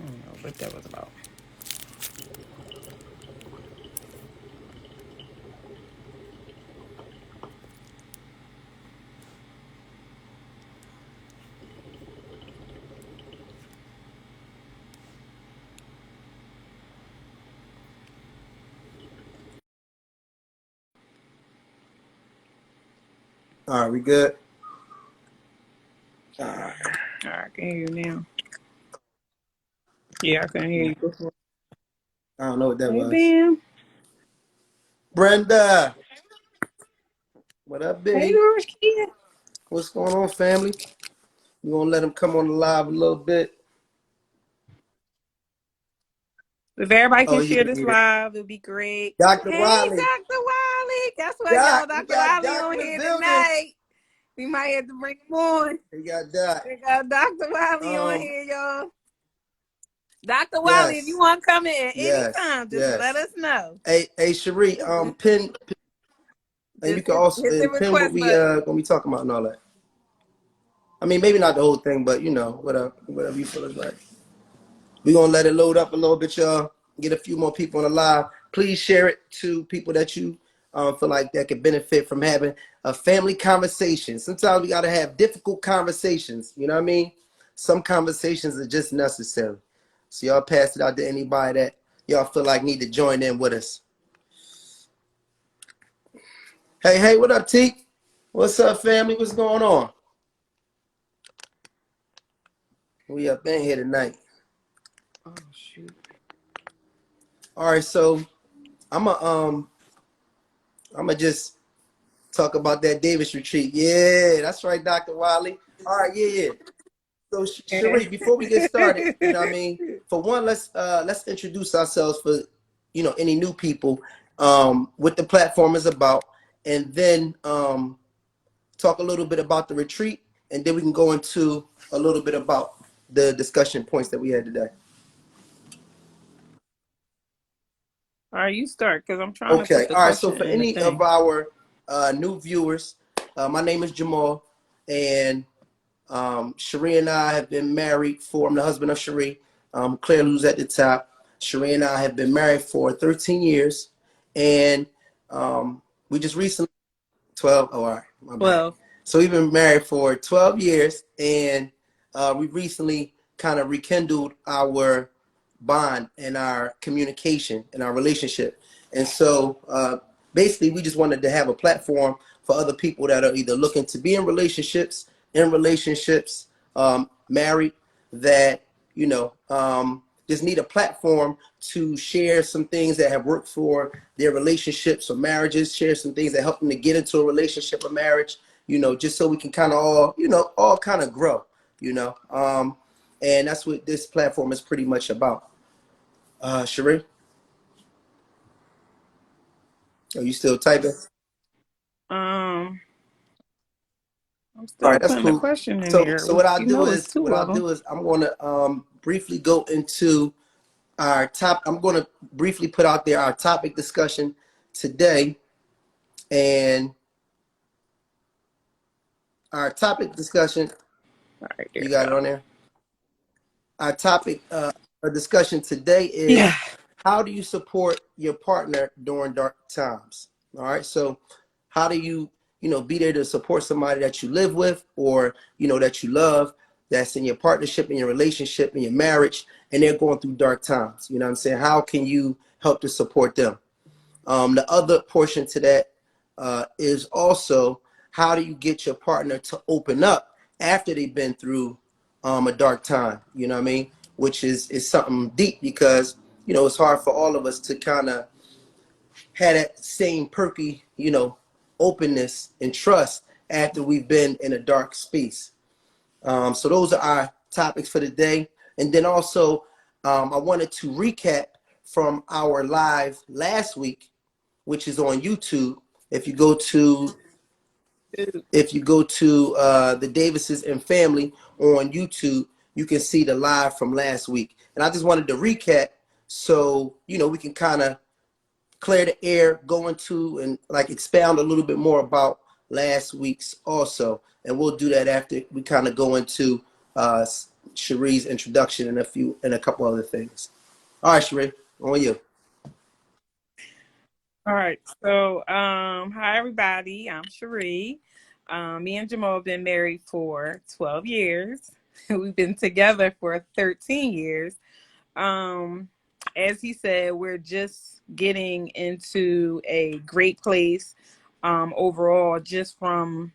don't know what that was about. All right, we good? All right, I can hear you now. Yeah, I can hear you before. I don't know what that Hey, was. Bam. Brenda, what up, Hey, B? Doris Kid. What's going on, family? You gonna let them come on the live a little bit? If everybody Oh can yeah, share this yeah. live, it'd be great. Dr. Hey, Wiley, Dr. Wiley. Guess what, y'all? Doc, we Dr. got Wiley Doc in on the here building. tonight. We might have to bring him on. We got Doc. We got Dr. Wiley on Um, here, y'all. Dr. Wiley, if you yes, want to come in at any yes, time, just let yes. us know. Hey, Cherie, pin, and you Just can also hit the pin what request we button. gonna be talking about and all that. I mean, maybe not the whole thing, but whatever you feel is right. We're gonna let it load up a little bit, y'all. Get a few more people on the live. Please share it to people that you feel like that could benefit from having a family conversation. Sometimes we gotta have difficult conversations. You know what I mean? Some conversations are just necessary. So y'all pass it out to anybody that y'all feel like need to join in with us. Hey, what up, T? What's up, family? What's going on? We up in here tonight. Oh, shoot. All right, so I'm a just talk about that Davis retreat. Yeah, that's right, Dr. Wiley. All right, yeah. So Cherie, before we get started, you know what I mean? For one, let's introduce ourselves for any new people, what the platform is about, and then talk a little bit about the retreat, and then we can go into a little bit about the discussion points that we had today. All right, you start because I'm trying to Okay, put the all right. So question for in the any of thing. our new viewers, my name is Jamal, and Cherie and I have been married for, I'm the husband of Cherie, Claire who's at the top. Cherie and I have been married for 13 years, and we just recently, 12, oh, all right, my bad. Well, So we've been married for 12 years, and we recently kind of rekindled our bond and our communication and our relationship. And so basically, we just wanted to have a platform for other people that are either looking to be in relationships, married, that, just need a platform to share some things that have worked for their relationships or marriages, share some things that help them to get into a relationship or marriage, just so we can kind of all kind of grow, and that's what this platform is pretty much about. Cherie, are you still typing? um, I'm All still right, that's putting the cool. question in So, there. so what I'll You do know, it's is, two of them. I'm going to briefly go into our top. I'm going to briefly put out there our topic discussion today, and our topic discussion. All right, there You we got it go. on there. Our topic, our discussion today is, Yeah. how do you support your partner during dark times? All right. So how do you, be there to support somebody that you live with, or, that you love, that's in your partnership, in your relationship, in your marriage, and they're going through dark times? You know what I'm saying? How can you help to support them? The other portion to that is also, how do you get your partner to open up after they've been through a dark time? You know what I mean? Which is something deep, because it's hard for all of us to kind of have that same perky openness and trust after we've been in a dark space. So those are our topics for the day. And then also, I wanted to recap from our live last week, which is on YouTube. If you go to the Davises and family on YouTube, you can see the live from last week. And I just wanted to recap, so we can kind of clear the air, go into and like expound a little bit more about last week's also. And we'll do that after we kind of go into Cherie's introduction and a couple other things. All right, Cherie, on you. All right. So, hi everybody. I'm Cherie. Me and Jamal have been married for 12 years. We've been together for 13 years. Um, as he said, we're just getting into a great place overall, just from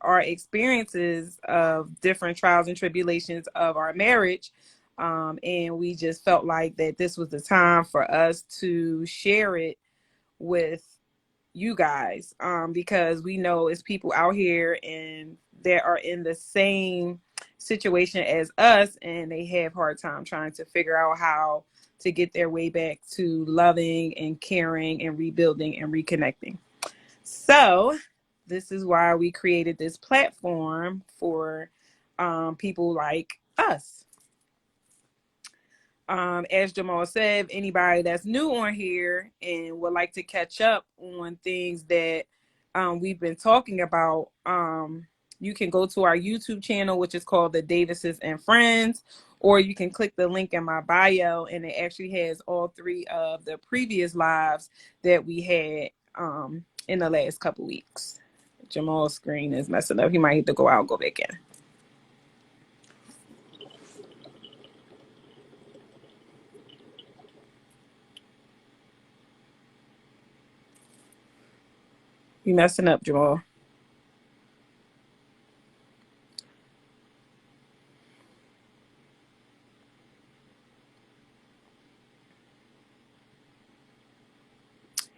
our experiences of different trials and tribulations of our marriage. And we just felt like that this was the time for us to share it with you guys, because we know it's people out here and that are in the same situation as us, and they have hard time trying to figure out how to get their way back to loving and caring and rebuilding and reconnecting. So this is why we created this platform for people like us. As Jamal said, anybody that's new on here and would like to catch up on things that we've been talking about, you can go to our YouTube channel, which is called The Davises and Friends, or you can click the link in my bio, and it actually has all three of the previous lives that we had in the last couple weeks. Jamal's screen is messing up. He might need to go out and go back in. You messing up, Jamal.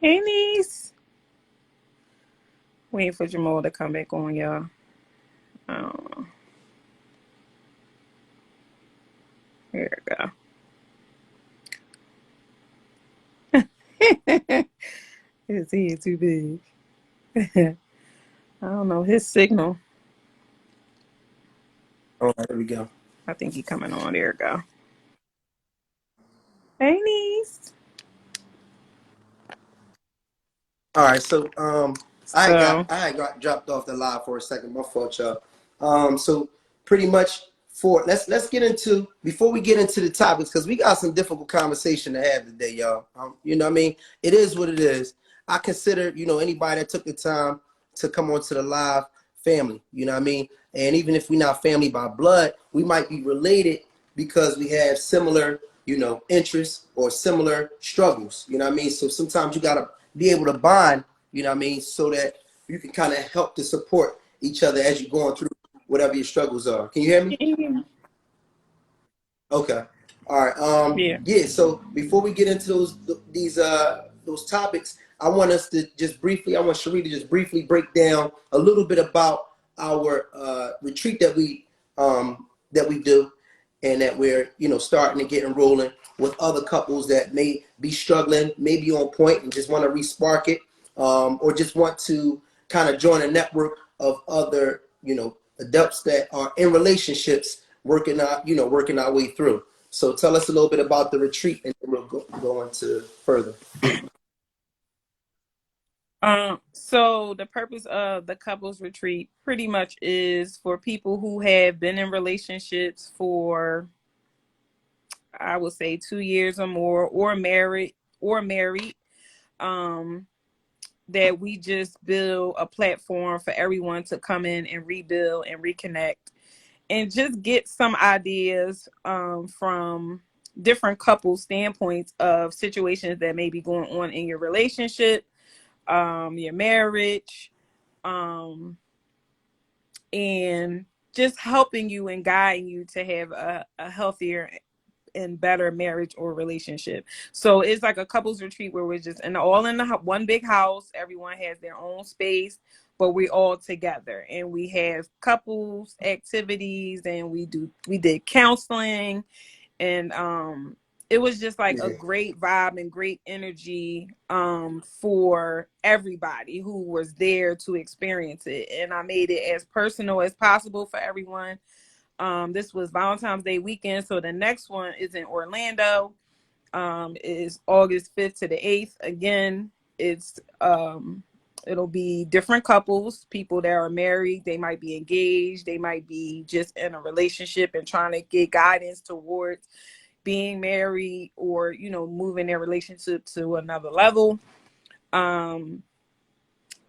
Hey, niece. Waiting for Jamal to come back on, y'all. I don't know. Here we go. His head too big. I don't know. His signal. All right, there we go. I think he coming on. There we go. Hey, niece. All right, so So, I had got dropped off the live for a second. My fault, y'all. So pretty much for let's get into before we get into the topics, because we got some difficult conversation to have today, y'all. You know what I mean? It is what it is. I consider, you know, anybody that took the time to come onto the live family, you know what I mean? And even if we're not family by blood, we might be related because we have similar, you know, interests or similar struggles. You know what I mean? So sometimes you gotta be able to bond, you know what I mean, so that you can kind of help to support each other as you're going through whatever your struggles are. Can you hear me? Okay. All right. yeah. Yeah. So before we get into those topics, I want us to just briefly. I want Cherie to just briefly break down a little bit about our retreat that we do, and that we're, you know, starting to get rolling with other couples that may be struggling, maybe on point, and just want to respark it, or just want to kind of join a network of other, you know, adults that are in relationships working our way through. So tell us a little bit about the retreat, and then we'll go into further. So the purpose of the couples retreat pretty much is for people who have been in relationships for, I would say, 2 years or more, or married, um, that we just build a platform for everyone to come in and rebuild and reconnect and just get some ideas from different couple standpoints of situations that may be going on in your relationship, your marriage, and just helping you and guiding you to have a healthier and better marriage or relationship. So it's like a couples retreat where we're just all in one big house. Everyone has their own space, but we're all together, and we have couples activities, and we did counseling, and it was just like a Yeah. great vibe and great energy for everybody who was there to experience it. And I made it as personal as possible for everyone. This was Valentine's Day weekend, so the next one is in Orlando. Is August 5th to the 8th. Again, it's It'll be different couples, people that are married, they might be engaged, they might be just in a relationship and trying to get guidance towards being married, or, you know, moving their relationship to another level. Um,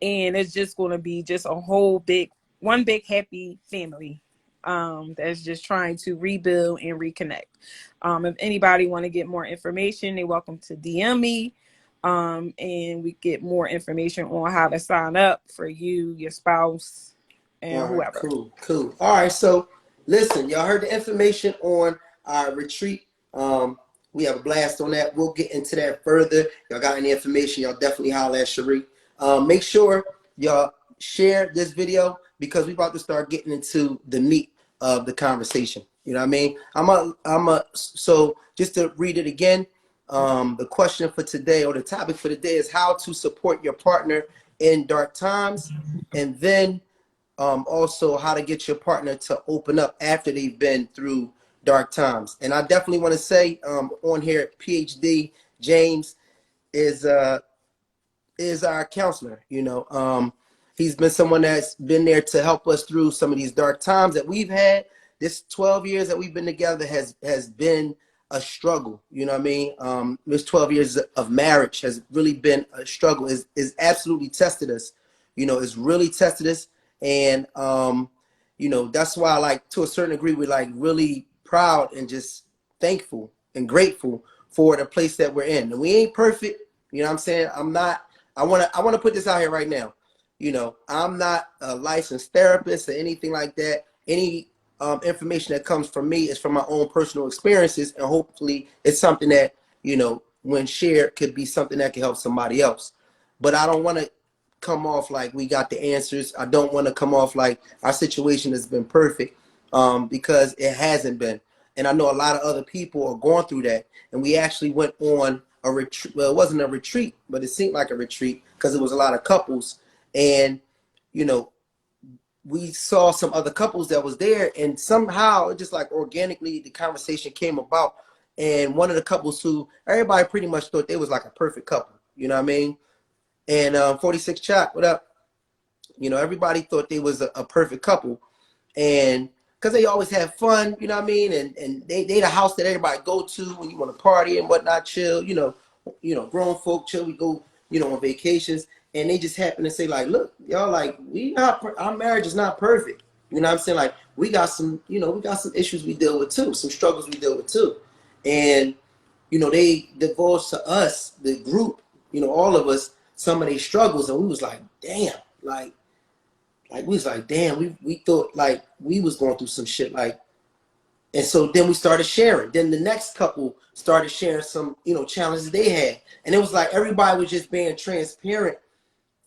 and it's just going to be just a whole one big happy family that's just trying to rebuild and reconnect. If anybody want to get more information, they're welcome to DM me, and we get more information on how to sign up for you, your spouse, and All right, whoever. cool. All right, so listen, y'all heard the information on our retreat. We have a blast on that. We'll get into that further. Y'all got any information, y'all definitely holler at Cherie. Make sure y'all share this video because we about to start getting into the meat of the conversation. You know what I mean? So just to read it again, the question for today, or the topic for today, is how to support your partner in dark times, and then also how to get your partner to open up after they've been through dark times. And I definitely want to say on here, PhD James is our counselor. He's been someone that's been there to help us through some of these dark times that we've had. This 12 years that we've been together has been a struggle. You know what I mean? This 12 years of marriage has really been a struggle. Is absolutely tested us. It's really tested us. And that's why, like, to a certain degree, we're like really proud and just thankful and grateful for the place that we're in. And we ain't perfect. You know what I'm saying? I want to put this out here right now. I'm not a licensed therapist or anything like that. Any information that comes from me is from my own personal experiences, and hopefully it's something that, when shared, could be something that can help somebody else. But I don't want to come off like we got the answers. I don't want to come off like our situation has been perfect, because it hasn't been. And I know a lot of other people are going through that. And we actually went on a retreat. Well, it wasn't a retreat, but it seemed like a retreat because it was a lot of couples. And, we saw some other couples that was there, and somehow it just, like, organically the conversation came about. And one of the couples who everybody pretty much thought they was like a perfect couple, you know what I mean? And 46 Chat, what up? Everybody thought they was a perfect couple, and because they always have fun, you know what I mean? And they the house that everybody go to when you want to party and whatnot, chill, grown folk chill. We go, on vacations, and they just happen to say, like, look, y'all, like, our marriage is not perfect. You know what I'm saying? Like, we got some issues we deal with too, some struggles we deal with too. And, they divulged to us, the group, all of us, some of these struggles, and we was like, damn, we thought like we was going through some shit, like. And so then we started sharing. Then the next couple started sharing some, challenges they had. And it was like everybody was just being transparent,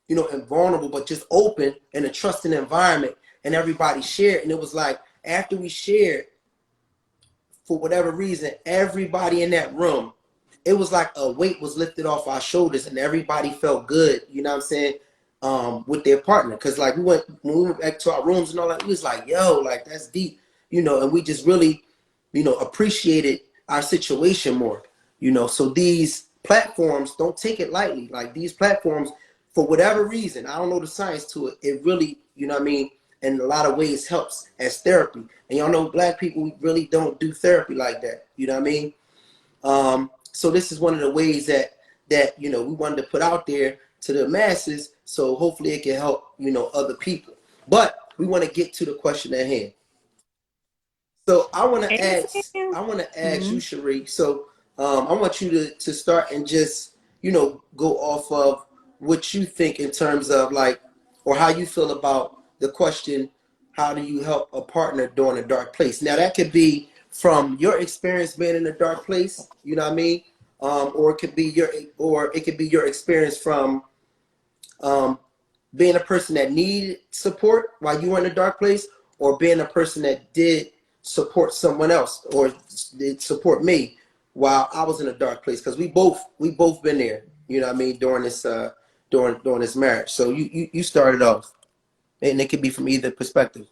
and vulnerable, but just open in a trusting environment. And everybody shared. And it was like after we shared, for whatever reason, everybody in that room, it was like a weight was lifted off our shoulders, and everybody felt good, you know what I'm saying, with their partner. Because, like, when we went back to our rooms and all that, we was like, yo, like, that's deep, and we just really, appreciated our situation more, So these platforms, don't take it lightly. Like, these platforms, for whatever reason, I don't know the science to it, it really, you know what I mean, in a lot of ways helps as therapy. And y'all know Black people, we really don't do therapy like that, you know what I mean? So this is one of the ways that we wanted to put out there to the masses, so hopefully it can help, other people. But we want to get to the question at hand. So I want to ask Mm-hmm. you, Cherie. So I want you to start and just, go off of what you think in terms of, like, or how you feel about the question, how do you help a partner during a dark place? Now that could be from your experience being in a dark place, you know what I mean? Or it could be your experience from um, being a person that needed support while you were in a dark place, or being a person that did support someone else, or did support me while I was in a dark place. Because we both been there, you know what I mean, during this during this marriage. So you started off, and it could be from either perspective.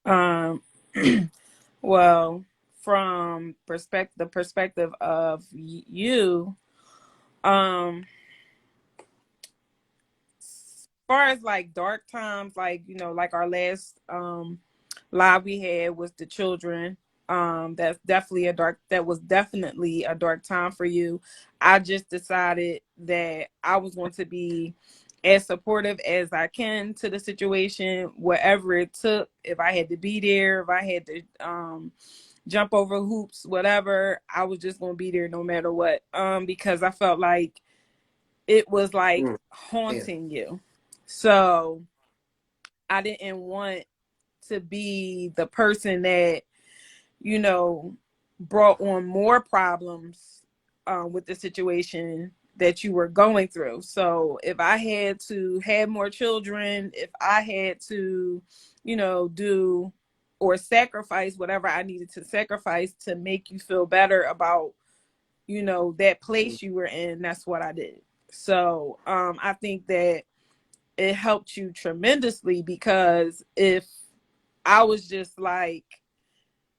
Um, well, from the perspective of you, um, far as like dark times, like, you know, like our last live we had was the children. That was definitely a dark time for you. I just decided that I was going to be as supportive as I can to the situation, whatever it took. If I had to be there, if I had to jump over hoops, whatever, I was just going to be there no matter what. Because I felt like it was like Yeah. haunting you. So I didn't want to be the person that, you know, brought on more problems with the situation that you were going through. So if I had to have more children, if I had to, you know, do or sacrifice whatever I needed to sacrifice to make you feel better about, you know, that place you were in, that's what I did. So I think that it helped you tremendously, because if I was just like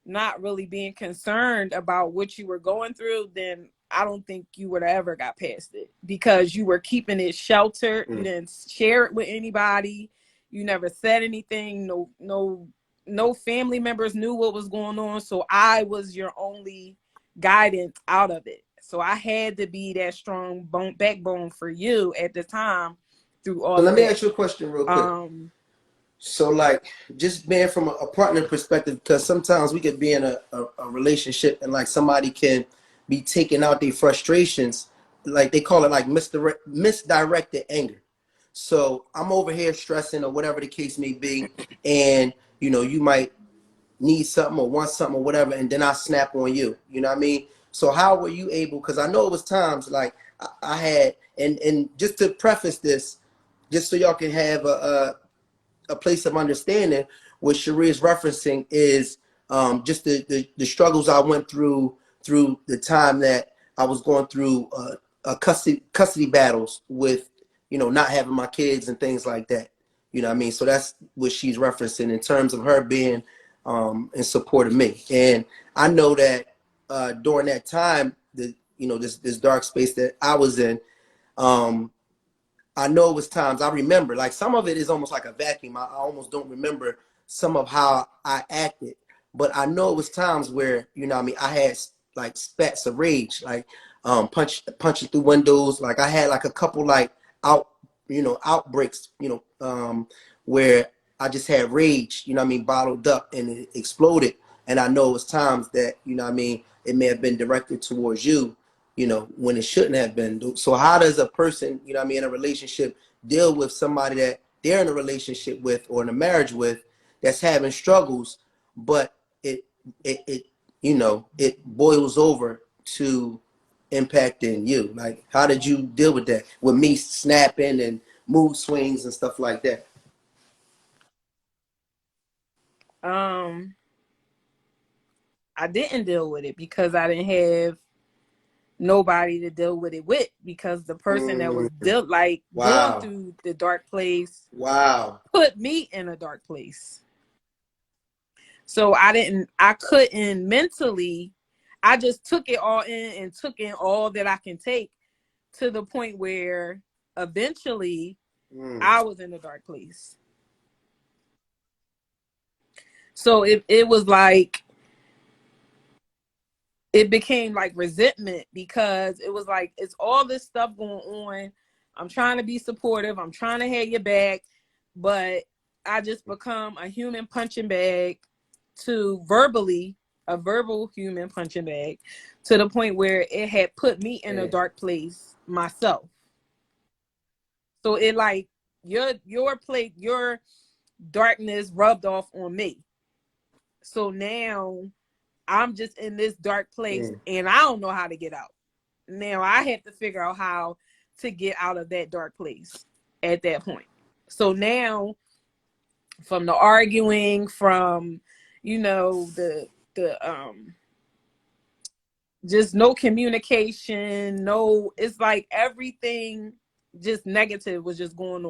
not really being concerned about what you were going through, then I don't think you would have ever got past it, because you were keeping it sheltered. You didn't share it with anybody. You never said anything. No family members knew what was going on. So I was your only guidance out of it. So I had to be that strong backbone for you at the time through So all let of me that. ask you a question real quick. So like just being from a partner perspective, because sometimes we could be in a relationship and like somebody can be taking out their frustrations, like they call it like misdirected anger. So I'm over here stressing or whatever the case may be, and you know, you might need something or want something or whatever, and then I snap on you. You know what I mean? So how were you able? Because I know it was times like I had, and just to preface this, just so y'all can have a place of understanding, what Cherie is referencing is just the struggles I went through the time that I was going through custody battles with, you know, not having my kids and things like that. You know what I mean? So that's what she's referencing in terms of her being in support of me. And I know that during that time, the you know this dark space that I was in, um, I know it was times I remember, like some of it is almost like a vacuum. I almost don't remember some of how I acted, but I know it was times where, you know what I mean, I had like spats of rage, like punching through windows. Like I had like a couple like out, outbreaks, where I just had rage, you know what I mean, bottled up and it exploded. And I know it was times that, you know what I mean, it may have been directed towards you, you know, when it shouldn't have been. So how does a person, you know what I mean, in a relationship deal with somebody that they're in a relationship with or in a marriage with that's having struggles, but it you know, it boils over to impacting you? Like, how did you deal with that? With me snapping and mood swings and stuff like that? Um, I didn't deal with it because I didn't have nobody to deal with it with, because the person that was going Wow. through the dark place Wow. put me in a dark place. So I couldn't mentally, I just took it all in and took in all that I can take, to the point where eventually I was in a dark place. So it was like, it became like resentment, because it was like, it's all this stuff going on. I'm trying to be supportive. I'm trying to have your back, but I just become a human punching bag, to verbally a verbal human punching bag, to the point where it had put me in a Yeah. dark place myself. So it like, your darkness rubbed off on me. So now I'm just in this dark place Mm. and I don't know how to get out. Now I have to figure out how to get out of that dark place at that point. So now, from the arguing, from, the just no communication, no, it's like everything just negative was just going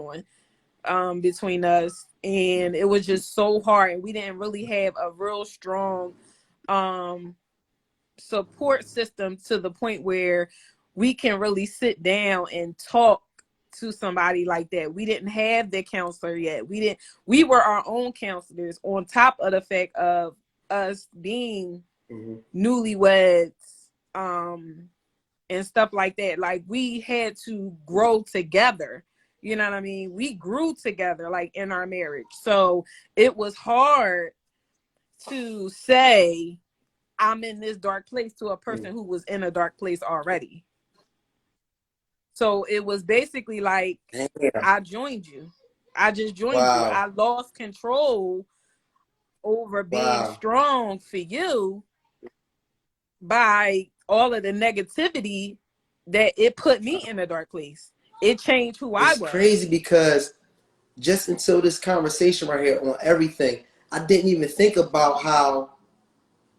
on between us, and it was just so hard, and we didn't really have a real strong um support system, to the point where we can really sit down and talk to somebody like that. We didn't have the counselor yet. We were our own counselors on top of the fact of us being newlyweds, and stuff like that. Like, we had to grow together. You know what I mean? We grew together, like, in our marriage. So it was hard to say I'm in this dark place to a person who was in a dark place already. So it was basically like, I joined you. I just joined you. I lost control over being strong for you by all of the negativity that it put me in a dark place. It changed who I was. It's crazy because just until this conversation right here on everything, I didn't even think about how,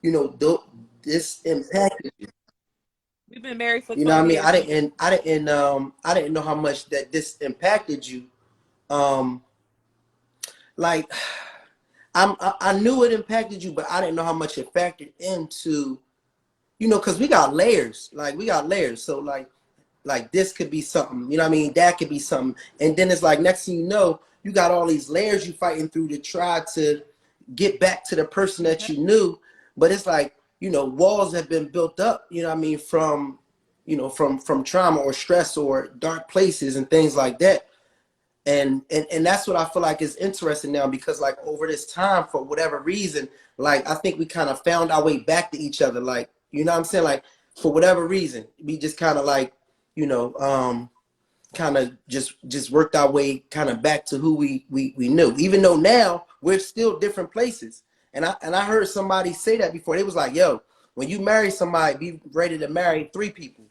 you know, this impacted you. We've been married for 12 years. You know what I mean? I didn't know how much that this impacted you. Like, I knew it impacted you, but I didn't know how much it factored into, you know, because we got layers. Like, we got layers. So like this could be something, you know what I mean? That could be something. And then it's like, next thing you know, you got all these layers you fighting through to try to get back to the person that you knew. But it's like, you know, walls have been built up, you know what I mean, from, you know, from trauma or stress or dark places and things like that. And that's what I feel like is interesting now, because like over this time, for whatever reason, like I think we kind of found our way back to each other. Like, you know what I'm saying? Like, for whatever reason, we just kind of like, you know, kind of just worked our way kind of back to who we knew, even though now we're still different places. And I heard somebody say that before. It was like, yo, when you marry somebody, be ready to marry 3 people.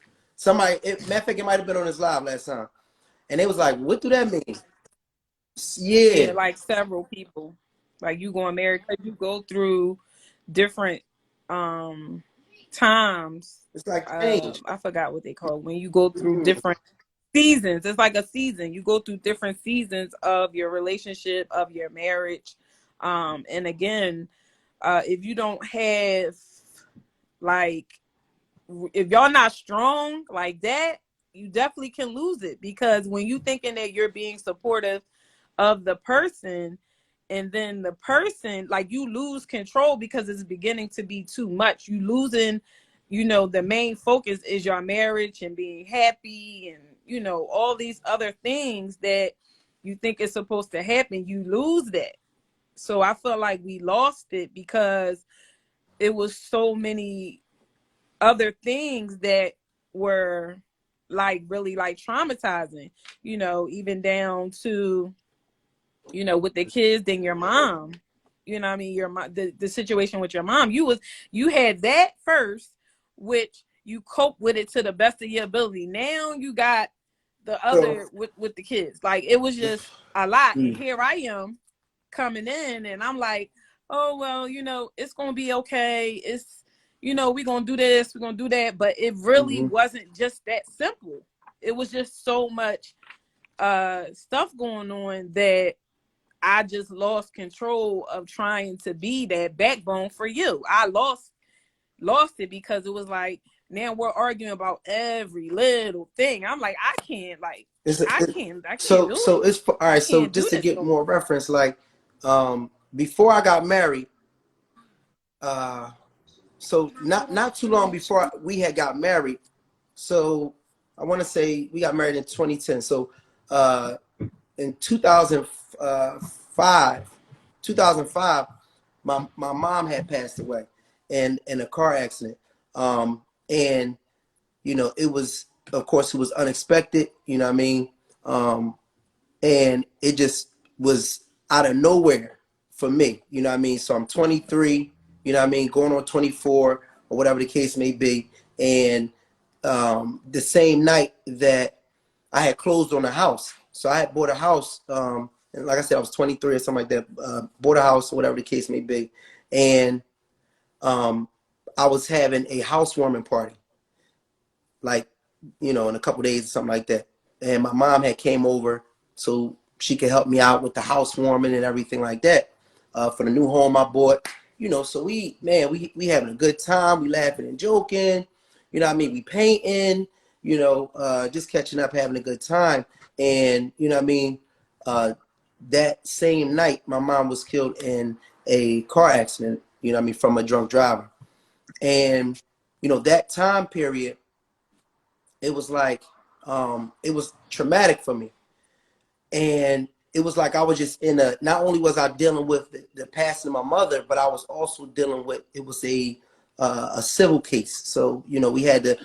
Matter of fact, it might have been on his live last time. And it was like, what do that mean? Yeah, like several people. Like, you going married because you go through different times. It's like change. I forgot what they call it. When you go through different seasons. It's like a season. You go through different seasons of your relationship, of your marriage. And again, if you don't have, like, if y'all not strong like that, you definitely can lose it. Because when you thinking that you're being supportive of the person, and then the person, like, you lose control because it's beginning to be too much. You losing, you know, the main focus is your marriage and being happy and, you know, all these other things that you think is supposed to happen. You lose that. So I feel like we lost it because it was so many other things that were like really like traumatizing, you know, even down to, you know, with the kids and your mom, you know what I mean? Your mom, the situation with your mom, you had that first, which you cope with it to the best of your ability. Now you got the other with the kids. Like, it was just a lot. And here I am coming in and I'm like, oh, well, you know, it's going to be okay. It's, you know, we're going to do this, we're going to do that. But it really wasn't just that simple. It was just so much stuff going on that I just lost control of trying to be that backbone for you. I lost it because it was like, now we're arguing about every little thing. I'm like, I can't So do it. it's all right. So just to get more reference, like, before I got married, so not too long before we had got married. So I want to say we got married in 2010. So in 2005, my mom had passed away in a car accident. And, you know, it was, of course, it was unexpected, you know what I mean? And it just was out of nowhere for me, you know what I mean? So I'm 23, you know what I mean, going on 24 or whatever the case may be. And the same night that I had closed on a house. So I had bought a house, and like I said, I was 23 or something like that, bought a house or whatever the case may be. And I was having a housewarming party, like, you know, in a couple days or something like that. And my mom had came over so she could help me out with the housewarming and everything like that for the new home I bought. You know, so we having a good time. We laughing and joking. You know what I mean? We painting, you know, just catching up, having a good time. And you know what I mean, that same night my mom was killed in a car accident, you know what I mean, from a drunk driver. And you know, that time period, it was like it was traumatic for me. And it was like I was just in a, not only was I dealing with the passing of my mother, but I was also dealing with, it was a civil case. So you know, we had to,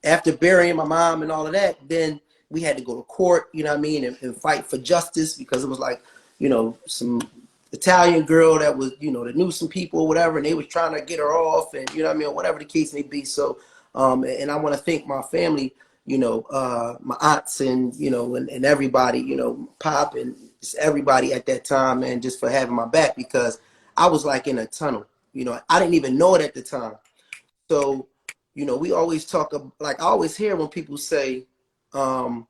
after burying my mom and all of that, then we had to go to court, you know what I mean, and fight for justice, because it was like, you know, some Italian girl that was, you know, that knew some people or whatever, and they was trying to get her off, and you know what I mean, whatever the case may be. So and I want to thank my family, you know, my aunts and, you know, and everybody, you know, Pop and just everybody at that time, man, just for having my back, because I was like in a tunnel, you know, I didn't even know it at the time. So, you know, we always talk, like I always hear when people say um,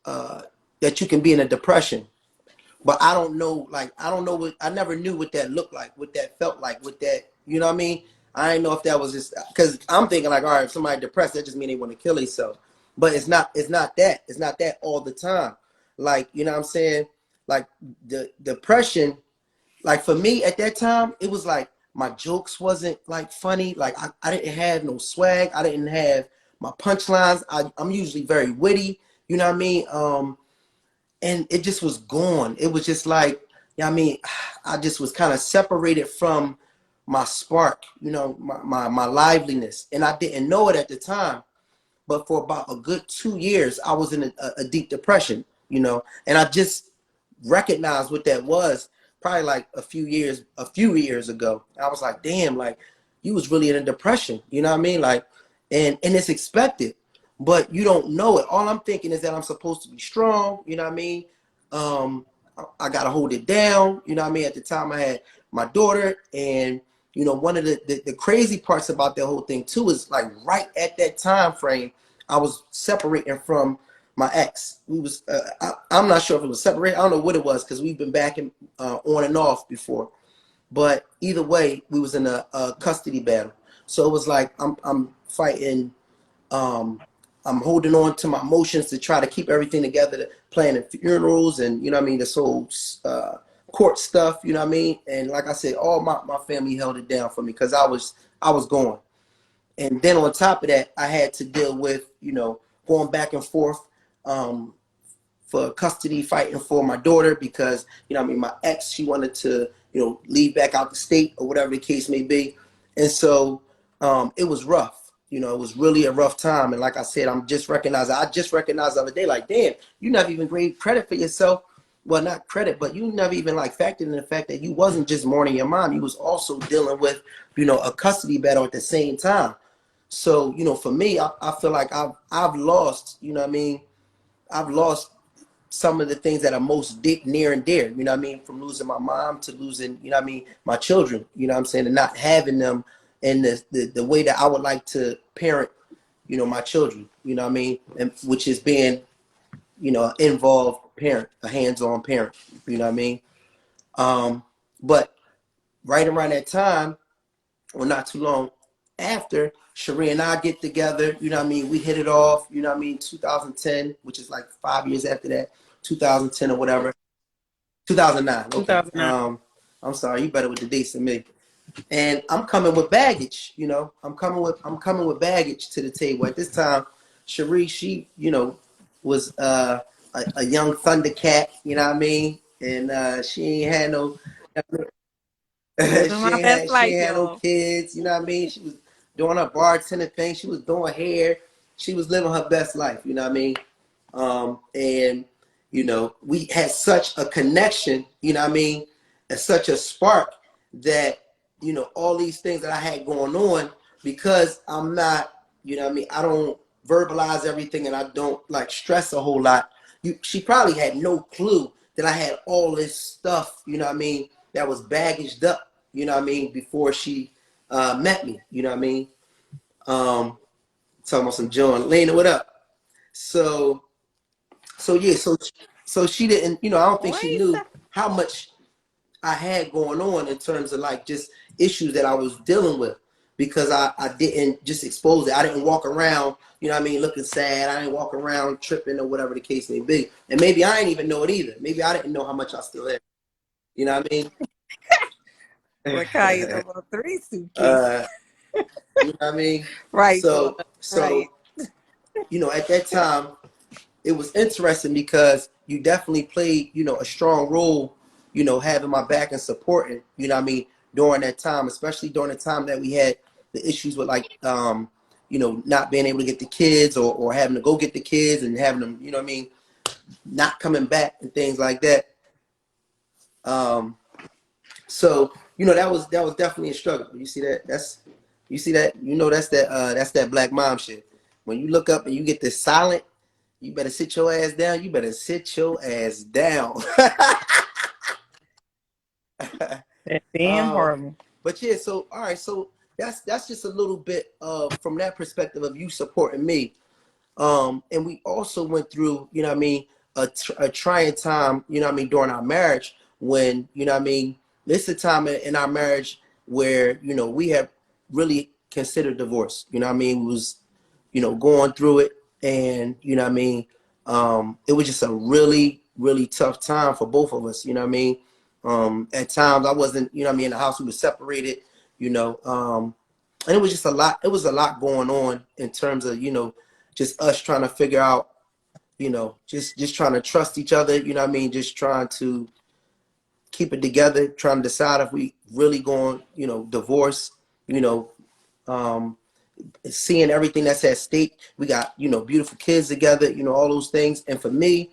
that you can be in a depression, but I don't know, like, I don't know what, I never knew what that looked like, what that felt like, what that, you know what I mean? I didn't know if that was just, because I'm thinking like, all right, if somebody depressed, that just mean they want to kill themselves. But it's not that. It's not that all the time. Like, you know what I'm saying? Like the depression, like for me at that time, it was like my jokes wasn't like funny. Like I didn't have no swag. I didn't have my punchlines. I'm usually very witty, you know what I mean? And it just was gone. It was just like, you know what I mean, I just was kind of separated from my spark, you know, my liveliness. And I didn't know it at the time. But for about a good 2 years, I was in a deep depression, you know, and I just recognized what that was probably like a few years ago. I was like, damn, like you was really in a depression, you know what I mean? Like, and it's expected, but you don't know it. All I'm thinking is that I'm supposed to be strong, you know what I mean? I gotta hold it down, you know what I mean? At the time I had my daughter, and you know, one of the crazy parts about that whole thing too is like right at that time frame, I was separating from my ex. We was I'm not sure if it was separated. I don't know what it was, because we've been back and on and off before. But either way, we was in a custody battle. So it was like I'm fighting. I'm holding on to my emotions to try to keep everything together, planning funerals, and you know what I mean, this whole court stuff, you know what I mean. And like I said, all my family held it down for me, because I was going. And then on top of that, I had to deal with, you know, going back and forth um, for custody, fighting for my daughter, because, you know what I mean, my ex, she wanted to, you know, leave back out the state or whatever the case may be. And so it was rough. You know, it was really a rough time. And like I said, I just recognized the other day, like, damn, you never even gave credit for yourself. Well, not credit, but you never even like factored in the fact that you wasn't just mourning your mom. You was also dealing with, you know, a custody battle at the same time. So, you know, for me, I feel like I've lost, you know what I mean? I've lost some of the things that are most near and dear, you know what I mean? From losing my mom to losing, you know what I mean, my children, you know what I'm saying? And not having them in the way that I would like to parent, you know, my children, you know what I mean? And which is being, you know, an involved parent, a hands-on parent, you know what I mean? But right around that time, or not too long after, Sheree and I get together, you know what I mean? We hit it off, you know what I mean? 2010, which is like 5 years after that, 2010 or whatever. 2009, okay. 2009. I'm sorry, you better with the dates than me. And I'm coming with baggage, you know. I'm coming with baggage to the table. At this time, Sheree, she, you know, was a young Thundercat, you know what I mean? And she ain't had no Living my best she life, ain't had no y'all. kids, you know what I mean? She was doing her bartending thing, she was doing hair, she was living her best life, you know what I mean? And you know, we had such a connection, you know what I mean, and such a spark that, you know, all these things that I had going on, because I'm not, you know what I mean, I don't verbalize everything, and I don't like stress a whole lot. She probably had no clue that I had all this stuff, you know what I mean, that was baggaged up, you know what I mean, before she met me, you know what I mean. Talking about some John Lena, what up? So yeah, so she didn't, you know, I don't think she Boys. knew how much I had going on in terms of like just issues that I was dealing with. because I didn't just expose it. I didn't walk around, you know what I mean, looking sad. I didn't walk around tripping or whatever the case may be. And maybe I didn't even know it either. Maybe I didn't know how much I still had. You know what I mean? Rakaya, the little three suitcase. uh, you know what I mean? Right, So, right. you know, at that time, it was interesting because you definitely played, you know, a strong role, you know, having my back and supporting, you know what I mean, during that time, especially during the time that we had the issues with like, you know, not being able to get the kids or having to go get the kids and having them, you know what I mean, not coming back and things like that. So, you know, that was definitely a struggle. You see that? You see that? You know, that's that black mom shit. When you look up and you get this silent, you better sit your ass down. You better sit your ass down. That's damn um, horrible. but yeah, so all right, so that's just a little bit from that perspective of you supporting me. And we also went through, you know what I mean, a trying time, you know what I mean, during our marriage when, you know what I mean, this is a time in our marriage where, you know, we have really considered divorce. You know what I mean? We was, you know, going through it and, you know what I mean, it was just a really, really tough time for both of us, you know what I mean? At times I wasn't, you know what I mean, in the house we were separated, you know, and it was just a lot, it was a lot going on in terms of, you know, just us trying to figure out, you know, just trying to trust each other, you know what I mean? Just trying to keep it together, trying to decide if we really going, you know, divorce, you know, um, seeing everything that's at stake. We got, you know, beautiful kids together, you know, all those things. And for me,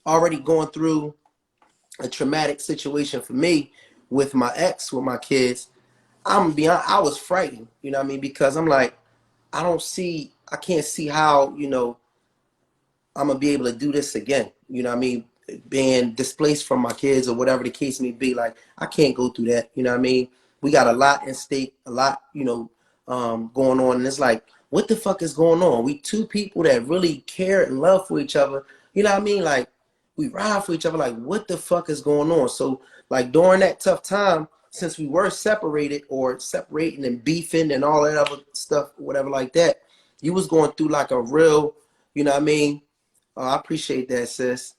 already going through a traumatic situation for me with my ex, with my kids, I'm gonna be honest, I was frightened, you know what I mean? Because I'm like, I can't see how, you know, I'm gonna be able to do this again. You know what I mean? Being displaced from my kids or whatever the case may be. Like I can't go through that. You know what I mean? We got a lot in stake, a lot, you know, going on. And it's like, what the fuck is going on? We two people that really care and love for each other. You know what I mean? Like we ride for each other. Like what the fuck is going on? So like during that tough time, since we were separated or separating and beefing and all that other stuff, whatever like that, you was going through like a real, you know what I mean? Oh, I appreciate that, sis.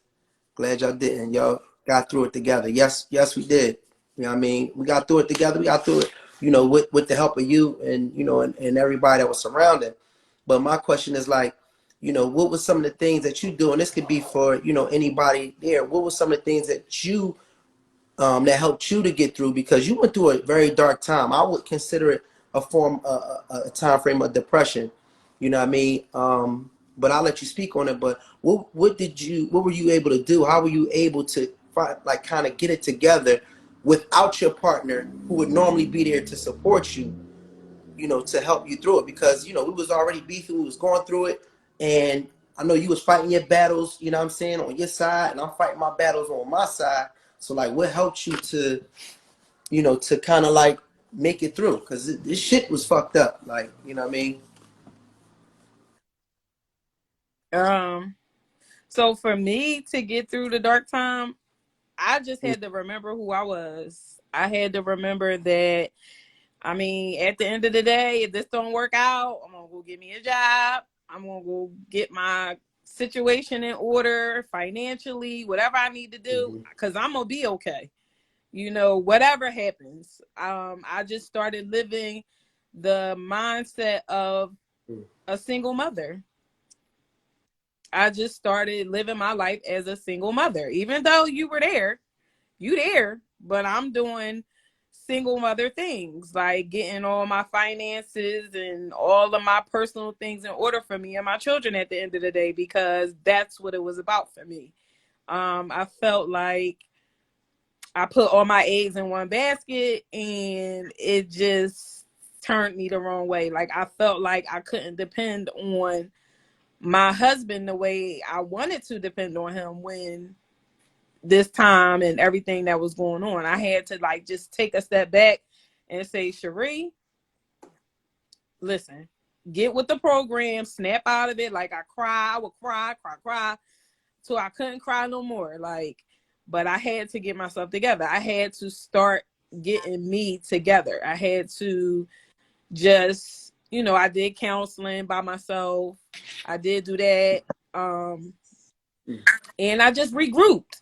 Glad y'all didn't. Y'all got through it together. Yes, we did. You know what I mean? We got through it together. We got through it, you know, with the help of you and, you know, and everybody that was surrounding. But my question is like, you know, what was some of the things that you do? And this could be for, you know, anybody there. What were some of the things that you, that helped you to get through? Because you went through a very dark time. I would consider it a form, a time frame of depression. You know what I mean? But I'll let you speak on it. But what were you able to do? How were you able to like kind of get it together without your partner who would normally be there to support you, you know, to help you through it? Because, you know, we was already beefing, we was going through it. And I know you was fighting your battles, you know what I'm saying, on your side, and I'm fighting my battles on my side. So like what helped you to, you know, to kind of like make it through? Because this shit was fucked up. Like, you know what I mean? Um, so for me to get through the dark time, I just had to remember who I was. I had to remember that, I mean, at the end of the day, if this don't work out, I'm gonna go get me a job. I'm gonna go get my situation in order financially, whatever I need to do, Mm-hmm. because I'm gonna be okay. You know, whatever happens. I just started living the mindset of a single mother. I just started living my life as a single mother. Even though you were there, you there, but I'm doing single mother things, like getting all my finances and all of my personal things in order for me and my children at the end of the day, because that's what it was about for me. I felt like I put all my eggs in one basket and it just turned me the wrong way. Like I felt like I couldn't depend on my husband the way I wanted to depend on him when this time and everything that was going on. I had to like just take a step back and say, Cherie, listen, get with the program, snap out of it. Like I would cry till I couldn't cry no more. Like, but I had to get myself together. I had to start getting me together. I had to just, I did counseling by myself. I did do that. And I just regrouped.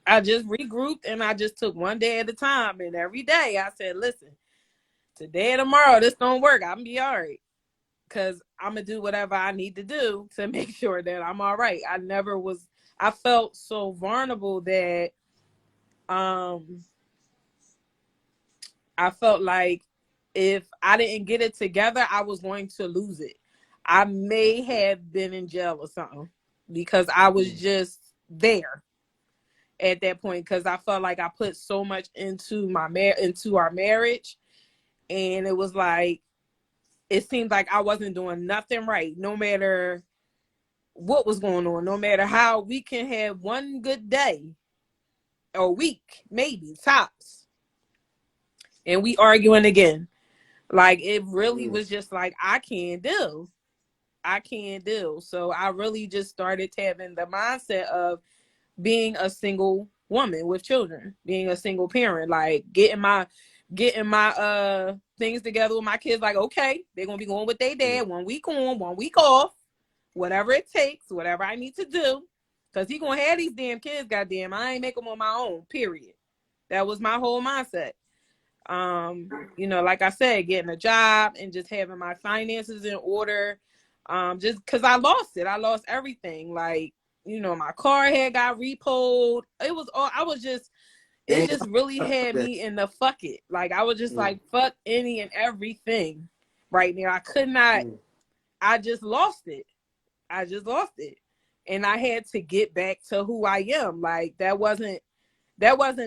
And I just took one day at a time. And every day I said, listen, today and tomorrow, this don't work. I'm gonna be all right. Cause I'm gonna do whatever I need to do to make sure that I'm all right. I felt so vulnerable that I felt like if I didn't get it together, I was going to lose it. I may have been in jail or something because I was just there at that point, because I felt like I put so much into our marriage, and it was like it seemed like I wasn't doing nothing right, no matter what was going on, no matter how we can have one good day or week, maybe tops, and we arguing again. Like, it really was just like, I can't deal. So I really just started having the mindset of being a single woman with children, being a single parent, like getting my things together with my kids. Like, okay, they're gonna be going with their dad 1 week on, 1 week off, whatever it takes, whatever I need to do, because he gonna have these damn kids. Goddamn, I ain't make them on my own, period. That was my whole mindset. Like I said, getting a job and just having my finances in order. Just because I lost everything. Like, my car had got repoed. It just really had me in the fuck it. Like, I was just like, fuck any and everything right now. I could not, I just lost it. And I had to get back to who I am. Like, that wasn't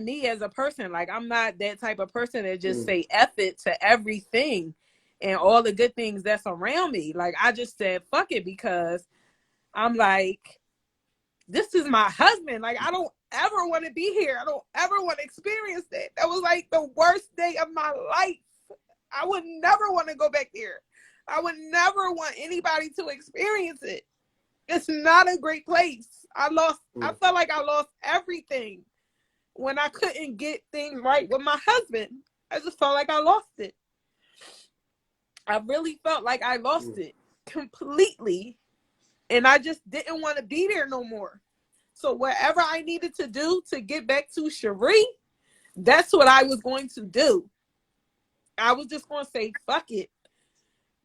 me as a person. Like, I'm not that type of person that just say F it to everything and all the good things that's around me. Like, I just said fuck it, because I'm like, this is my husband. Like, I don't ever want to be here. I don't ever want to experience that. That was like the worst day of my life. I would never want to go back there. I would never want anybody to experience it. It's not a great place. I felt like I lost everything when I couldn't get things right with my husband. I just felt like I lost it. I really felt like I lost it completely. And I just didn't want to be there no more. So whatever I needed to do to get back to Cherie, that's what I was going to do. I was just going to say, fuck it.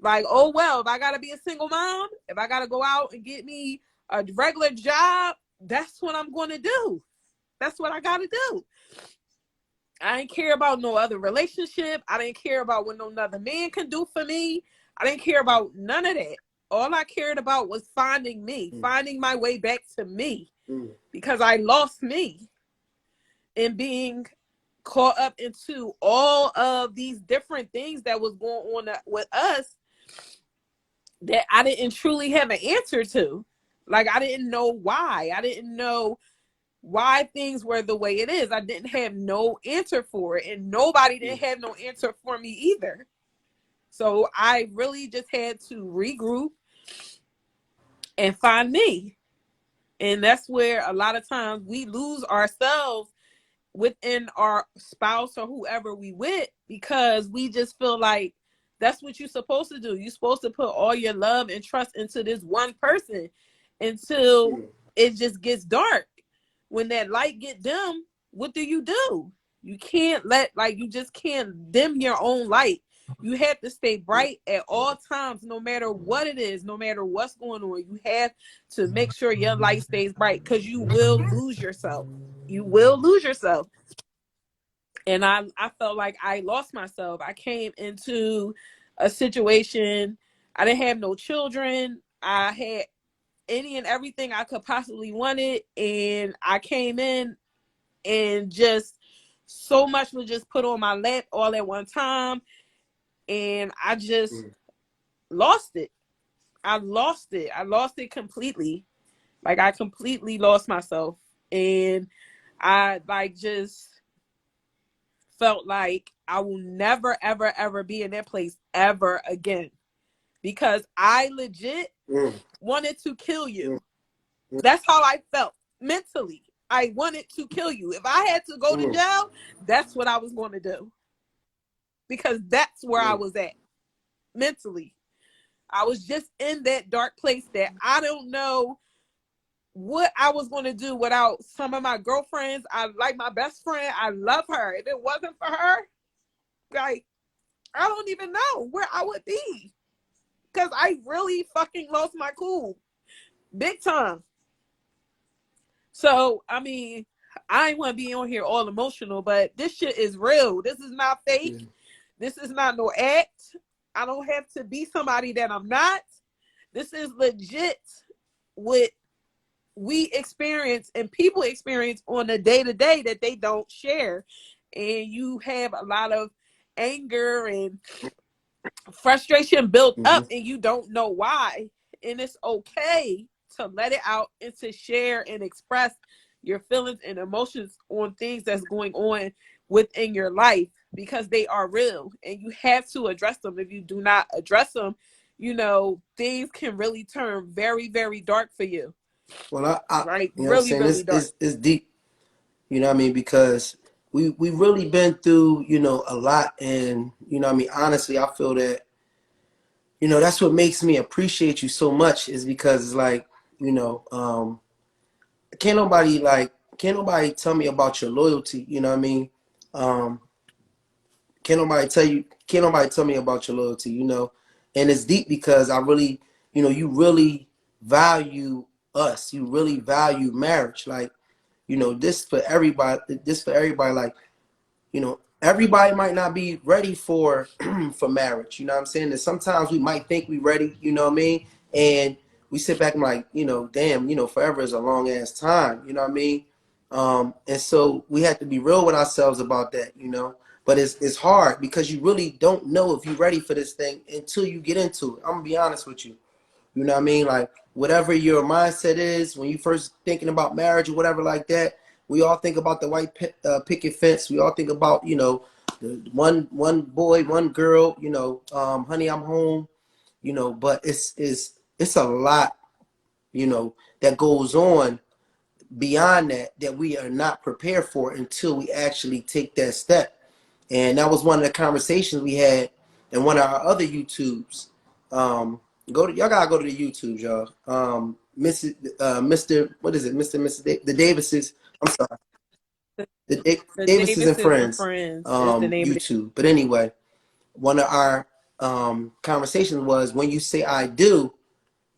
Like, oh, well, if I got to be a single mom, if I got to go out and get me a regular job, that's what I'm going to do. That's what I got to do. I didn't care about no other relationship. I didn't care about what no other man can do for me. I didn't care about none of that. All I cared about was finding me, finding my way back to me, because I lost me and being caught up into all of these different things that was going on with us that I didn't truly have an answer to. Like, I didn't know why. I didn't know why things were the way it is. I didn't have no answer for it, and nobody didn't have no answer for me either. So I really just had to regroup and find me. And that's where a lot of times we lose ourselves within our spouse or whoever we with, because we just feel like that's what you're supposed to do. You're supposed to put all your love and trust into this one person until it just gets dark. When that light get dim, what do? You can't you just can't dim your own light. You have to stay bright at all times, no matter what it is, no matter what's going on. You have to make sure your light stays bright, because you will lose yourself. You will lose yourself. And I felt like I lost myself. I came into a situation. I didn't have no children. I had any and everything I could possibly wanted. And I came in and just so much was just put on my lap all at one time. And I just lost it. I lost it completely. Like, I completely lost myself. And I just felt like I will never, ever, ever be in that place ever again, because I legit wanted to kill you. That's how I felt mentally. I wanted to kill you. If I had to go to jail, that's what I was going to do, because that's where I was at. mentally. I was just in that dark place that I don't know what I was going to do without some of my girlfriends. I like my best friend. I love her. If it wasn't for her, like, I don't even know where I would be. Because I really fucking lost my cool. Big time. So, I mean, I ain't want to be on here all emotional, but this shit is real. This is not fake. Yeah. This is not no act. I don't have to be somebody that I'm not. This is legit what we experience and people experience on a day-to-day that they don't share. And you have a lot of anger and frustration built up and you don't know why. And it's okay to let it out and to share and express your feelings and emotions on things that's going on within your life, because they are real and you have to address them. If you do not address them, you know, things can really turn very, very dark for you. Well, right? You know really, what I'm saying? really it's deep. You know what I mean? Because we really been through, you know, a lot. And, you know what I mean? Honestly, I feel that, you know, that's what makes me appreciate you so much, is because it's like, you know, can't nobody tell me about your loyalty. You know what I mean? Can't nobody tell me about your loyalty, you know? And it's deep because I really, you know, you really value us. You really value marriage. Like, you know, this for everybody, like, you know, everybody might not be ready for for marriage. You know what I'm saying? And sometimes we might think we ready, you know what I mean? And we sit back and like, you know, damn, you know, forever is a long ass time, you know what I mean? And so we have to be real with ourselves about that, you know. But it's hard because you really don't know if you're ready for this thing until you get into it. I'm gonna be honest with you. You know what I mean? Like, whatever your mindset is when you first thinking about marriage or whatever like that, we all think about the white picket fence. We all think about, you know, the one boy, one girl, you know, honey, I'm home, you know. But it's a lot, you know, that goes on beyond that we are not prepared for until we actually take that step. And that was one of the conversations we had in one of our other YouTubes. Y'all gotta go to the YouTube, y'all. Mr. What is it, Mr. The Davises. I'm sorry, the Davises and Friends. Is the name YouTube. But anyway, one of our conversations was, when you say I do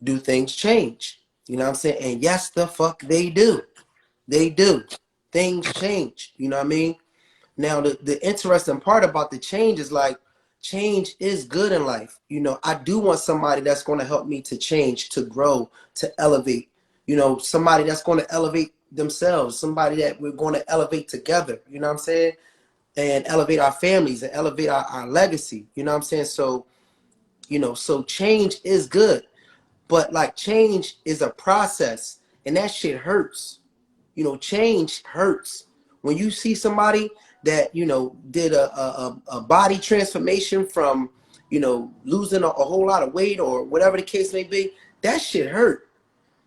things change? You know what I'm saying? And yes, the fuck they do. They do. Things change. You know what I mean? Now, the interesting part about the change is, like, change is good in life. You know, I do want somebody that's going to help me to change, to grow, to elevate. You know, somebody that's going to elevate themselves, somebody that we're going to elevate together. You know what I'm saying? And elevate our families and elevate our legacy. You know what I'm saying? So, you know, so change is good. But, like, change is a process, and that shit hurts. You know, change hurts. When you see somebody that, you know, did a body transformation from, you know, losing a whole lot of weight or whatever the case may be, that shit hurt.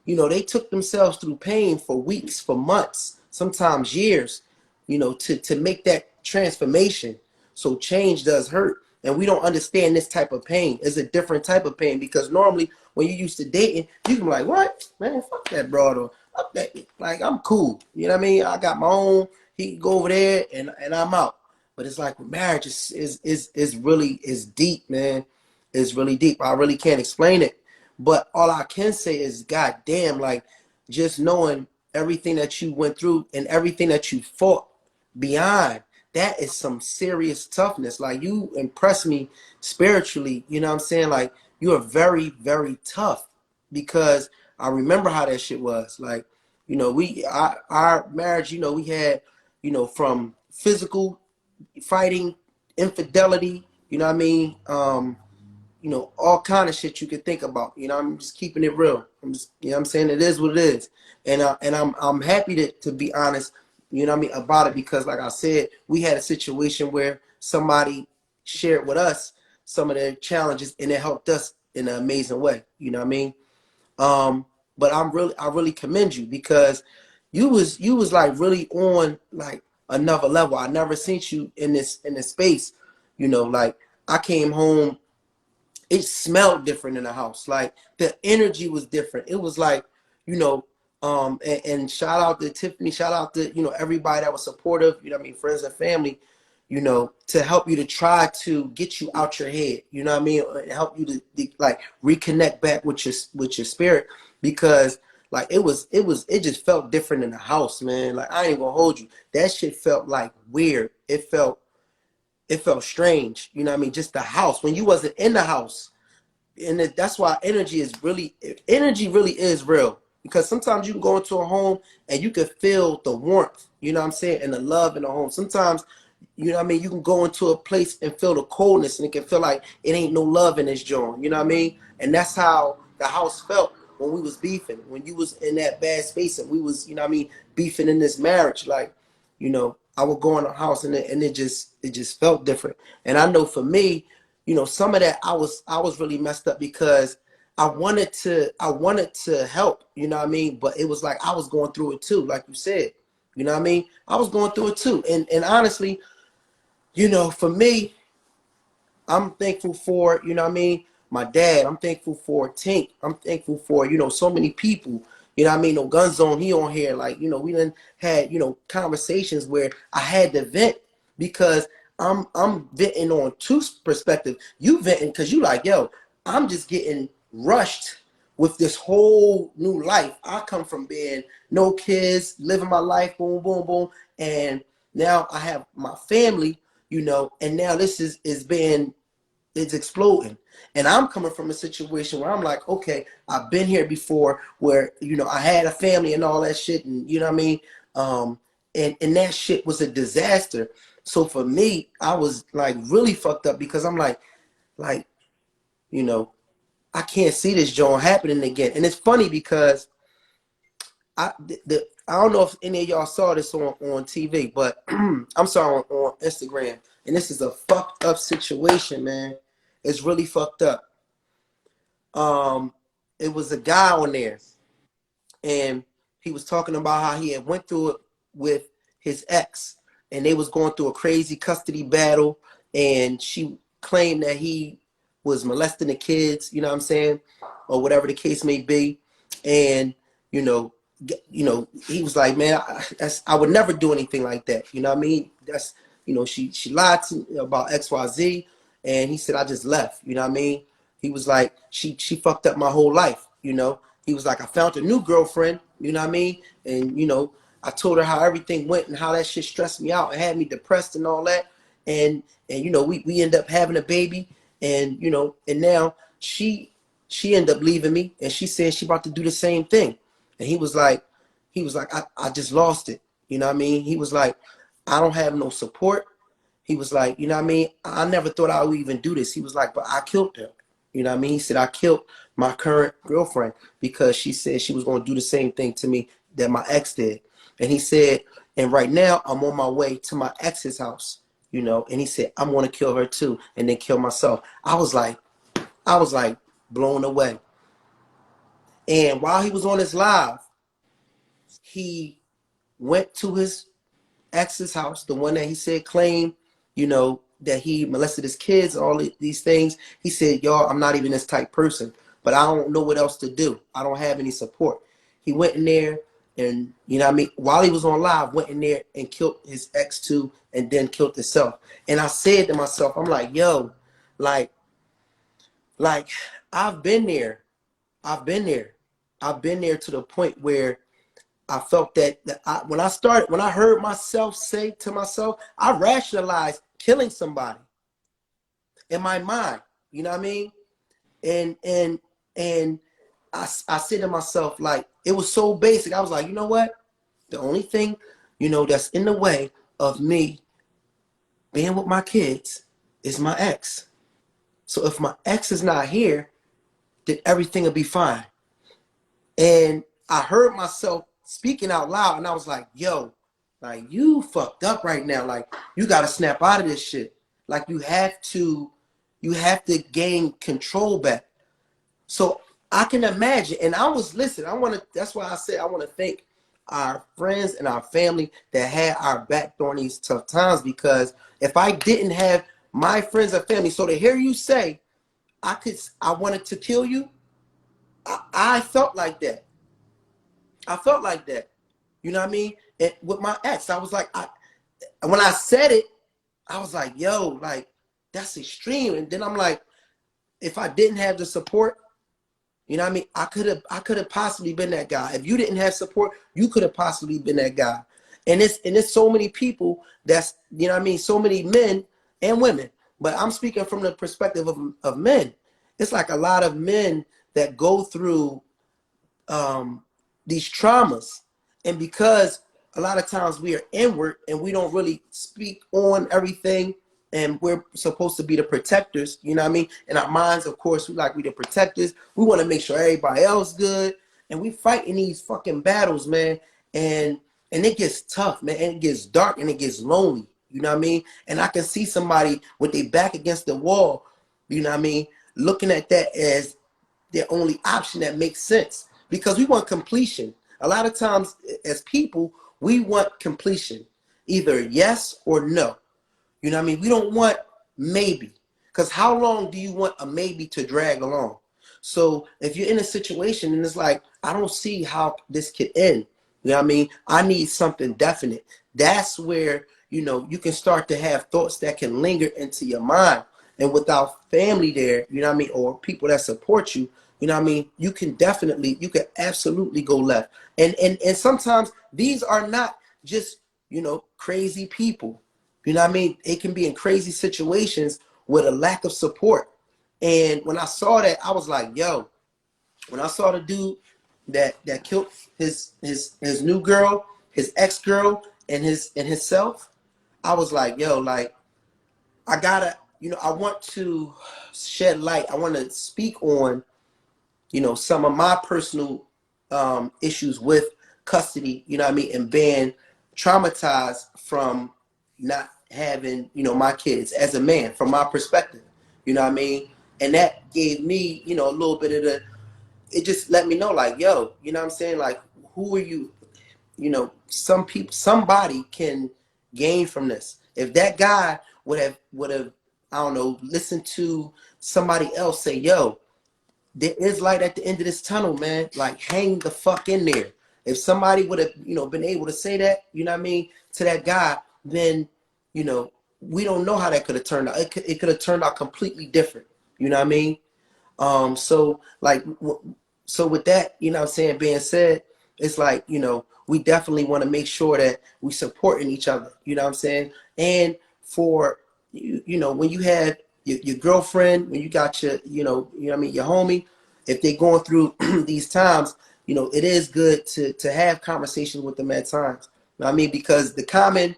You know, they took themselves through pain for weeks, for months, sometimes years, you know, to make that transformation. So change does hurt. And we don't understand this type of pain. It's a different type of pain, because normally when you're used to dating, you can be like, what? Man, fuck that broad, or fuck that. Like, I'm cool. You know what I mean? I got my own. He can go over there and I'm out. But it's like, marriage is really deep, man. It's really deep. I really can't explain it. But all I can say is, God damn, like, just knowing everything that you went through and everything that you fought beyond, that is some serious toughness. Like, you impress me spiritually, you know what I'm saying? Like, you are very, very tough, because I remember how that shit was. Like, you know, our marriage, you know, we had, you know, from physical fighting, infidelity, you know what I mean? You know, all kind of shit you could think about. You know, I'm just keeping it real. I'm just, you know what I'm saying? It is what it is. And I'm happy to be honest, you know what I mean, about it, because like I said, we had a situation where somebody shared with us some of their challenges, and it helped us in an amazing way. You know what I mean? But I really commend you, because you was like really on like another level. I never seen you in this space. You know, like, I came home it smelled different in the house. Like the energy was different. It was like, you know, and shout out to Tiffany, shout out to, you know, everybody that was supportive, you know what I mean, friends and family, you know, to help you to try to get you out your head, you know what I mean, and help you to like reconnect back with your spirit, because like it just felt different in the house, man. Like I ain't gonna hold you. That shit felt like weird. It felt strange, you know what I mean? Just the house when you wasn't in the house, and that's why energy really is real, because sometimes you can go into a home and you can feel the warmth, you know what I'm saying, and the love in the home. Sometimes, you know what I mean, you can go into a place and feel the coldness, and it can feel like it ain't no love in this joint, you know what I mean? And that's how the house felt when we was beefing, when you was in that bad space and we was, you know what I mean, beefing in this marriage. Like, you know, I would go in the house and it just felt different. And I know for me, you know, some of that I was really messed up because I wanted to help, you know what I mean? But it was like I was going through it too, like you said. You know what I mean? I was going through it too. And honestly, you know, for me, I'm thankful for, you know what I mean, my dad. I'm thankful for Tink. I'm thankful for, you know, so many people. You know what I mean? No Gun Zone, he on here. Like, you know, we done had, you know, conversations where I had to vent because I'm venting on two perspectives. You venting because you like, yo, I'm just getting rushed with this whole new life. I come from being no kids, living my life, boom, boom, boom. And now I have my family, you know, and now this is being it's exploding. And I'm coming from a situation where I'm like, okay, I've been here before where, you know, I had a family and all that shit. And you know what I mean? And that shit was a disaster. So for me, I was like really fucked up because I'm like, you know, I can't see this joint happening again. And it's funny because I don't know if any of y'all saw this on TV, but I'm sorry, on Instagram. And this is a fucked up situation, man. It's really fucked up. Um, it was a guy on there, and he was talking about how he had went through it with his ex, and they was going through a crazy custody battle, and she claimed that he was molesting the kids, you know what I'm saying, or whatever the case may be. And you know, he was like, man, I would never do anything like that. You know what I mean? That's, you know, she lied to me about XYZ, and he said I just left. You know what I mean? He was like, she fucked up my whole life. You know, he was like, I found a new girlfriend. You know what I mean? And you know, I told her how everything went and how that shit stressed me out and had me depressed and all that. And you know, we end up having a baby, and you know, and now she ended up leaving me, and she said she about to do the same thing. And he was like, I just lost it. You know what I mean? He was like, I don't have no support. He was like, you know what I mean? I never thought I would even do this. He was like, but I killed her. You know what I mean? He said, I killed my current girlfriend because she said she was going to do the same thing to me that my ex did. And he said, and right now I'm on my way to my ex's house, you know, and he said, I'm going to kill her too and then kill myself. I was like blown away. And while he was on his live, he went to his ex's house, the one that he said claimed, you know, that he molested his kids, all these things. He said, y'all, I'm not even this type person, but I don't know what else to do. I don't have any support. He went in there and, you know what I mean, while he was on live, went in there and killed his ex too, and then killed himself. And I said to myself, I'm like, yo, like, I've been there. I've been there. I've been there to the point where I felt that when I heard myself say to myself, I rationalized killing somebody in my mind. You know what I mean? And I said to myself, like, it was so basic. I was like, you know what? The only thing, you know, that's in the way of me being with my kids is my ex. So if my ex is not here, then everything will be fine. And I heard myself speaking out loud, and I was like, yo, like, you fucked up right now. Like, you got to snap out of this shit. Like, you have to gain control back. So I can imagine. And listen, that's why I said I want to thank our friends and our family that had our back during these tough times, because if I didn't have my friends and family, so to hear you say, I wanted to kill you. I felt like that. I felt like that. You know what I mean? And with my ex, I was like, when I said it, I was like, yo, like, that's extreme. And then I'm like, if I didn't have the support, you know what I mean? I could have possibly been that guy. If you didn't have support, you could have possibly been that guy. And it's so many people that's, you know what I mean, so many men and women. But I'm speaking from the perspective of men. It's like a lot of men that go through these traumas, and because a lot of times we are inward and we don't really speak on everything, and we're supposed to be the protectors, you know what I mean? In our minds, of course, we the protectors. We want to make sure everybody else good, and we fighting these fucking battles, man. And it gets tough, man. And it gets dark and it gets lonely, you know what I mean? And I can see somebody with their back against the wall, you know what I mean, looking at that as their only option that makes sense, because we want completion. A lot of times as people, we want completion, either yes or no. You know what I mean? We don't want maybe, because how long do you want a maybe to drag along? So if you're in a situation and it's like, I don't see how this could end, you know what I mean? I need something definite. That's where, you know, you can start to have thoughts that can linger into your mind. And without family there, you know what I mean, or people that support you, you know what I mean, you can absolutely go left. And sometimes these are not just, you know, crazy people. You know what I mean? It can be in crazy situations with a lack of support. And when I saw that, I was like, yo, when I saw the dude that killed his new girl, his ex-girl, and himself, I was like, yo, like, I gotta, you know, I want to shed light. I want to speak on, you know, some of my personal issues with custody, you know what I mean, and being traumatized from not having, you know, my kids as a man, from my perspective, you know what I mean? And that gave me, you know, a little bit of it just let me know, like, yo, you know what I'm saying? Like, who are you? You know, somebody can gain from this. If that guy would have, I don't know, listened to somebody else say, yo, there is light at the end of this tunnel, man. Like, hang the fuck in there. If somebody would have, you know, been able to say that, you know what I mean, to that guy, then, you know, we don't know how that could have turned out. It could have turned out completely different. You know what I mean? So like, so with that, you know what I'm saying, being said, it's like, you know, we definitely want to make sure that we supporting each other, you know what I'm saying? And for, you know, when you have your girlfriend, when you got you know what I mean, your homie, if they're going through these times, you know, it is good to have conversations with them at times. You know what I mean? Because the common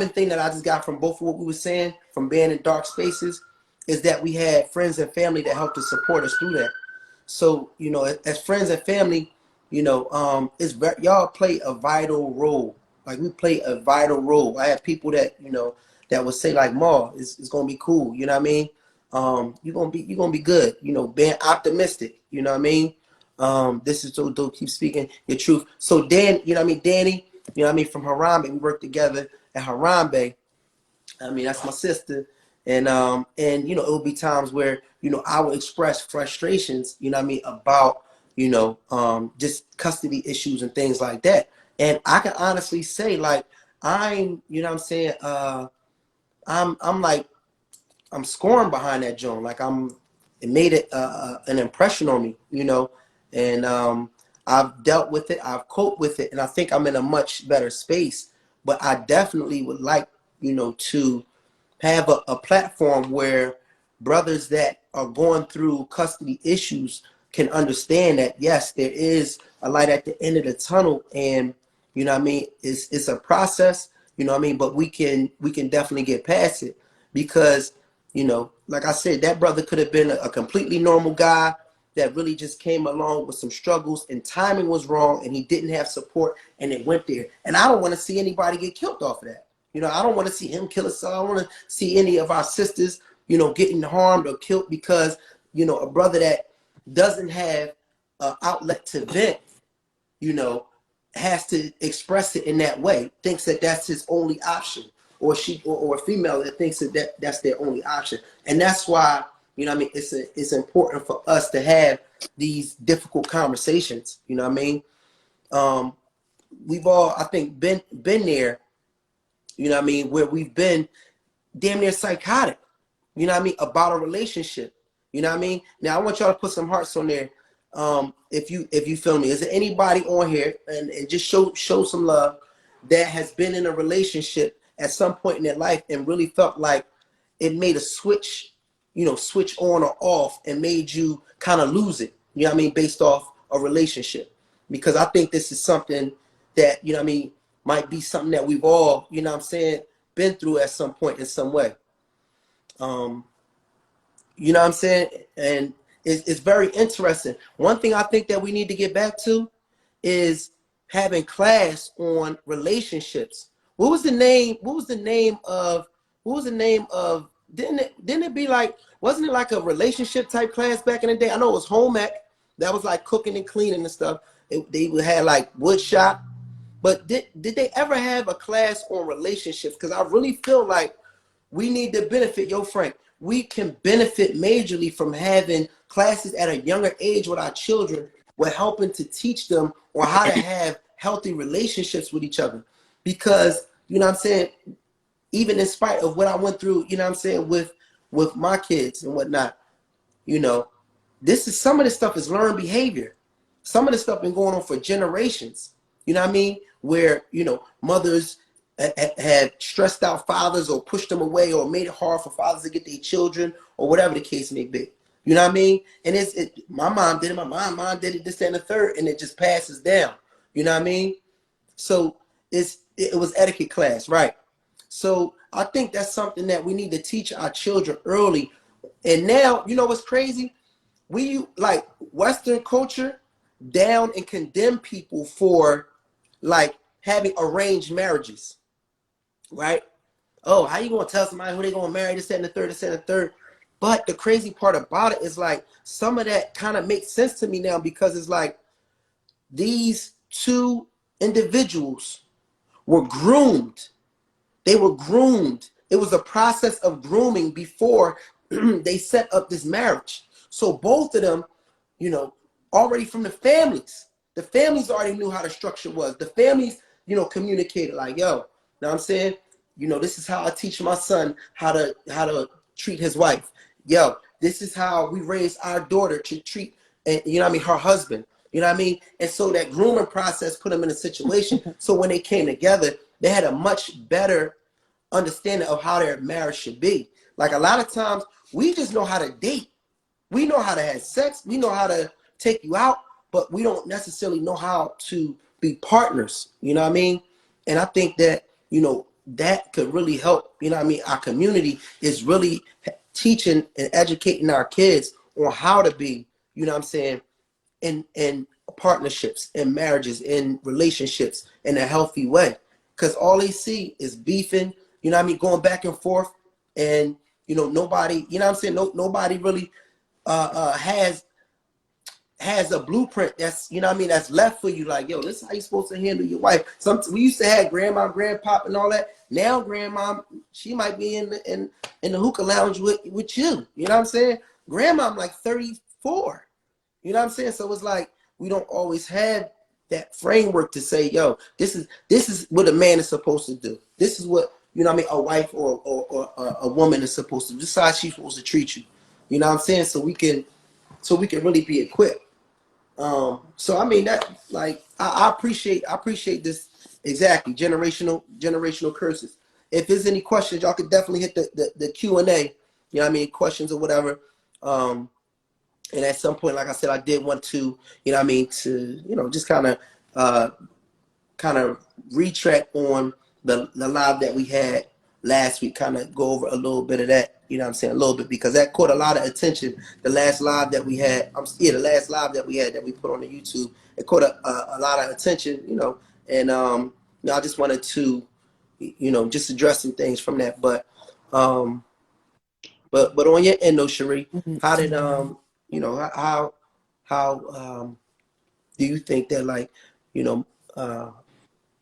thing that I just got from both of what we were saying, from being in dark spaces, is that we had friends and family that helped to support us through that. So, you know, as friends and family, you know, y'all play a vital role. Like, we play a vital role. I have people that, you know, that would say, like, Ma, it's gonna be cool. You know what I mean? You're gonna be good. You know, being optimistic. You know what I mean? This is so dope. Keep speaking your truth. So Dan, you know what I mean? Danny, you know what I mean? From Harambe, we work together at Harambe. I mean, that's my sister. And you know, it will be times where, you know, I will express frustrations, you know what I mean, about, you know, just custody issues and things like that. And I can honestly say, like, you know what I'm saying, I'm like, I'm scoring behind that joint. Like, it made an impression on me, you know, and I've dealt with it, I've coped with it, and I think I'm in a much better space. But I definitely would like, you know, to have a platform where brothers that are going through custody issues can understand that, yes, there is a light at the end of the tunnel, and, you know what I mean, it's a process, you know what I mean, but we can definitely get past it. Because, you know, like I said, that brother could have been a completely normal guy that really just came along with some struggles, and timing was wrong, and he didn't have support, and it went there. And I don't want to see anybody get killed off of that. You know, I don't want to see him kill himself. I don't want to see any of our sisters, you know, getting harmed or killed because, you know, a brother that doesn't have an outlet to vent, you know, has to express it in that way, thinks that that's his only option, or a female that thinks that that's their only option. And that's why, You know what I mean? It's important for us to have these difficult conversations. You know what I mean? We've all, I think, been there, you know what I mean, where we've been damn near psychotic, you know what I mean, about a relationship. You know what I mean? Now I want y'all to put some hearts on there. If you feel me, is there anybody on here and just show some love that has been in a relationship at some point in their life and really felt like it made a switch, you know, switch on or off and made you kind of lose it, you know what I mean, based off a relationship? Because I think this is something that, you know what I mean, might be something that we've all, you know what I'm saying, been through at some point in some way. You know what I'm saying? And it's very interesting. One thing I think that we need to get back to is having class on relationships. What was the name? Didn't it be like, wasn't it like a relationship type class back in the day? I know it was home ec. That was like cooking and cleaning and stuff. They had like wood shop. But did they ever have a class on relationships? Because I really feel like we need to benefit, Frank. We can benefit majorly from having classes at a younger age with our children. We're helping to teach them on how to have healthy relationships with each other. Because, you know what I'm saying, even in spite of what I went through, you know what I'm saying, with my kids and whatnot, you know, some of this stuff is learned behavior. Some of this stuff been going on for generations. You know what I mean? Where, you know, mothers had stressed out fathers or pushed them away or made it hard for fathers to get their children or whatever the case may be. You know what I mean? And my mom did it, my mom did it, this, that, and the third, and it just passes down. You know what I mean? So it was etiquette class, right? So I think that's something that we need to teach our children early. And now, you know what's crazy? We like Western culture down and condemn people for like having arranged marriages, right? Oh, how you gonna tell somebody who they gonna marry, this, that, and the third, this, that, and the third? But the crazy part about it is like some of that kind of makes sense to me now, because it's like these two individuals were groomed. They were groomed. It was a process of grooming before they set up this marriage. So both of them, you know, already from the families already knew how the structure was. The families, you know, communicated like, yo, know what I'm saying? You know, this is how I teach my son how to treat his wife. Yo, this is how we raise our daughter to treat, and you know what I mean, her husband. You know what I mean? And so that grooming process put them in a situation. So when they came together, they had a much better understanding of how their marriage should be. Like a lot of times, we just know how to date. We know how to have sex. We know how to take you out, but we don't necessarily know how to be partners. You know what I mean? And I think that, you know, that could really help. You know what I mean? Our community is really teaching and educating our kids on how to be, you know what I'm saying, in partnerships, in marriages, in relationships in a healthy way. Because all they see is beefing, you know what I mean, going back and forth. And, you know, nobody, you know what I'm saying, nobody really has a blueprint that's, you know what I mean, that's left for you. Like, yo, this is how you're supposed to handle your wife. We used to have grandma, grandpop, and all that. Now grandma, she might be in the hookah lounge with you. You know what I'm saying? Grandma, I'm like 34. You know what I'm saying? So it's like we don't always have that framework to say, yo, this is what a man is supposed to do. This is what, you know what I mean, a wife or a woman is supposed to do. This is how she's supposed to treat you. You know what I'm saying? So we can really be equipped. So I mean, that, like, I appreciate this. Exactly. Generational curses. If there's any questions, y'all could definitely hit the Q&A, you know what I mean, questions or whatever. And at some point, like I said, I did want to, you know what I mean, to, you know, just kind of retract on the live that we had last week, kind of go over a little bit of that, you know what I'm saying, a little bit, because that caught a lot of attention. The last live that we had, the last live that we had that we put on the YouTube, it caught a lot of attention, you know, and you know, I just wanted to, you know, just address some things from that. But on your end though, Cherie, how did you know, how do you think that, like, you know,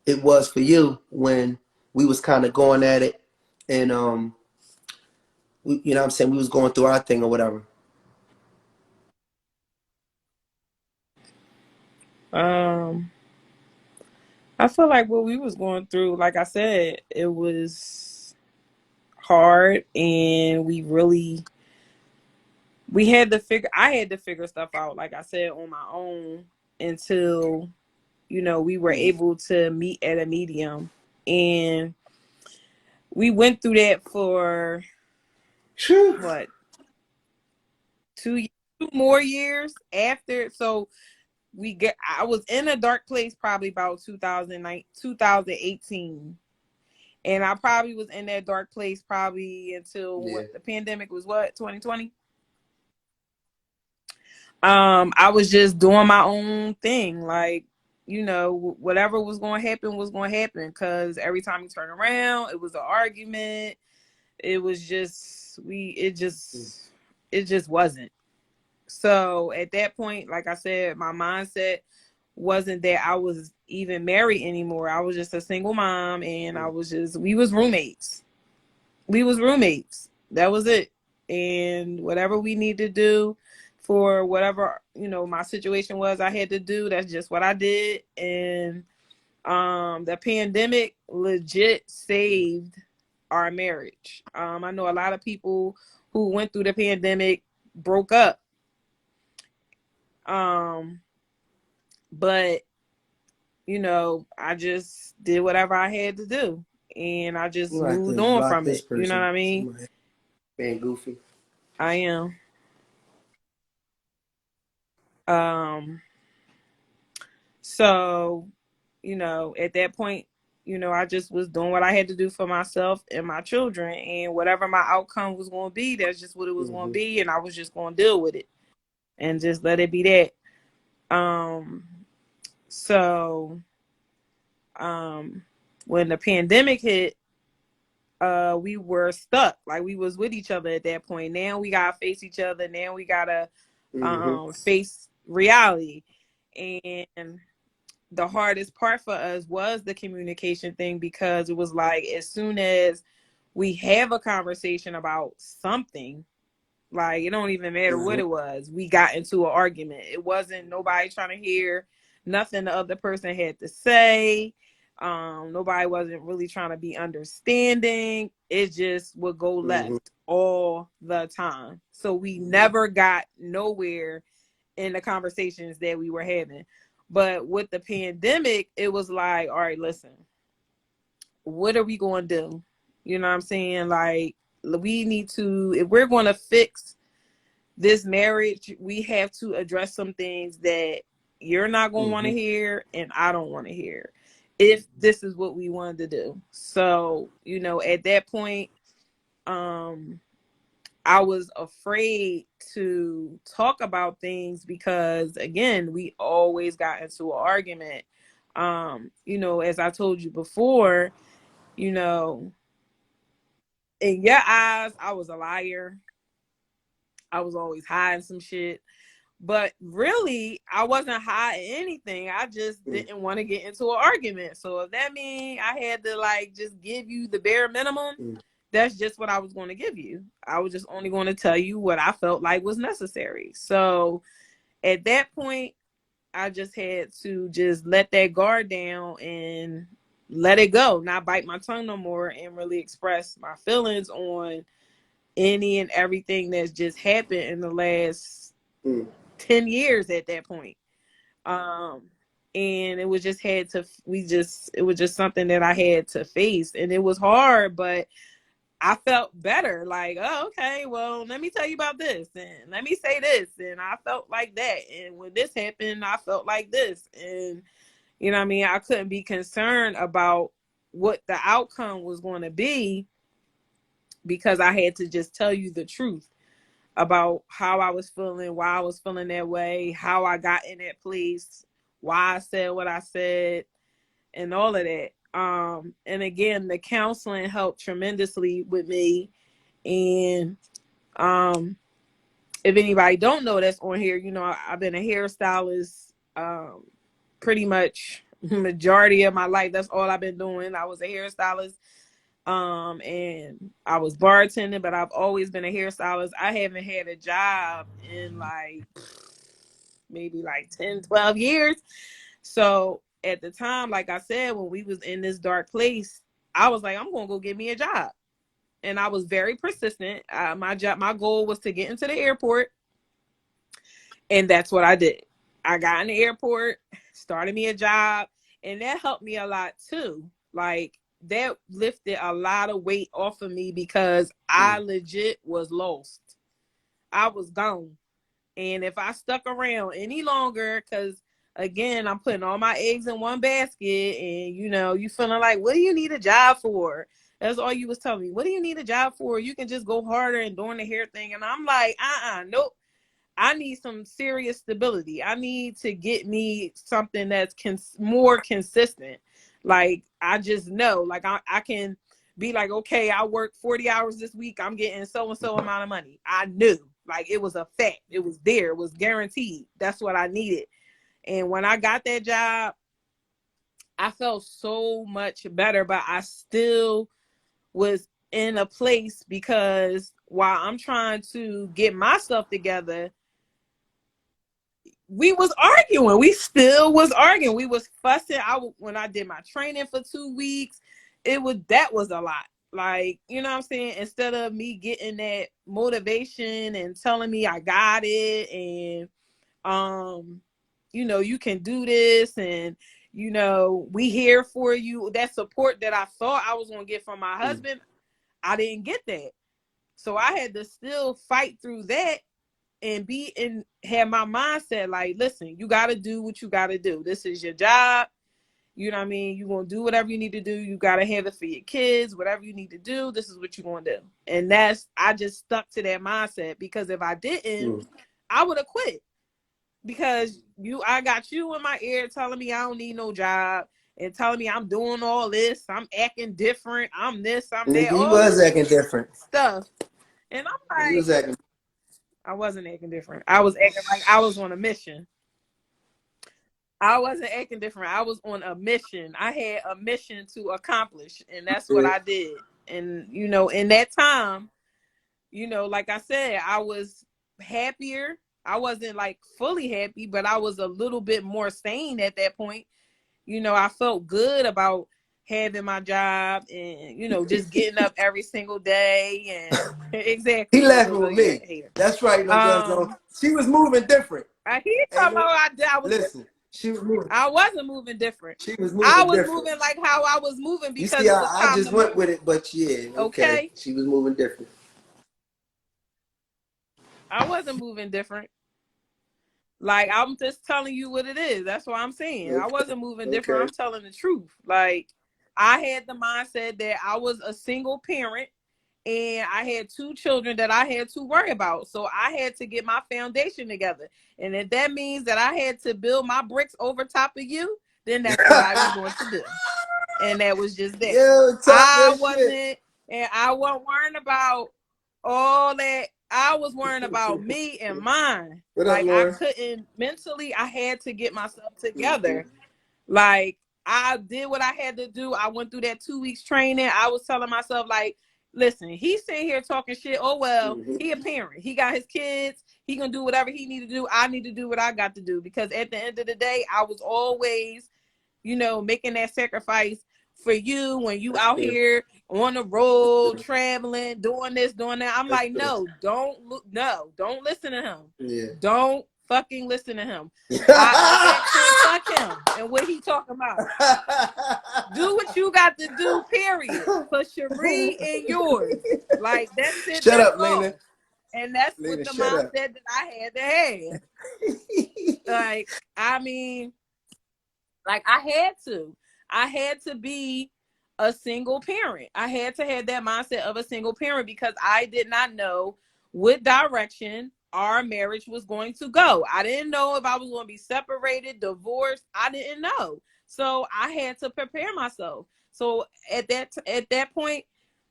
it was for you when we was kind of going at it, and you know what I'm saying, we was going through our thing or whatever. Um, I feel like what we was going through, like I said, it was hard, and we had to figure. I had to figure stuff out, like I said, on my own until we were Mm-hmm. able to meet at a medium, and we went through that for what 2 more years after. So I was in a dark place probably about 2009, 2018. And I probably was in that dark place probably until Yeah. the pandemic was 2020. I was just doing my own thing. Like, whatever was going to happen was going to happen. Cause every time you turn around, it was an argument. It was just, it just wasn't. So at that point, like I said, my mindset wasn't that I was even married anymore. I was just a single mom, and we was roommates. We was roommates. That was it. And whatever we need to do for whatever, my situation was, I had to do. That's just what I did. And the pandemic legit saved our marriage. I know a lot of people who went through the pandemic broke up. But I just did whatever I had to do, and I just You have moved to on block from this it. You know what person. I mean? Somebody being goofy. I am. Um, so, at that point, I just was doing what I had to do for myself and my children, and whatever my outcome was going to be, that's just what it was going to Mm-hmm. be, and I was just going to deal with it and just let it be that. Um, so, when the pandemic hit, we were stuck. Like, we was with each other at that point. Now we gotta face each other. Now we gotta Mm-hmm. face reality. And the hardest part for us was the communication thing, because it was like, as soon as we have a conversation about something, like, it don't even matter what Mm-hmm. it was, we got into an argument. It wasn't nobody trying to hear nothing the other person had to say. Nobody wasn't really trying to be understanding. It just would go Mm-hmm. left all the time. So we never got nowhere in the conversations that we were having. But with the pandemic, it was like, all right, listen, what are we going to do? You know what I'm saying? Like, we need to, if we're going to fix this marriage, we have to address some things that you're not going to want Mm-hmm. to hear and I don't want to hear, if this is what we wanted to do. So, at that point, I was afraid to talk about things because, again, we always got into an argument. As I told you before, you know, in your eyes, I was a liar. I was always hiding some shit. But really, I wasn't hiding anything. I just didn't want to get into an argument. So if that means I had to, like, just give you the bare minimum, Mm-hmm. that's just what I was going to give you. I was just only going to tell you what I felt like was necessary. So at that point, I just had to just let that guard down and let it go, not bite my tongue no more, and really express my feelings on any and everything that's just happened in the last 10 years at that point. Um, and it was just it was just something that I had to face, and it was hard, but I felt better. Like, oh, okay, well, let me tell you about this, and let me say this, and I felt like that. And when this happened, I felt like this. And, what I mean? I couldn't be concerned about what the outcome was going to be, because I had to just tell you the truth about how I was feeling, why I was feeling that way, how I got in that place, why I said what I said, and all of that. And again, the counseling helped tremendously with me. And if anybody don't know that's on here, I've been a hairstylist pretty much majority of my life. That's all I've been doing. I was a hairstylist And I was bartending, but I've always been a hairstylist. I haven't had a job in like maybe like 10, 12 years. So at the time, like I said, when we was in this dark place, I was like, I'm gonna go get me a job. And I was very persistent. My goal was to get into the airport, and that's what I did. I got in the airport, started me a job, and that helped me a lot too. Like that lifted a lot of weight off of me because I legit was lost. I was gone. And if I stuck around any longer, because again, I'm putting all my eggs in one basket, and you feeling like, what do you need a job for? That's all you was telling me. What do you need a job for? You can just go harder and doing the hair thing. And I'm like, nope. I need some serious stability. I need to get me something that's more consistent. Like, I just know, like, I can be like, okay, I work 40 hours this week. I'm getting so-and-so amount of money. I knew, like, it was a fact. It was there. It was guaranteed. That's what I needed. And when I got that job, I felt so much better, but I still was in a place because while I'm trying to get myself together, we was arguing. We still was arguing. We was fussing. When I did my training for 2 weeks, that was a lot. Like, you know what I'm saying? Instead of me getting that motivation and telling me I got it and you can do this and we here for you. That support that I thought I was gonna get from my husband, I didn't get that. So I had to still fight through that and have my mindset like, listen, you got to do what you got to do. This is your job. You know what I mean? You're going to do whatever you need to do. You got to have it for your kids, whatever you need to do. This is what you're going to do. And I just stuck to that mindset because if I didn't, I would have quit because I got you in my ear telling me I don't need no job and telling me I'm doing all this. I'm acting different. I'm this, I'm that. You was acting different. Stuff. And I'm like, I wasn't acting different. I was acting like I was on a mission. I wasn't acting different. I was on a mission. I had a mission to accomplish, and that's what I did. And, in that time, like I said, I was happier. I wasn't like fully happy, but I was a little bit more sane at that point. I felt good about having my job and, just getting up every single day and exactly. He laughing with me. That's right. She was moving different. He talking about I was listen. She was moving. I wasn't moving different. She was moving. I was moving like how I was moving because it was time I just went with it, but yeah, okay. She was moving different. I wasn't moving different. Like, I'm just telling you what it is. That's what I'm saying. Okay. I wasn't moving different. I'm telling the truth. Like, I had the mindset that I was a single parent and I had 2 children that I had to worry about. So I had to get my foundation together. And if that means that I had to build my bricks over top of you, then that's what I was going to do. And that was just that. I wasn't worrying about all that. I was worrying about me and mine. Like, I couldn't mentally, I had to get myself together. Like, I did what I had to do. I went through that 2 weeks training. I was telling myself, like, listen, he's sitting here talking shit. Oh, well, he a parent. He got his kids. He gonna do whatever he need to do. I need to do what I got to do. Because at the end of the day, I was always, making that sacrifice for you when you out here on the road, traveling, doing this, doing that. I'm like, no, don't listen to him. Yeah. Don't fucking listen to him. I fuck him and what he talking about. Do what you got to do, period. For Cherie and yours. Like, that's it. Shut up, Lena. And that's what the mindset that I had to have. Like, I mean, like, I had to be a single parent. I had to have that mindset of a single parent because I did not know what direction our marriage was going to go. I didn't know if I was going to be separated, divorced. I didn't know. So I had to prepare myself. So at that point,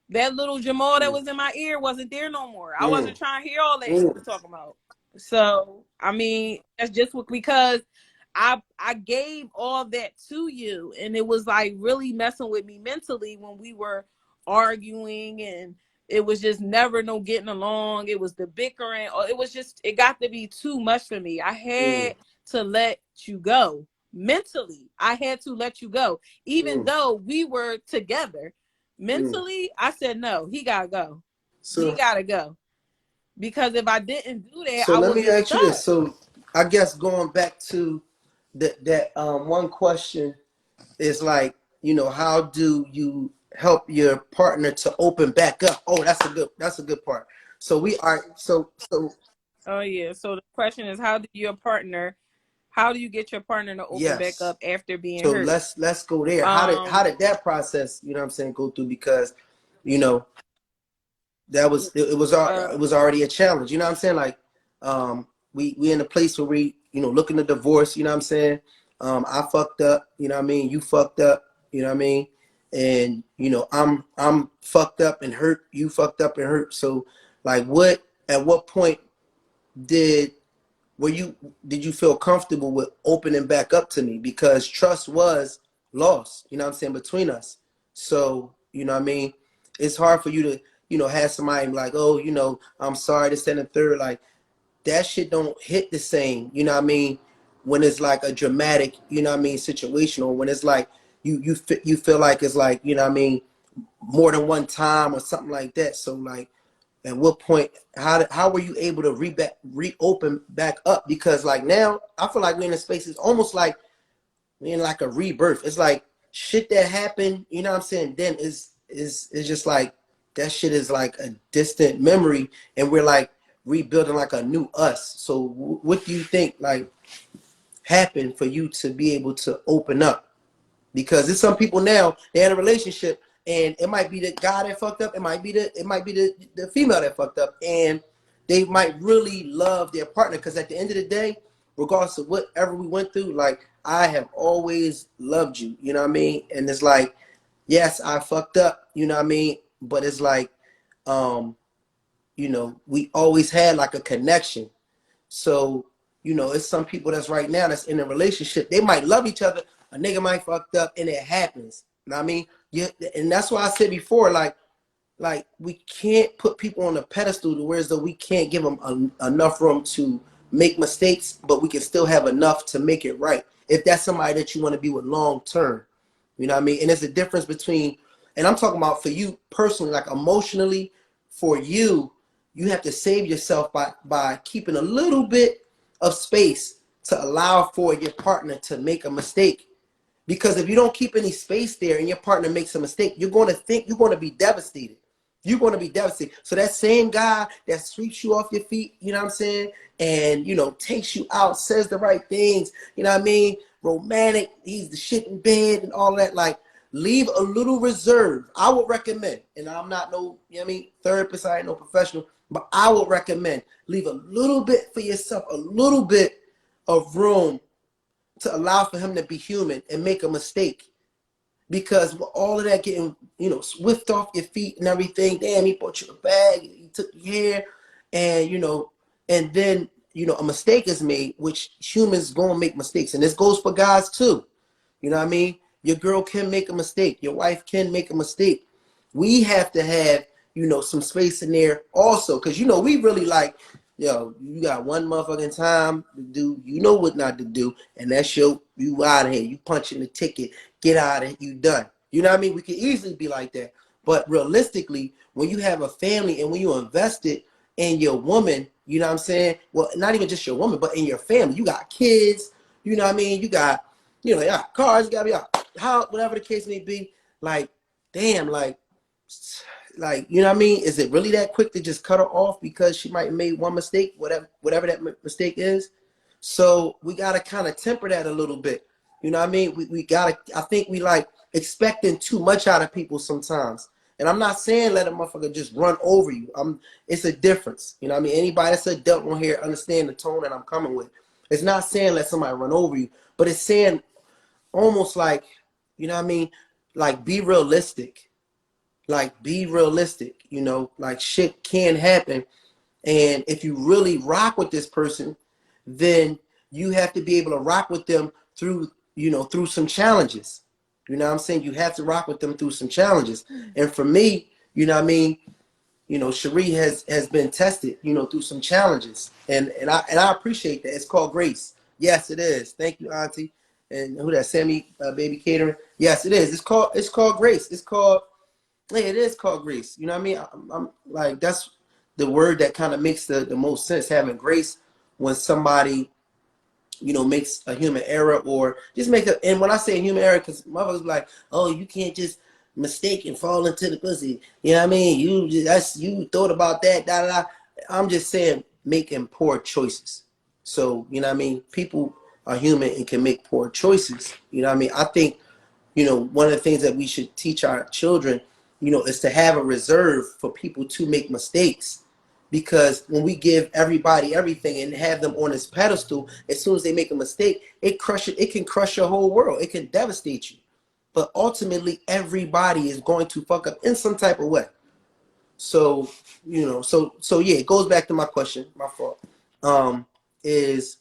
that little Jamal that was in my ear wasn't there no more. I wasn't trying to hear all that he was talking about. So, I mean, that's just because I gave all that to you, and it was like really messing with me mentally when we were arguing, and it was just never no getting along. It was the bickering, or it got to be too much for me. I Mm, had to let you go mentally. I had to let you go, even mm, though we were together. mm. Mentally, I said no. He gotta go. He So, gotta go, because if I didn't do that, so I let would me be ask you this. stuck. So, I guess going back to that one question is like, how do you help your partner to open back up? Oh, that's a good part. So we are so Oh yeah. So the question is, how do you get your partner to open back yes. up after being So hurt? let's go there. How Um, did that process, you know what I'm saying, go through? Because, you know, that was uh, it was already a challenge. You know what I'm saying? Like, we in a place where we, looking to divorce. You know what I'm saying? I fucked up. You know what I mean? You fucked up. You know what I mean? And I'm fucked up and hurt. You fucked up and hurt. So, like, what at what point did were you did you feel comfortable with opening back up to me? Because trust was lost, you know what I'm saying, between us. So, you know what I mean? It's hard for you to, have somebody like, oh, I'm sorry, this and the third. Like, that shit don't hit the same, you know what I mean, when it's like a dramatic, you know what I mean, situation, or when it's like you feel like it's like, you know what I mean, more than one time or something like that. So like, at what point, how were you able to reopen back up? Because like now I feel like we're in a space, it's almost like we're in like a rebirth. It's like shit that happened, you know what I'm saying, then is just like that shit is like a distant memory, and we're like rebuilding like a new us. So what do you think like happened for you to be able to open up? Because there's some people now, they're in a relationship, and it might be the guy that fucked up, it might be the female that fucked up, and they might really love their partner. Because at the end of the day, regardless of whatever we went through, like, I have always loved you, you know what I mean? And it's like, yes, I fucked up, you know what I mean, but it's like, um we always had like a connection. So, it's some people that's right now that's in a relationship. They might love each other. A nigga might fucked up, and it happens. You know what I mean? Yeah, and that's why I said before, like we can't put people on a pedestal to where as though we can't give them enough room to make mistakes, but we can still have enough to make it right. If that's somebody that you want to be with long term, you know what I mean? And there's a difference between, and I'm talking about for you personally, like emotionally, for you, you have to save yourself by keeping a little bit of space to allow for your partner to make a mistake. Because if you don't keep any space there and your partner makes a mistake, you're going to think you're going to be devastated. You're going to be devastated. So that same guy that sweeps you off your feet, you know what I'm saying, and takes you out, says the right things, you know what I mean, romantic, he's the shit in bed and all that. Like, leave a little reserve. I would recommend, and I'm not no, you know what I mean, therapist, I ain't no professional, but I would recommend leave a little bit for yourself, a little bit of room to allow for him to be human and make a mistake. Because with all of that getting, swift off your feet and everything, damn, he bought you a bag, he took your hair, and and then a mistake is made, which humans gonna make mistakes, and this goes for guys too. You know what I mean? Your girl can make a mistake, your wife can make a mistake. We have to have, some space in there also, because we really like, yo, you got one motherfucking time to do, what not to do, and that's you out of here. You punching the ticket, get out of here, you done. You know what I mean? We could easily be like that. But realistically, when you have a family and when you invested in your woman, you know what I'm saying? Well, not even just your woman, but in your family. You got kids, you know what I mean? You got, cars, you gotta be out, how, whatever the case may be. Like, damn, like, you know what I mean? Is it really that quick to just cut her off because she might have made one mistake, whatever that mistake is? So we gotta kind of temper that a little bit. You know what I mean? We gotta, I think we like expecting too much out of people sometimes. And I'm not saying let a motherfucker just run over you. It's a difference. You know what I mean? Anybody that's adult on here understand the tone that I'm coming with. It's not saying let somebody run over you, but it's saying almost like, you know what I mean? Like, be realistic. Like, be realistic. Like, shit can happen. And if you really rock with this person, then you have to be able to rock with them through, through some challenges. You know what I'm saying? You have to rock with them through some challenges. And for me, you know what I mean? You know, Cherie has been tested, you know, through some challenges. And I appreciate that. It's called grace. Yes, it is. Thank you, Auntie. And who that, Sammy Baby Catering? Yes, it is. It's called grace. It's called, yeah, it is called grace. You know what I mean? I'm like, that's the word that kind of makes the most sense, having grace when somebody, you know, makes a human error or just make a, and when I say human error, because mother's like, oh, you can't just mistake and fall into the pussy. You know what I mean? You thought about that, da da da. I'm just saying making poor choices. So, you know what I mean? People are human and can make poor choices. You know what I mean? I think, you know, one of the things that we should teach our children, you know, is to have a reserve for people to make mistakes. Because when we give everybody everything and have them on this pedestal, as soon as they make a mistake, it can crush your whole world. It can devastate you. But ultimately, everybody is going to fuck up in some type of way. So, you know, so yeah, it goes back to my question, my fault. Is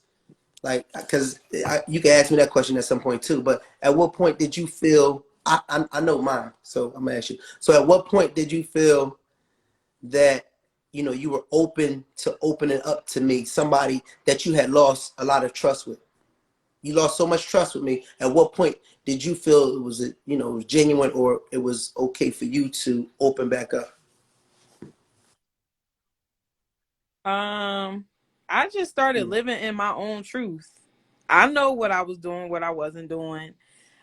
like, because you can ask me that question at some point too, but at what point did you feel, I know mine, so I'm gonna ask you. So at what point did you feel that, you know, you were open to opening up to me, somebody that you had lost a lot of trust with? You lost so much trust with me. At what point did you feel it was, you know, it was genuine, or it was okay for you to open back up? I just started Mm, living in my own truth. I know what I was doing, what I wasn't doing.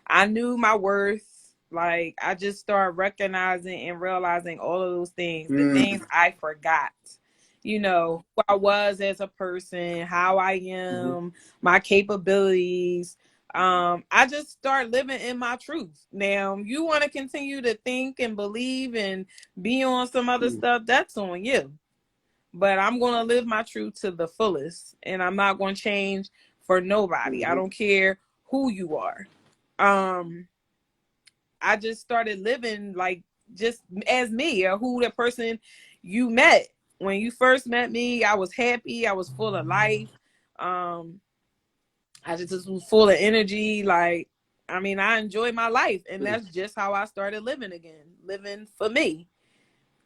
I knew my worth. Like, I just started recognizing and realizing all of those things, the things mm, I forgot. You know, who I was as a person, how I mhm, am, my capabilities. I just start living in my truth. Now, you want to continue to think and believe and be on some other mm, stuff, that's on you. But I'm going to live my truth to the fullest, and I'm not going to change for nobody. I mhm, don't care who you are. Um, I just started living like just as me, or who the person you met. When you first met me, I was happy. I was full of life. Um, I just was full of energy. Like, I mean, I enjoy my life, and mm, that's just how I started living again, living for me.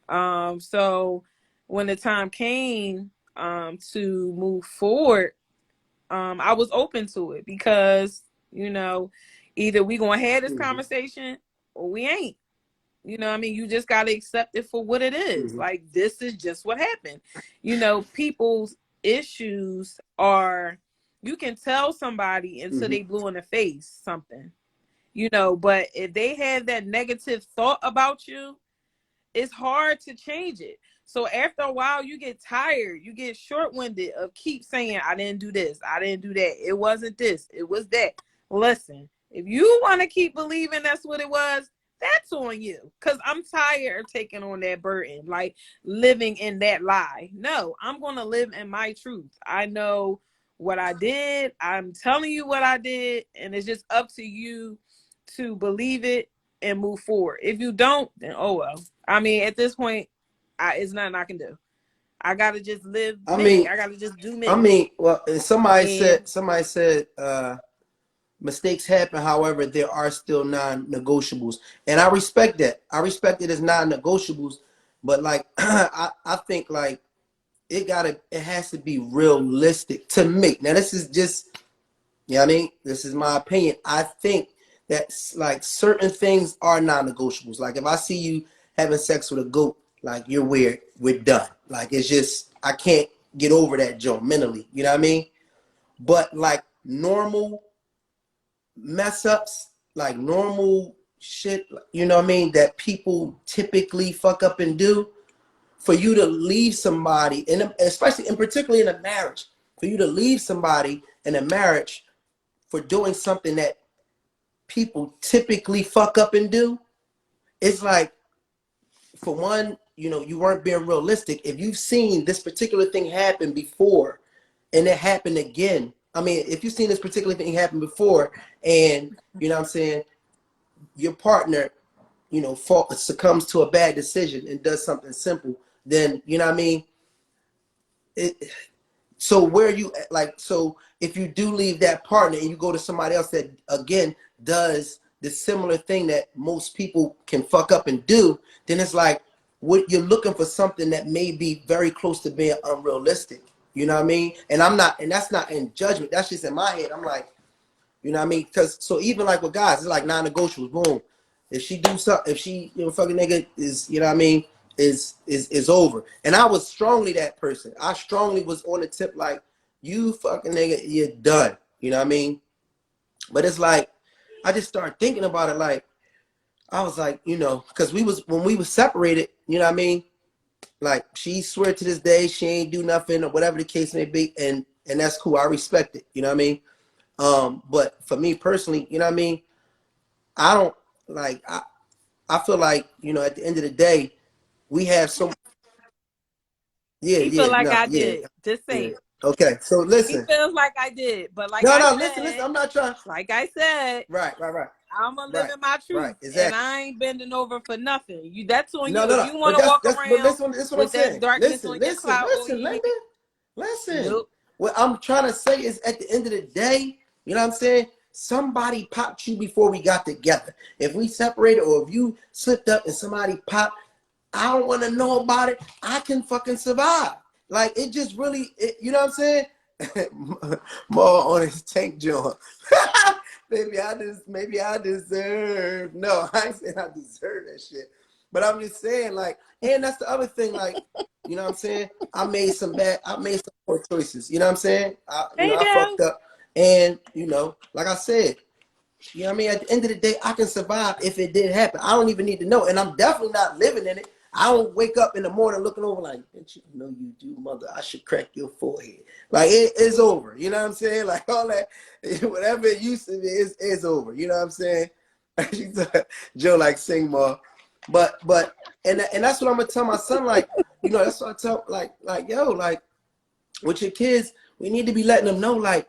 So when the time came to move forward, I was open to it because, you know, either we gonna have this mhm, conversation or we ain't. You know what I mean? You just gotta accept it for what it is. mhm, Like, this is just what happened. You know, people's issues are, you can tell somebody until mhm, they blue in the face something, you know, but if they have that negative thought about you, it's hard to change it. So after a while, you get tired, you get short-winded of keep saying, I didn't do this, I didn't do that, it wasn't this, it was that. Listen, if you want to keep believing that's what it was, that's on you. Because I'm tired of taking on that burden, like living in that lie. No, I'm going to live in my truth. I know what I did. I'm telling you what I did. And it's just up to you to believe it and move forward. If you don't, then oh well. I mean, at this point, it's nothing I can do. I gotta just live I me. mean, I gotta just do I me. mean, well, and And somebody said, mistakes happen. However, there are still non-negotiables, and I respect that. I respect it as non-negotiables, but like, I think like it has to be realistic to me. Now, this is just, you know what I mean? This is my opinion. I think that like certain things are non-negotiables. Like if I see you having sex with a goat, like you're weird, we're done. Like it's just I can't get over that joke mentally. You know what I mean? But like normal mess ups, like normal shit, you know what I mean, that people typically fuck up and do, for you to leave somebody, and especially and particularly in a marriage, for you to leave somebody in a marriage for doing something that people typically fuck up and do, it's like, for one, you know, you weren't being realistic. If you've seen this particular thing happen before and it happened again, I mean, if you've seen this particular thing happen before and, you know what I'm saying, your partner, you know, succumbs to a bad decision and does something simple, then, you know what I mean? It, so where you like, so if you do leave that partner and you go to somebody else that again does the similar thing that most people can fuck up and do, then it's like what you're looking for something that may be very close to being unrealistic. You know what I mean? And I'm not, and that's not in judgment. That's just in my head. I'm like, you know what I mean? Because so even like with guys, it's like non-negotiables. Boom. If she do something, if she, you know, fucking nigga is, you know what I mean, is over. And I was strongly that person. I strongly was on the tip like, you fucking nigga, you're done. You know what I mean? But it's like, I just started thinking about it. Like, I was like, you know, because when we was separated, you know what I mean? Like, she swear to this day she ain't do nothing or whatever the case may be, and that's cool. I respect it. You know what I mean? But for me personally, you know what I mean? I don't like. I feel like, you know, at the end of the day, we have some. Yeah, He feel like no, I did. Just say it. Okay, so He listen. feels like I did, but like No, I no, said, listen. I'm not trying. like I said, Right. I'm gonna live in my truth, Right, exactly. and I ain't bending over for nothing. That's on No, you. no, If no. you But want to walk but around listen, this is what I'm with that saying. darkness on your cloud over Listen, your head, listen. nope. What I'm trying to say is, at the end of the day, you know what I'm saying? Somebody popped you before we got together. If we separated, or if you slipped up and somebody popped, I don't want to know about it. I can fucking survive. Like, it just really, you know what I'm saying? More on his tank joint. maybe I deserve. No, I ain't saying I deserve that shit. But I'm just saying, like, and that's the other thing, like, you know what I'm saying? I made some poor choices. You know what I'm saying? I fucked up. And, you know, like I said, you know what I mean? At the end of the day, I can survive if it did happen. I don't even need to know. And I'm definitely not living in it. I don't wake up in the morning looking over like, bitch, you know you do, mother. I should crack your forehead. Like, it's over. You know what I'm saying? Like, all that, whatever it used to be, is over. You know what I'm saying? Joe, like, sing more. But and that's what I'm gonna tell my son. Like, you know, that's what I tell, like yo, like, with your kids, we need to be letting them know, like,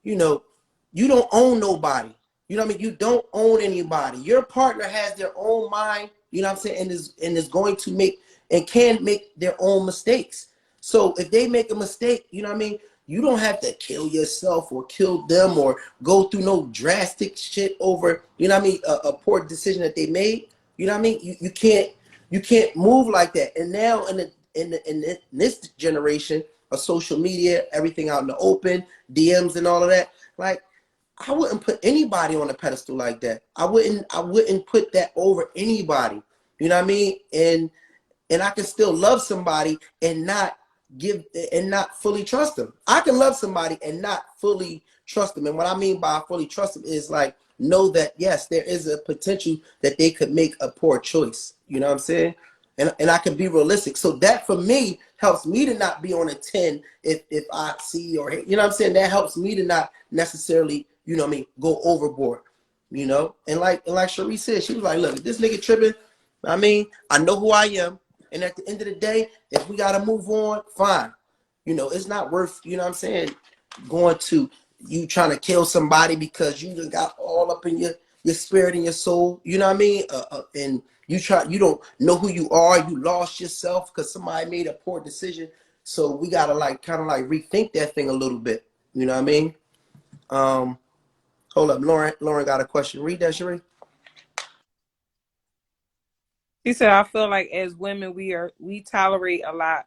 you know, you don't own nobody. You know what I mean? You don't own anybody. Your partner has their own mind, you know what I'm saying, and is going to make and can make their own mistakes. So if they make a mistake, you know what I mean, you don't have to kill yourself or kill them or go through no drastic shit over, you know what I mean, a poor decision that they made. You know what I mean? You can't move like that. And now in this generation of social media, everything out in the open, DMs and all of that, like, I wouldn't put anybody on a pedestal like that. I wouldn't put that over anybody. You know what I mean? And I can still love somebody and not fully trust them. I can love somebody and not fully trust them. And what I mean by fully trust them is, like, know that, yes, there is a potential that they could make a poor choice. You know what I'm saying? And I can be realistic. So that, for me, helps me to not be on a 10 if I see, or, you know what I'm saying? That helps me to not necessarily, you know what I mean, go overboard, you know? And like Cherie said, she was like, look, this nigga tripping. I mean, I know who I am. And at the end of the day, if we got to move on, fine. You know, it's not worth, you know what I'm saying, going to you trying to kill somebody because you just got all up in your spirit and your soul. You know what I mean? And you don't know who you are. You lost yourself because somebody made a poor decision. So we got to, like, kind of like rethink that thing a little bit. You know what I mean? Hold up. Lauren got a question. Read that, Cherie. She said, I feel like as women, we tolerate a lot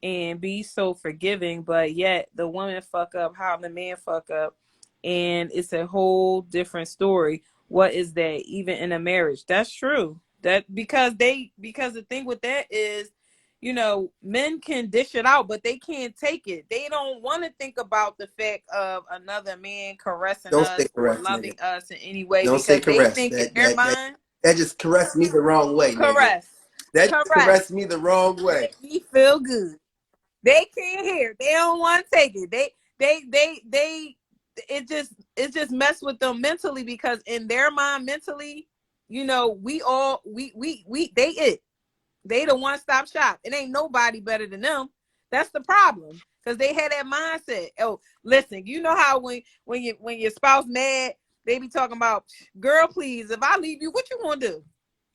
and be so forgiving, but yet the woman fuck up how the man fuck up, and it's a whole different story. What is that, even in a marriage? That's true. That because the thing with that is, you know, men can dish it out, but they can't take it. They don't want to think about the fact of another man caressing Don't us say or caress, loving nigga. us in any way, Don't say because they caress. think in their mind, That just caressed me the wrong way, nigga. caress, That caress, caressed me the wrong way. make me feel good. They can't hear. They don't want to take it. They it just mess with them mentally, because in their mind mentally, you know, they the one stop shop. It ain't nobody better than them. That's the problem. Because they had that mindset. Oh, listen, you know how when your spouse mad, they be talking about, girl, please, if I leave you, what you gonna do?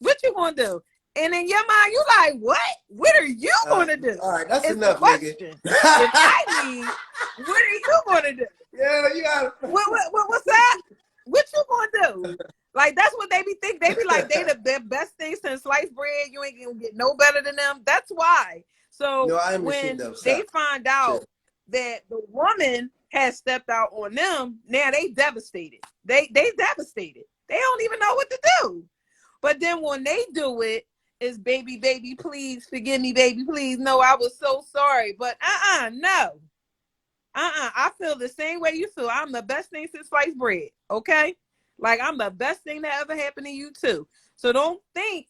What you gonna do? And in your mind, you like, what? What are you gonna do? All right, that's it's enough, the question. nigga. If I leave, what are you gonna do? Yeah, you got What's that? What you gonna do? Like, that's what they be think. They be like, they the best thing since sliced bread. You ain't gonna get no better than them. That's why. So No, I understand when though. they Stop. find Chill. out that the woman has stepped out on them, now they devastated. They devastated. They don't even know what to do. But then when they do it, it's baby, baby, please forgive me, baby, please. No, I was so sorry. But no. I feel the same way you feel. I'm the best thing since sliced bread. Okay? Like, I'm the best thing that ever happened to you too. So don't think,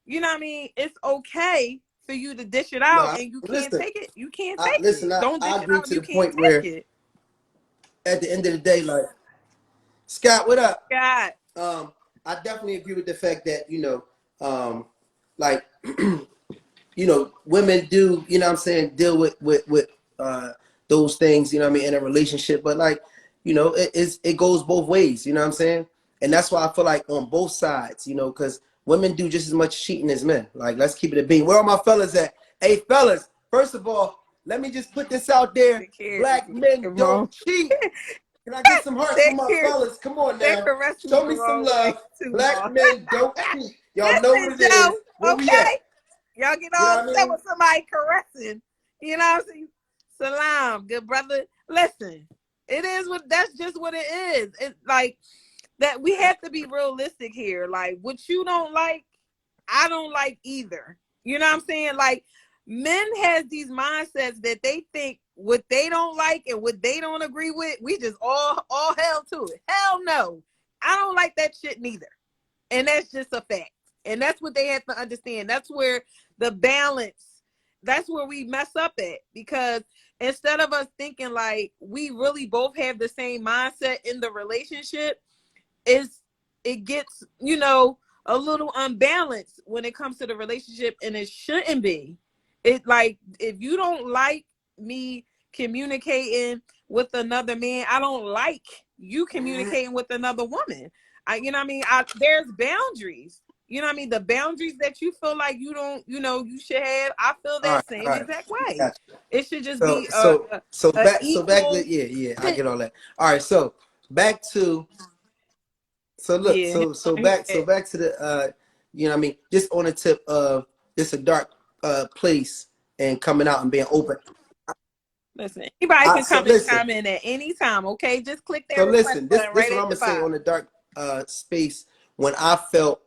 you know what I mean, it's okay for you to dish it No, out and you can't listen. take it. You can't take Listen. it. Don't I dish it agree out and to you the can't point where, take it. at the end of the day, like, Scott, what up? God. I definitely agree with the fact that, like, women do, you know what I'm saying, deal with those things, you know what I mean, in a relationship. But like, it goes both ways, you know what I'm saying? And that's why I feel like on both sides, because women do just as much cheating as men. Like, let's keep it a bean. Where are my fellas at? Hey, fellas, first of all, let me just put this out there. Black men Come don't on. cheat. Can I get some hearts from my They're fellas? Come on now. caressing me Show the me some wrong way love. too Black long. men don't cheat. Y'all know what Listen, it is. Joe, Where we at? okay? Y'all get You know all what I upset mean? with somebody caressing. You know what I'm saying? Salam, good brother. Listen, it is what that's just what it is. It's like that we have to be realistic here. Like, what you don't like, I don't like either. You know what I'm saying? Like, men has these mindsets that they think what they don't like and what they don't agree with, we just all hell to it. Hell no. I don't like that shit neither. And that's just a fact. And that's what they have to understand. That's where the balance, that's where we mess up at. Because instead of us thinking like we really both have the same mindset in the relationship, it gets, a little unbalanced when it comes to the relationship, and it shouldn't be. It, like, if you don't like me communicating with another man, I don't like you communicating with another woman. You know what I mean? There's boundaries. You know what I mean? The boundaries that you feel like you don't, you should have, I feel All that right, same all right. exact way. Gotcha. It should just So be so so a back equal. to, yeah, I get all that. All right, so back to so look, Yeah. so back to the you know what I mean, just on the tip of it's a dark place and coming out and being open. Listen, anybody can So come and listen. chime in at any time, okay? Just click So that request listen, this button this right what I'm at gonna the say on bottom. the dark space when I felt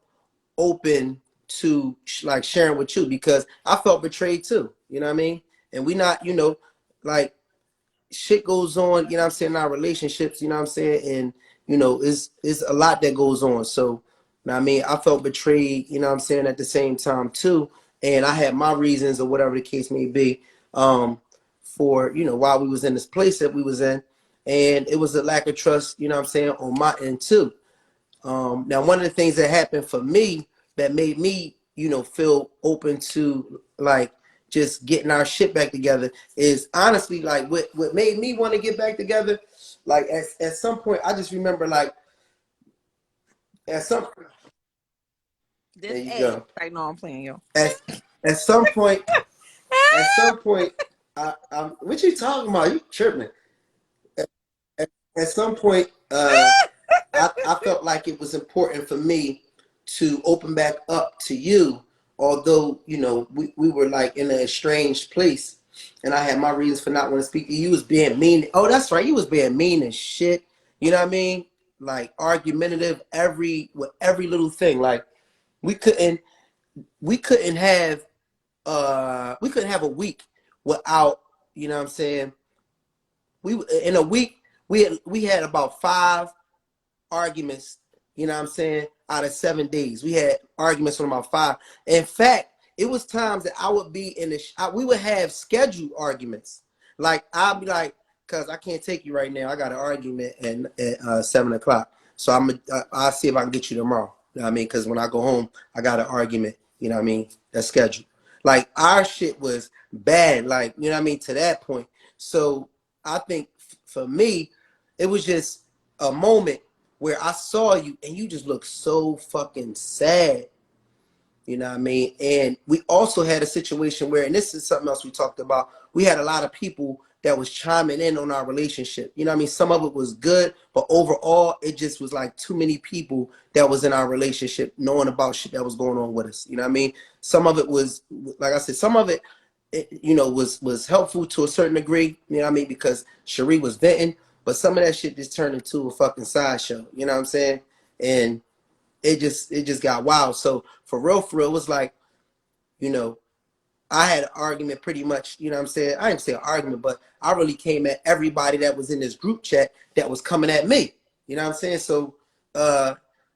open to like sharing with you, because I felt betrayed too. You know what I mean? And we not, like, shit goes on, you know what I'm saying, in our relationships, you know what I'm saying? And, it's a lot that goes on. So, you know what I mean, I felt betrayed, you know what I'm saying, at the same time too. And I had my reasons or whatever the case may be, for, why we was in this place that we was in. And it was a lack of trust, you know what I'm saying, on my end too. Now, one of the things that happened for me that made me, feel open to like just getting our shit back together is honestly like what made me want to get back together. Like at some point, I just remember like at some there This you ad. go. Right now, I'm playing, yo. At some point, at some point, what you talking about? You tripping? At some point, I felt like it was important for me to open back up to you, although, we were like in an estranged place and I had my reasons for not wanting to speak to you. You was being mean. Oh, that's right. You was being mean and shit. You know what I mean? Like argumentative with every little thing. Like we couldn't we couldn't have we couldn't have a week without, you know what I'm saying? In a week we had about 5 arguments, you know what I'm saying, out of 7 days. We had arguments on about 5. In fact, it was times that I would be we would have scheduled arguments. Like, I'll be like, cuz I can't take you right now. I got an argument at 7 o'clock. So I'll see if I can get you tomorrow. You know what I mean? Because when I go home, I got an argument, you know what I mean? That's scheduled. Like, our shit was bad, like, you know what I mean, to that point. So I think for me, it was just a moment where I saw you and you just looked so fucking sad. You know what I mean? And we also had a situation where, and this is something else we talked about, we had a lot of people that was chiming in on our relationship. You know what I mean? Some of it was good, but overall, it just was like too many people that was in our relationship knowing about shit that was going on with us. You know what I mean? Some of it was, like I said, some of it, you know, was helpful to a certain degree. You know what I mean? Because Cherie was venting, but some of that shit just turned into a fucking sideshow. You know what I'm saying? And it just got wild. So for real, it was like, you know, I had an argument pretty much, you know what I'm saying? I didn't say an argument, but I really came at everybody that was in this group chat that was coming at me. You know what I'm saying? So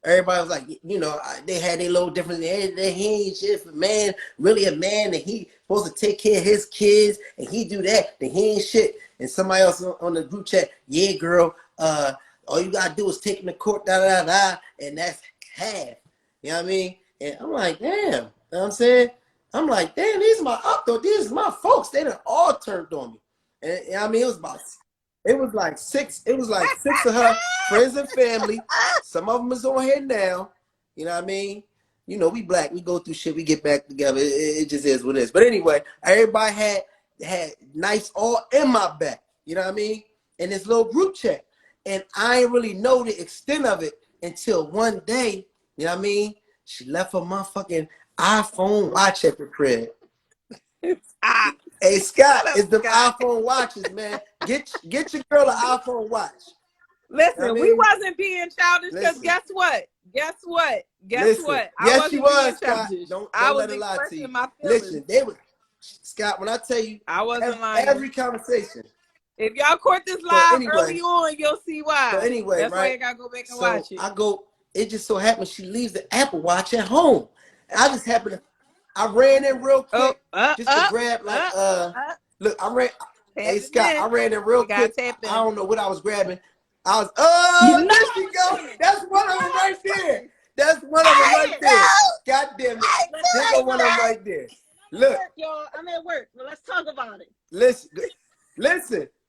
everybody was like, you know, they had their little difference. He ain't shit for man, really a man, and he supposed to take care of his kids, and he do that, then he ain't shit. And somebody else on the group chat, yeah, girl, all you gotta do is take him to court, and that's half. You know what I mean? And I'm like, damn, you know what I'm saying? I'm like, damn, these are my updo, these are my folks. They done all turned on me. And I mean, it was like six of her friends and family. Some of them is on here now. You know what I mean? You know, we black, we go through shit, we get back together. It just is what it is. But anyway, everybody had nice all in my back. You know what I mean? In this little group chat. And I ain't really know the extent of it until one day, you know what I mean? She left her motherfucking iPhone watch at the crib. Hey Scott, it's the iPhone watches, man. Get your girl an iPhone watch. Listen, I mean, we wasn't being childish because guess what? Guess what? Yes, she was, Scott. Don't let her lie to you. Listen, they was Scott. When I tell you, I wasn't lying. Every conversation. If y'all court this live early on, you'll see why. So anyway, that's right? why you gotta go back and watch it. It just so happens she leaves the Apple Watch at home. I just happened to, I ran in real quick just to grab look, I ran. Hey Scott, I ran in real quick. I don't know what I was grabbing. I was there she go. That's one of them right there. That's one of them right there. God damn it. There's one of them right there. Look, y'all, I'm at work. Well, let's talk about it. Listen.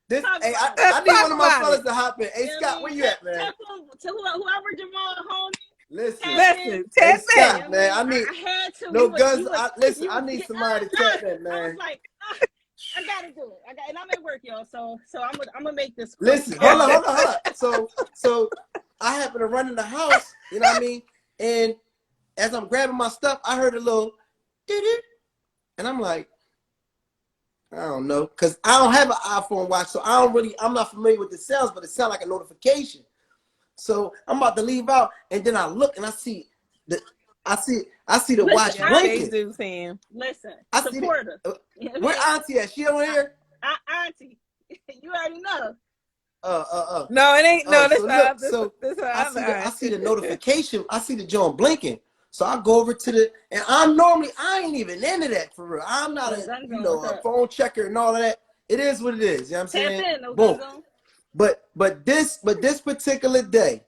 This, hey, I need one of my fellas to hop in. Hey, Scott, where you at, man? To whoever Jamal homie. Listen, hey, Scott, man. I had to. No guns. I need somebody to tap that, man. I was like, I gotta do it. And I'm at work, y'all. So I'm gonna make this quick. Listen, hold on. So I happen to run in the house, you know what I mean? And as I'm grabbing my stuff, I heard a little and I'm like, I don't know, because I don't have an iPhone watch, so I'm not familiar with the sounds, but it sounds like a notification. So I'm about to leave out, and then I look and I see the watch blinking. Listen, I see supporter. Where Auntie at? She over here? Auntie, you already know. No, it ain't. No, I see the notification. I see the joint blinking. So I go over to and I ain't even into that for real. I'm not a phone checker and all of that. It is what it is. You know what I'm saying? Boom. But this particular day,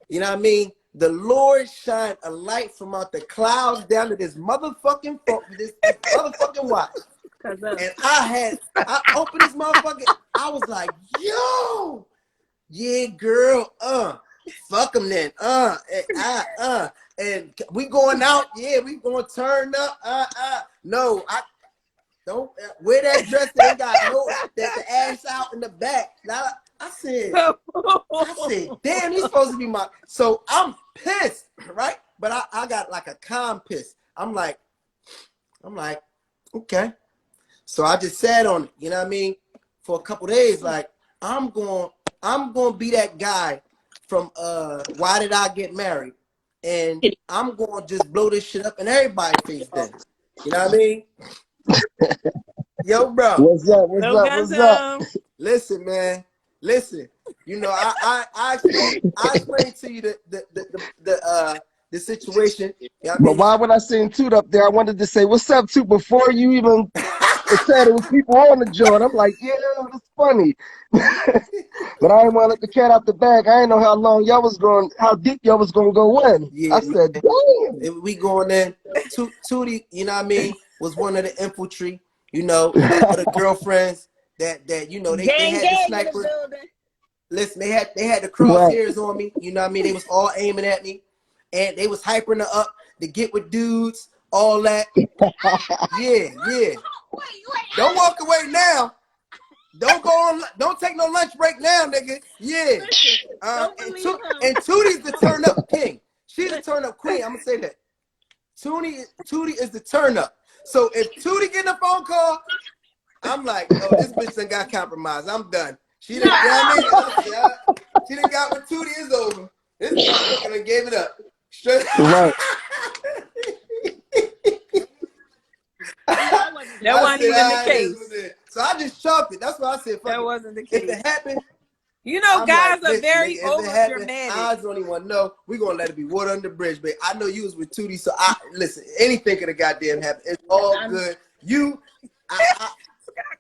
you know what I mean? The Lord shined a light from out the clouds down to this motherfucking phone, this motherfucking watch. And I opened this motherfucking, I was like, yo, yeah, girl, fuck them then, and we going out, yeah, we gonna turn up, no, I don't wear that dress that ain't got the ass out in the back. Now, I said, damn, he's supposed to be my, so I'm pissed, right? But I got like a calm piss. I'm like, okay. So I just sat on it, you know what I mean? For a couple days, like, I'm going to be that guy from Why Did I Get Married? And I'm going to just blow this shit up in everybody's face then. You know what I mean? Yo, bro. What's up? Listen, man. Listen. You know, I explained to you the situation. You know what I mean? But why would I send Toot up there? I wanted to say, what's up, Toot, before you even said it was people on the joint. I'm like, yeah, that's funny. But I didn't want to let the cat out the bag. I didn't know how deep y'all was going to go in. Yeah, I said, damn. We going in. Tootie, you know what I mean, was one of the infantry, you know, for the girlfriends that you know, they had the sniper. Listen, they had the crosshairs on me, you know what I mean? They was all aiming at me, and they was hyping her up to get with dudes, all that. Yeah. Don't walk away now. Don't go on. Don't take no lunch break now, nigga. Yeah. Listen, don't And, believe him. and Tootie's the turn up king. She's the turn up queen. I'm gonna say that. Tootie is the turn up. So if Tootie getting a phone call, I'm like, oh, this bitch done got compromised. I'm done. She done, she done got what Tootie is over. This bitch done gave it up. Straight. Right. That wasn't even the case. So I just chalked it. That's why I said, fuck That it. wasn't the If case. it happened, You know, I'm guys like, are very nigga, over if it happened, dramatic. I don't even know. We're gonna let it be water under the bridge, babe. I know you was with Tootie, so I listen, anything could have goddamn happened. It's all good.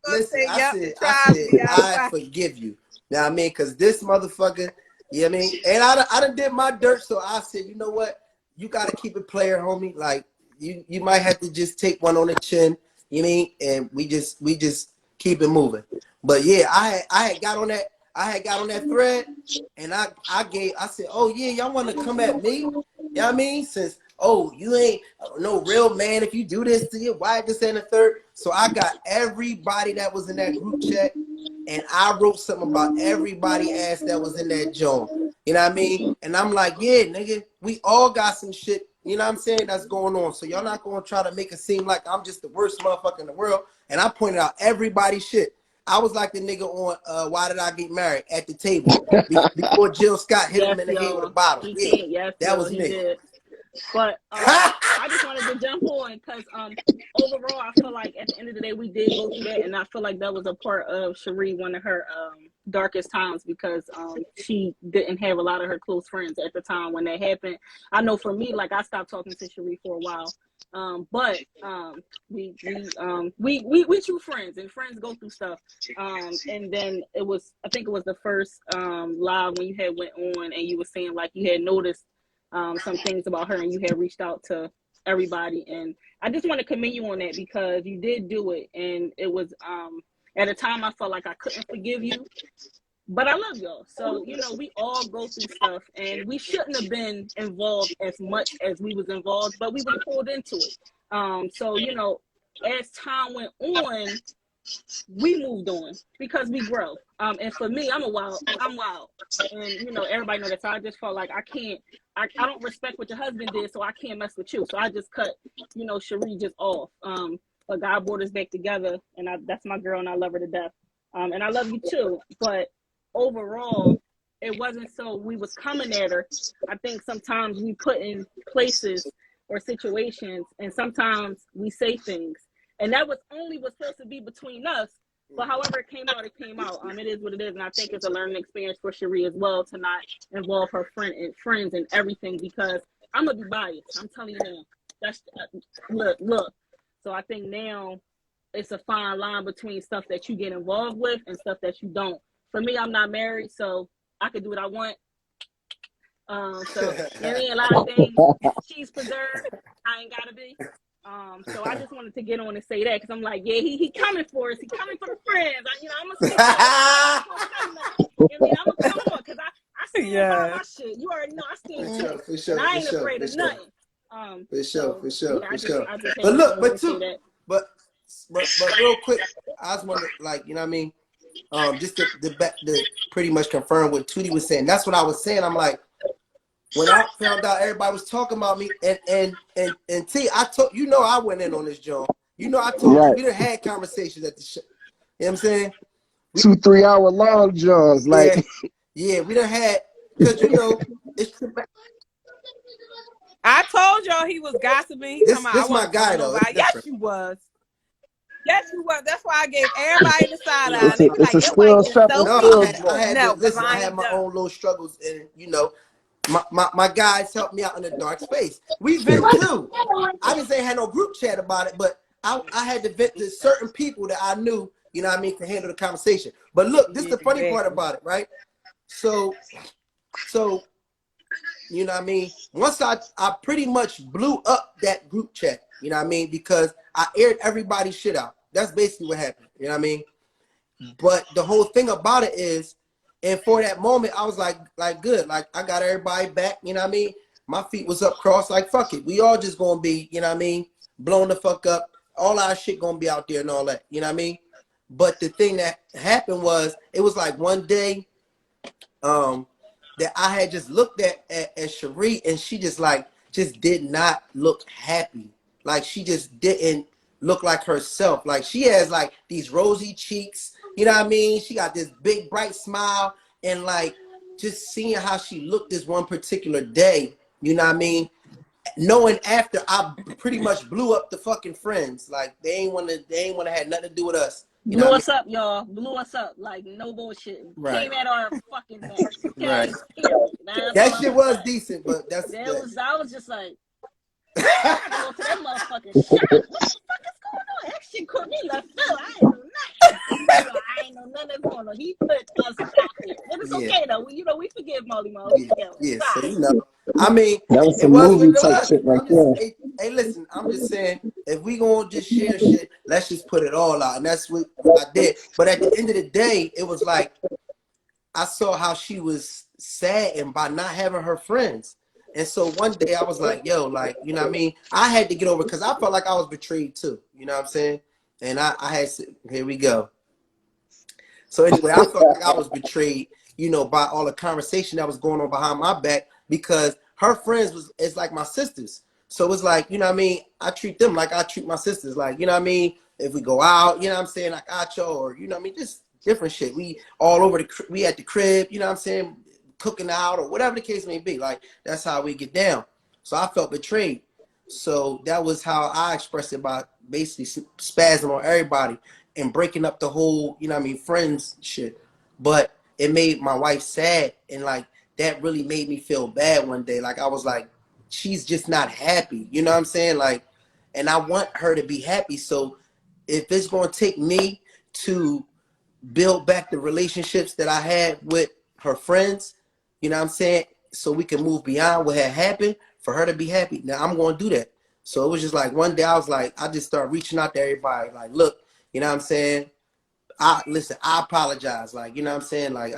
Listen, I forgive you. Know what I mean? Because this motherfucker, you know what I mean? And I done did my dirt, so I said, you know what? You got to keep it player, homie. Like, you might have to just take one on the chin, you know what I mean? And we just keep it moving. But yeah, I had got on that thread, and I said, oh yeah, y'all want to come at me? You know what I mean? Since, oh, you ain't no real man if you do this to your wife, this and the third. So I got everybody that was in that group chat, and I wrote something about everybody ass that was in that joint. You know what I mean? And I'm like, yeah, nigga, we all got some shit, you know what I'm saying, that's going on. So y'all not going to try to make it seem like I'm just the worst motherfucker in the world. And I pointed out everybody's shit. I was like the nigga on Why Did I Get Married at the table before Jill Scott hit him in the head with a bottle. Yeah, that was me. Did. But I just wanted to jump on because overall, I feel like at the end of the day, we did go through that. And I feel like that was a part of Cherie, one of her darkest times, because she didn't have a lot of her close friends at the time when that happened. I know for me, like, I stopped talking to Cherie for a while. But we true friends, and friends go through stuff. And then I think it was the first live when you had went on and you were saying like you had noticed some things about her and you had reached out to everybody. And I just want to commend you on that because you did do it. And it was at a time I felt like I couldn't forgive you. But I love y'all. So, you know, we all go through stuff and we shouldn't have been involved as much as we was involved, but we were pulled into it. So, you know, as time went on, we moved on because we grow. And for me, I'm wild. And, you know, everybody knows that. So I just felt like I don't respect what your husband did, so I can't mess with you. So I just cut, you know, Cherie just off. But God brought us back together, and that's my girl, and I love her to death. And I love you too. But overall, it wasn't so we was coming at her. I think sometimes we put in places or situations, and sometimes we say things, and that was only was supposed to be between us. But however it came out, it came out. It is what it is, and I think it's a learning experience for Cherie as well to not involve her friends and everything, because I'm gonna be biased. I'm telling you now. That's look. So I think now it's a fine line between stuff that you get involved with and stuff that you don't. For me, I'm not married, so I can do what I want. So there ain't a lot of things. She's preserved. I ain't gotta be. So I just wanted to get on and say that because I'm like, yeah, he coming for us. He coming for the friends. I'm gonna say that. I'm gonna come on because I stand by my shit. You already know I stand for sure. I ain't afraid of nothing. For sure. But look, but real quick, I just want to, like, you know what I mean? Just to pretty much confirm what Tootie was saying. That's what I was saying. I'm like, when I found out everybody was talking about me, and T, I told you know I went in on this joint. You know I told you we done had conversations at the show. You know what I'm saying? 2-3 hour long Johns, like yeah, we done had, because you know it's. I told y'all he was gossiping. This my guy though. Yes, you was. Yes, you was. That's why I gave everybody the side eye. It's a still struggle. I had my own little struggles, and you know, my guys helped me out in a dark space. We vent too. I didn't say I had no group chat about it, but I had to vent to certain people that I knew, you know what I mean, to handle the conversation. But look, this is the funny part about it, right? So you know what I mean? Once I pretty much blew up that group chat, you know what I mean? Because I aired everybody's shit out. That's basically what happened, you know what I mean? But the whole thing about it is, and for that moment, I was like good. Like, I got everybody back, you know what I mean? My feet was up crossed, like, fuck it. We all just gonna be, you know what I mean, blown the fuck up. All our shit gonna be out there and all that, you know what I mean? But the thing that happened was, it was like one day that I had just looked at Cherie, and she just did not look happy. Like she just didn't look like herself. Like she has like these rosy cheeks, you know what I mean? She got this big bright smile, and like just seeing how she looked this one particular day, you know what I mean? Knowing after I pretty much blew up the fucking friends. Like they ain't wanna have nothing to do with us. You know Blew what us up, y'all. Blew us up. Like, no bullshit. Right. Came at our fucking necks. Okay? Right. That's That all shit I'm was saying. decent, but that's I was just like, I had to go to that motherfucking shop. What the fuck is going on? That shit caught me left field. I ain't know nothing. I ain't know nothing that's going on. He put us out there. But it's okay though. We forgive Molly Mo. Yeah, so you know, I mean, That was it some was what movie it type was. shit right I'm just, there. hey, listen, I'm just saying, if we gonna just share shit, let's just put it all out, and that's what I did. But at the end of the day, it was like I saw how she was sad and by not having her friends. And so one day I was like, yo, like, you know what I mean? I had to get over, because I felt like I was betrayed too. You know what I'm saying? And I had, here we go. So anyway, I felt like I was betrayed, you know, by all the conversation that was going on behind my back, because her friends it's like my sisters. So it's like, you know what I mean? I treat them like I treat my sisters. Like, you know what I mean? If we go out, you know what I'm saying? Like Acho, or, you know what I mean? Just different shit. We all over we at the crib, you know what I'm saying? Cooking out or whatever the case may be. Like, that's how we get down. So I felt betrayed. So that was how I expressed it, by basically spazzing on everybody and breaking up the whole, you know what I mean, friends shit. But it made my wife sad, and like that really made me feel bad one day. Like I was like, she's just not happy, you know what I'm saying? Like, and I want her to be happy. So if it's gonna take me to build back the relationships that I had with her friends, you know what I'm saying, so we can move beyond what had happened, for her to be happy, now I'm gonna do that. So it was just like one day I was like, I just started reaching out to everybody, like, look, you know what I'm saying? I apologize. Like, you know what I'm saying? Like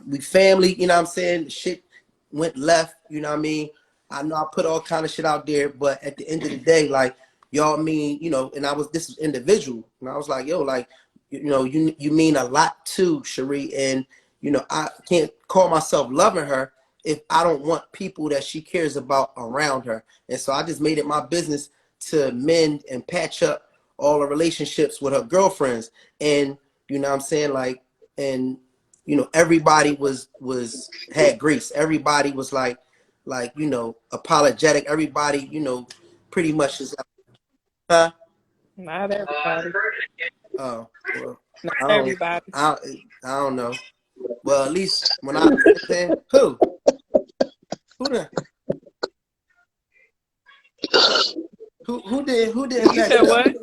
we family, you know what I'm saying? Shit went left, you know what I mean? I know I put all kind of shit out there, but at the end of the day, like, y'all mean, you know, and this is individual. And I was like, yo, like, you know, you mean a lot too, Cherie. And, you know, I can't call myself loving her if I don't want people that she cares about around her. And so I just made it my business to mend and patch up all the relationships with her girlfriends. And, you know what I'm saying? Like, and, you know, everybody had grace. Everybody was like, you know, apologetic. Everybody, you know, pretty much is like, huh? Not everybody. Oh, well, Not everybody. I don't know. Well, at least when I saying, who the who did You said what?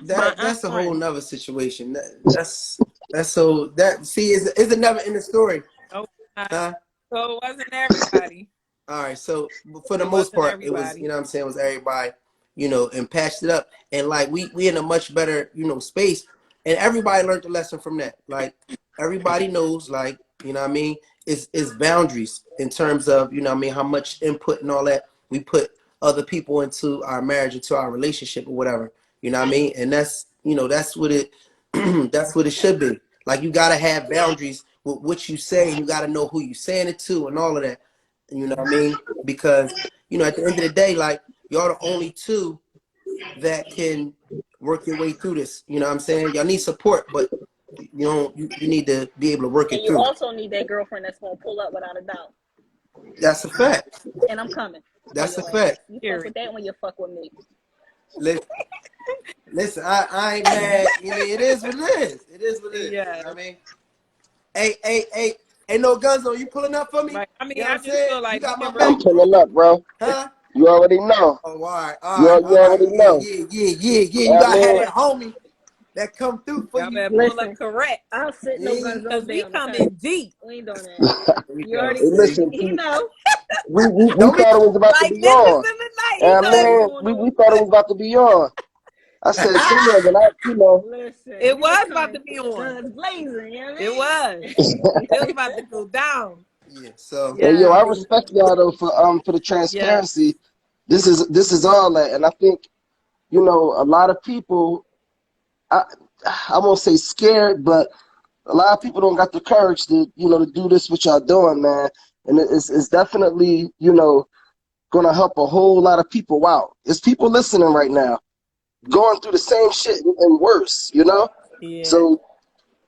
That's a whole nother situation. That's so that is another in the story. Oh, Huh? so it wasn't everybody. All right, so for the most part, it was, you know what I'm saying, it was everybody, you know, and patched it up. And like we in a much better, you know, space. And everybody learned the lesson from that. Like everybody knows, like, you know what I mean, it's boundaries in terms of, you know what I mean, how much input and all that we put other people into our marriage, into our relationship or whatever. You know what I mean? And that's, you know, that's what it that's what it should be. Like, you gotta have boundaries with what you say, and you gotta know who you saying it to and all of that. You know what I mean? Because, you know, at the end of the day, like, y'all the only two that can work your way through this. You know what I'm saying? Y'all need support, but you need to be able to work it through. And you also need that girlfriend that's gonna pull up without a doubt. That's a fact. And I'm coming. That's a fact. You fuck with that when you fuck with me. Listen, I ain't mad. You know, it is what it is. It is what it is. Yeah. You know what I mean? Hey, ain't no guns on you pulling up for me? Right. I mean, you know I just feel like you got my I'm back. pulling up, bro. Huh? You already know. Oh, all right. You already know. Yeah. You gotta have that homie that come through for y'all you. better pull up correct. I'll sit no guns Because on we down. coming deep. We ain't doing that. You already Hey, listen, you know. we thought it was about Like to be niggas on. in the night. And man, we thought it was about to be on. I said, damn, and you know. Listen, It was about to be on. Guns blazing, you know what I mean? It was. It was about to go down. Yeah, so Hey, yo, I respect y'all though for the transparency. This is all that, and I think you know, a lot of people, I, I won't say scared, but a lot of people don't got the courage to, you know, to do this what y'all doing, man. And it's definitely, you know, gonna help a whole lot of people out. There's people listening right now, going through the same shit and worse, you know? Yeah. So,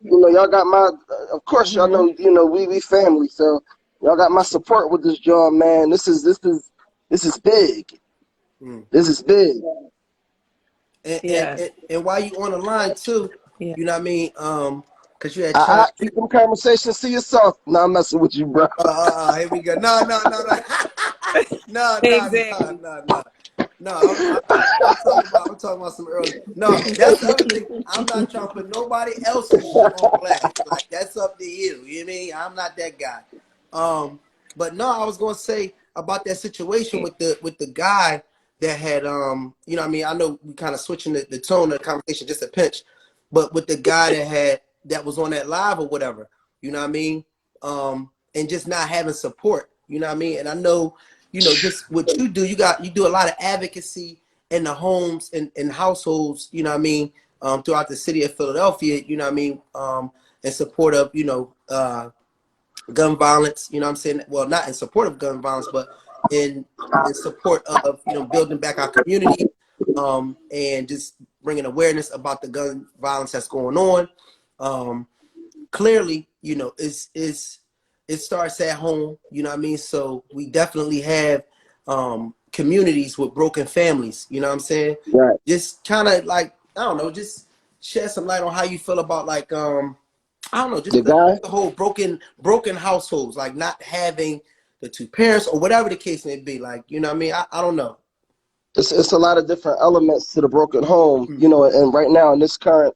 you know, y'all got my, of course, y'all know, you know, we family. So y'all got my support with this job, man. This is big. Mm. This is big. Yes. And while you on the line too, Yeah. you know what I mean? Cause you had I chimed. keep them conversations to yourself. Nah, I'm messing with you, bro. Here we go. No, no, no, no. No, no, no, Exactly. no, no. No, I'm talking about some early. No, that's the other thing. I'm not trying to put nobody else's shit on blast. Like that's up to you. You know what I mean? I'm not that guy. But no, I was gonna say about that situation with the guy that had you know what I mean, I know we kind of switching the tone of the conversation just a pinch, but with the guy that was on that live or whatever, you know what I mean? And just not having support, you know what I mean? And I know, you know, just what you do, you do a lot of advocacy in the homes and households, you know what I mean, throughout the city of Philadelphia, you know what I mean, in support of, you know, gun violence, you know what I'm saying? Well, not in support of gun violence, but in support of, you know, building back our community, and just bringing awareness about the gun violence that's going on. Clearly, you know, it starts at home, you know what I mean? So we definitely have communities with broken families, you know what I'm saying? Right. Just kind of like, I don't know, just shed some light on how you feel about like I don't know, just The guy, the whole broken households, like not having the two parents or whatever the case may be. Like, you know what I mean? I don't know. it's a lot of different elements to the broken home, Mm. you know, and right now in this current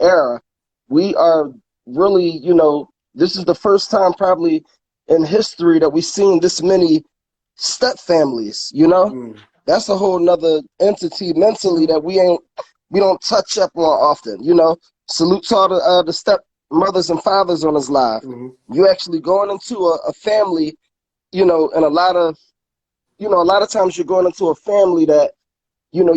era, we are really, you know, this is the first time probably in history that we've seen this many step families, you know? Mm. That's a whole nother entity mentally that we don't touch up on often, you know. Salute to all the step mothers and fathers on his live. Mm-hmm. You actually going into a family, you know, and a lot of times you're going into a family that, you know,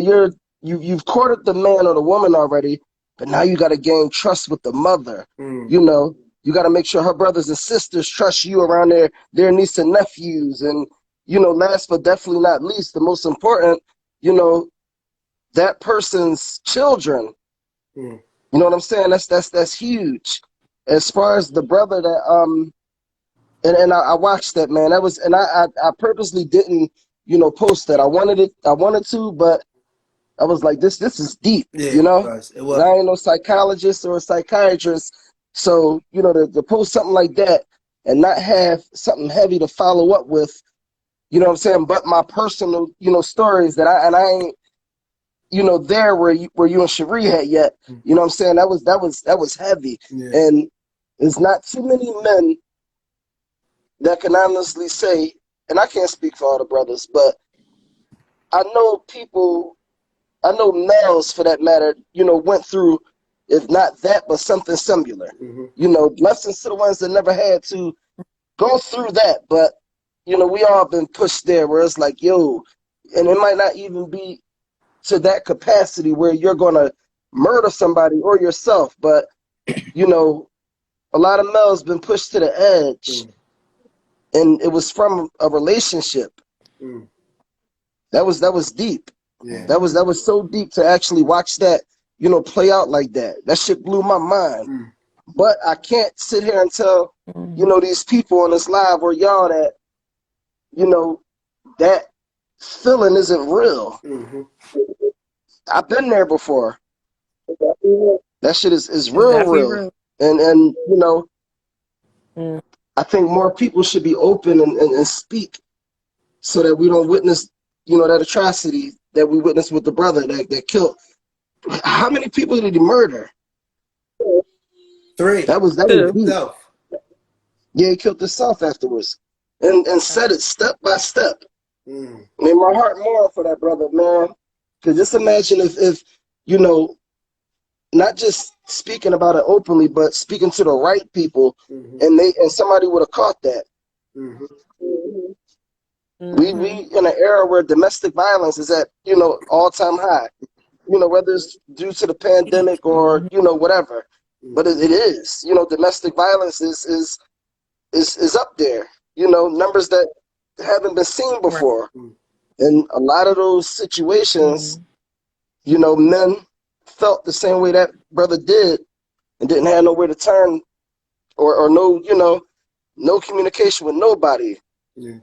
you've courted the man or the woman already, but now you got to gain trust with the mother. Mm. You know, you got to make sure her brothers and sisters trust you around their niece and nephews, and you know, last but definitely not least, the most important, you know, that person's children. Mm. You know what I'm saying? That's huge. As far as the brother that and I watched that, man. That was, and I purposely didn't, you know, post that. I wanted to, but I was like, this is deep, Yeah, you know. it 'Cause was. I ain't no psychologist or a psychiatrist, so you know, to post something like that and not have something heavy to follow up with, you know what I'm saying? But my personal, you know, stories that I ain't, you know, there where you and Cherie had yet. You know what I'm saying? That was heavy, Yeah. and there's not too many men that can honestly say, and I can't speak for all the brothers, but I know males for that matter, you know, went through, if not that, but something similar. Mm-hmm. You know, blessings to the ones that never had to go through that, but you know, we all been pushed there where it's like, yo, and it might not even be to that capacity where you're gonna murder somebody or yourself, but you know, a lot of males been pushed to the edge, and it was from a relationship. Mm. That was deep. Yeah. That was so deep to actually watch that, you know, play out like that. That shit blew my mind. Mm. But I can't sit here and tell, you know, these people on this live or y'all that, you know, that feeling isn't real. Mm-hmm. I've been there before. That shit is It's real, definitely real. real. And you know, Mm. I think more people should be open and speak so that we don't witness, you know, that atrocity that we witnessed with the brother that killed. How many people did he murder? 3. That was Two. deep. Self. Yeah, he killed himself afterwards, and said it step by step. Mm. I mean, my heart mourned for that brother, man. Cause just imagine if you know, not just speaking about it openly, but speaking to the right people, Mm-hmm. and somebody would have caught that. Mm-hmm. We in an era where domestic violence is at, all-time high. Whether it's due to the pandemic or, whatever. But it is. Domestic violence is up there. Numbers that haven't been seen before. And a lot of those situations, men felt the same way that brother did and didn't have nowhere to turn or no, no communication with nobody. Yeah.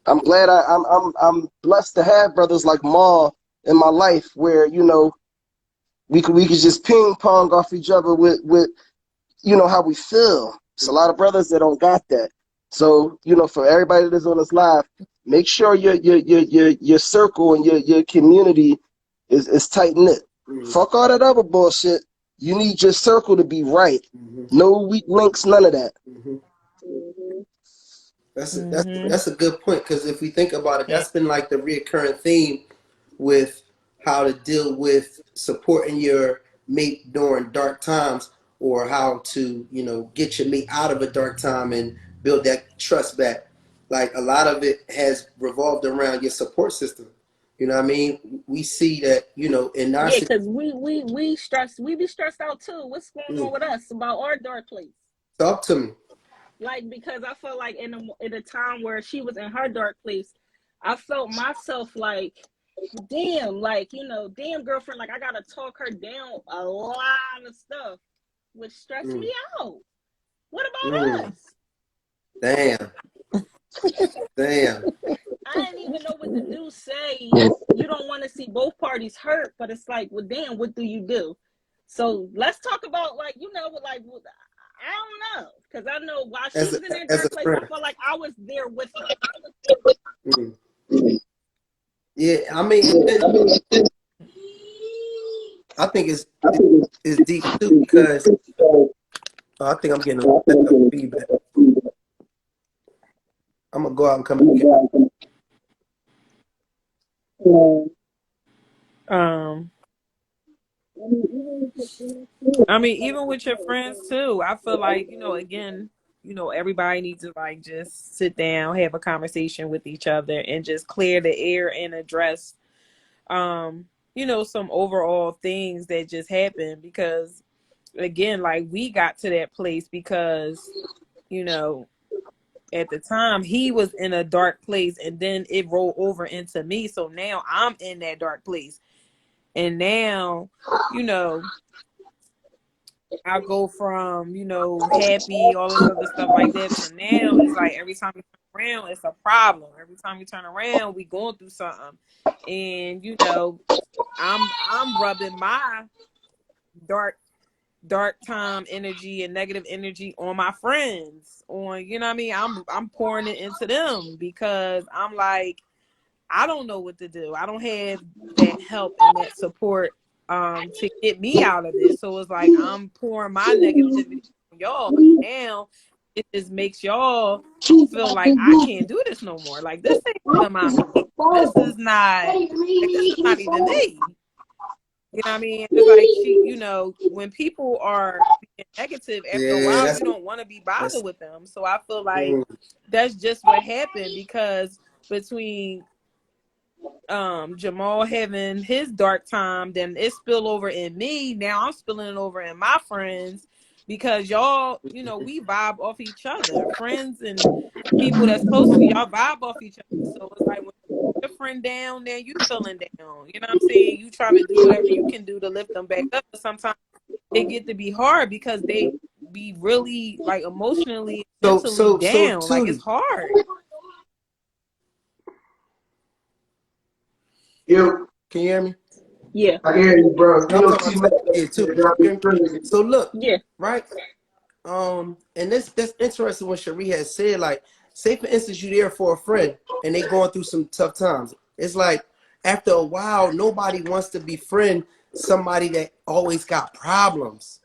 I'm glad I'm blessed to have brothers like Maul in my life where, we could just ping pong off each other with how we feel. It's a lot of brothers that don't got that. So, for everybody that's on this live, make sure your circle and your community is tight knit. Fuck all that other bullshit. You need your circle to be right. No weak links, none of that. That's a good point, because if we think about it, that's been like the reoccurring theme with how to deal with supporting your mate during dark times, or how to get your mate out of a dark time and build that trust back. Like, a lot of it has revolved around your support system. You know what I mean? We see that, in our because we be stressed out too. What's going on with us about our dark place? Talk to me. Like, because I felt like in a time where she was in her dark place, I felt myself like, damn, damn girlfriend, like I gotta talk her down a lot of stuff, which stressed me out. What about us? Damn. I didn't even know what to do. Say you don't want to see both parties hurt, but it's like, well, damn, what do you do? So let's talk about I don't know, because I know while she was in that dark place, I felt like I was there with her. Yeah, I mean, I think it's deep too, because I think I'm getting a feedback. I'm gonna go out and come back. I mean, even with your friends too, I feel like, again, everybody needs to just sit down, have a conversation with each other, and just clear the air and address, some overall things that just happened. Because, again, we got to that place because, at the time he was in a dark place, and then it rolled over into me. So now I'm in that dark place. And now, I go from, happy, all this other stuff like that, to now it's like every time you turn around, it's a problem. Every time you turn around, we going through something. And, I'm rubbing my dark time energy and negative energy on my friends, I'm pouring it into them, because I'm like, I don't know what to do. I don't have that help and that support to get me out of this. So it's like I'm pouring my negativity on y'all. Now it just makes y'all feel like I can't do this no more. Like, this ain't even my mate. This is not even me. You know what I mean? It's like when people are being negative, after a while, you don't want to be bothered with them. So I feel like that's just what happened, because between Jamal having his dark time, then it spill over in me. Now I'm spilling it over in my friends, because y'all, we vibe off each other. Friends and people that's close to y'all vibe off each other. So it's like, when your friend down, then you feeling down. You know what I'm saying? You trying to do whatever you can do to lift them back up. But sometimes it get to be hard, because they be really emotionally, mentally down. Like, it's hard. Can you hear me? Yeah. I hear you, bro. So look, yeah, right? And that's interesting what Cherie has said. Like, say for instance, you're there for a friend and they going through some tough times. It's like, after a while, nobody wants to befriend somebody that always got problems.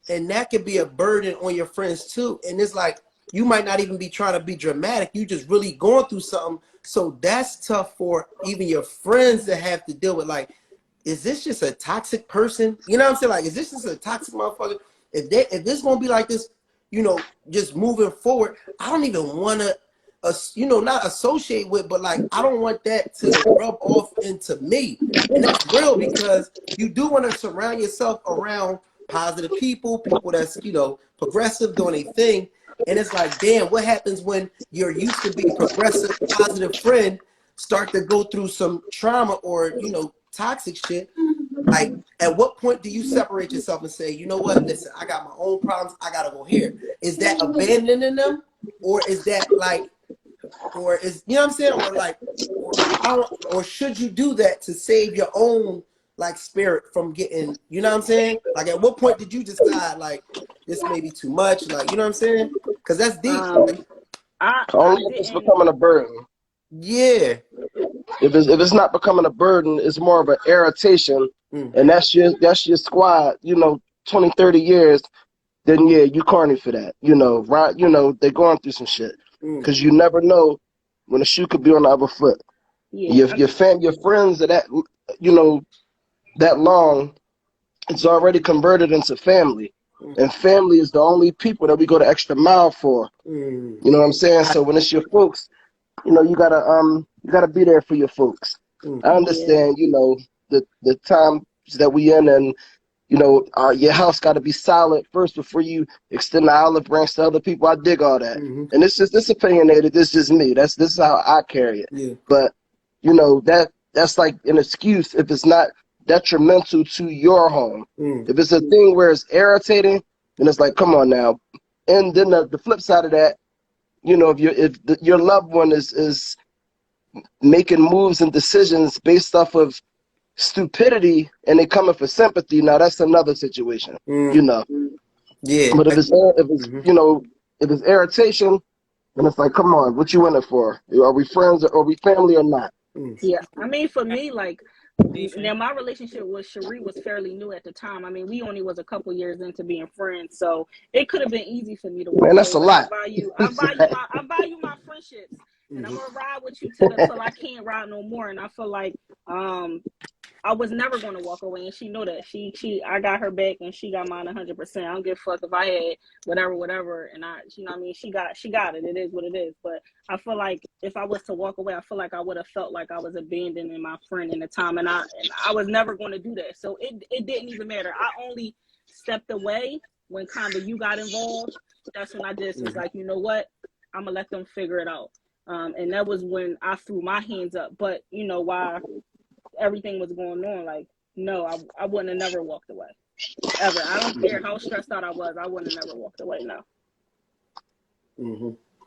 And that could be a burden on your friends too. And it's like, you might not even be trying to be dramatic. You just really going through something. So that's tough for even your friends to have to deal with. Like, is this just a toxic person? You know what I'm saying? Like, is this just a toxic motherfucker? If this gonna be like this, just moving forward, I don't even want to you know, not associate with, but like I don't want that to rub off into me. And that's real because you do want to surround yourself around positive people, people that's, you know, progressive, doing a thing. And it's like, damn, what happens when your used to be progressive, positive friend start to go through some trauma or, you know, toxic shit? Like, at what point do you separate yourself and say, you know what, listen, I got my own problems, I gotta go here? Is that abandoning them? Or is that like, or is, you know what I'm saying? Or like, or should you do that to save your own like spirit from getting, you know what I'm saying? Like, at what point did you decide like this may be too much? Like, you know what I'm saying? Because that's deep. Only if it's becoming a burden. Yeah. If it's not becoming a burden, it's more of an irritation, and that's your squad, you know, 20, 30 years, then yeah, you corny for that. You know, right? You know, they're going through some shit. Because you never know when the shoe could be on the other foot. Yeah, your friends are that, you know, that long, it's already converted into family. And family is the only people that we go the extra mile for. You know what I'm saying? So when it's your folks, you know, you gotta be there for your folks. I understand, you know, the times that we in, and you know, your house got to be solid first before you extend the olive branch to other people. I dig all that, and this opinionated. This is me. This is how I carry it. Yeah. But you know, that's like an excuse if it's not detrimental to your home. If it's a thing where it's irritating, then it's like, come on now. And then the flip side of that, you know, if your loved one is making moves and decisions based off of stupidity and they coming for sympathy, now that's another situation. You know. Yeah. But if it's you know, if it's irritation, then it's like, come on, what you in it for? Are we friends or are we family or not? Yeah, I mean, for me, like, now my relationship with Cherie was fairly new at the time. I mean, we only was a couple years into being friends, so it could have been easy for me to walk. Man, that's away. a lot. I value my friendships, and I'm gonna ride with you till I can't ride no more. And I feel like I was never going to walk away, and she know that. I got her back, and she got mine 100%. I don't give a fuck if I had whatever, and you know what I mean? She got it. It is what it is. But I feel like if I was to walk away, I feel like I would have felt like I was abandoning my friend in the time, and I was never going to do that. So it didn't even matter. I only stepped away when kind of you got involved. That's when I just was like, you know what? I'm gonna let them figure it out. And that was when I threw my hands up. But you know why? Everything was going on, like, no, I wouldn't have never walked away, ever. I don't care how stressed out I was, I wouldn't have never walked away. No.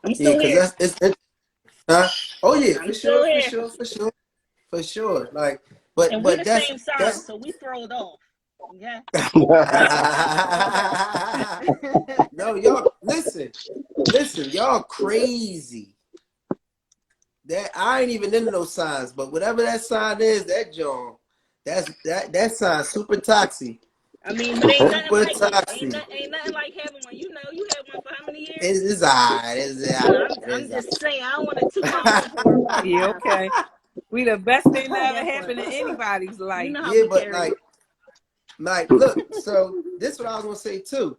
I'm still here. Oh yeah, I'm still here. for sure. Like, but and but we're the same size, so we throw it off. Yeah. No, y'all listen, y'all crazy. That I ain't even into those signs, but whatever that sign is, that John, that sign super toxic. I mean, but ain't nothing like having one. You know, you had one for how many years? It's alright. I'm just saying, I don't want to toot my own horn. Yeah, okay. We the best thing that ever happened in anybody's life. You know how Yeah, we but carry like, look. So this is what I was gonna say too.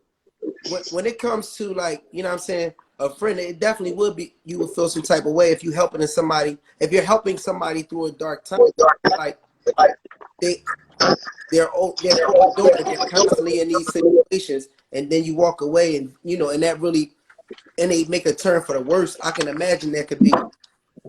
When it comes to, like, you know what I'm saying, a friend, it definitely would be, you would feel some type of way if you're helping somebody through a dark time, like they're constantly in these situations, and then you walk away, and you know, and that really, and they make a turn for the worse. I can imagine that could be,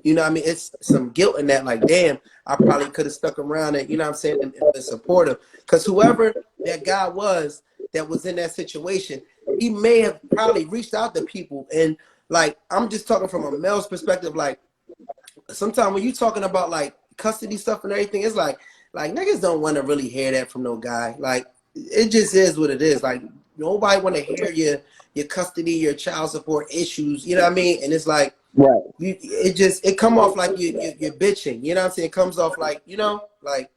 you know what I mean, it's some guilt in that, like, damn, I probably could have stuck around and, you know what I'm saying, and been supportive, because whoever that guy was that was in that situation, he may have probably reached out to people. And like, I'm just talking from a male's perspective. Like, sometimes when you talking about like custody stuff and everything, it's like niggas don't want to really hear that from no guy. Like, it just is what it is. Like, nobody want to hear your custody, your child support issues. You know what I mean? And it's like, right. It come off like you're bitching. You know what I'm saying? It comes off like, you know, like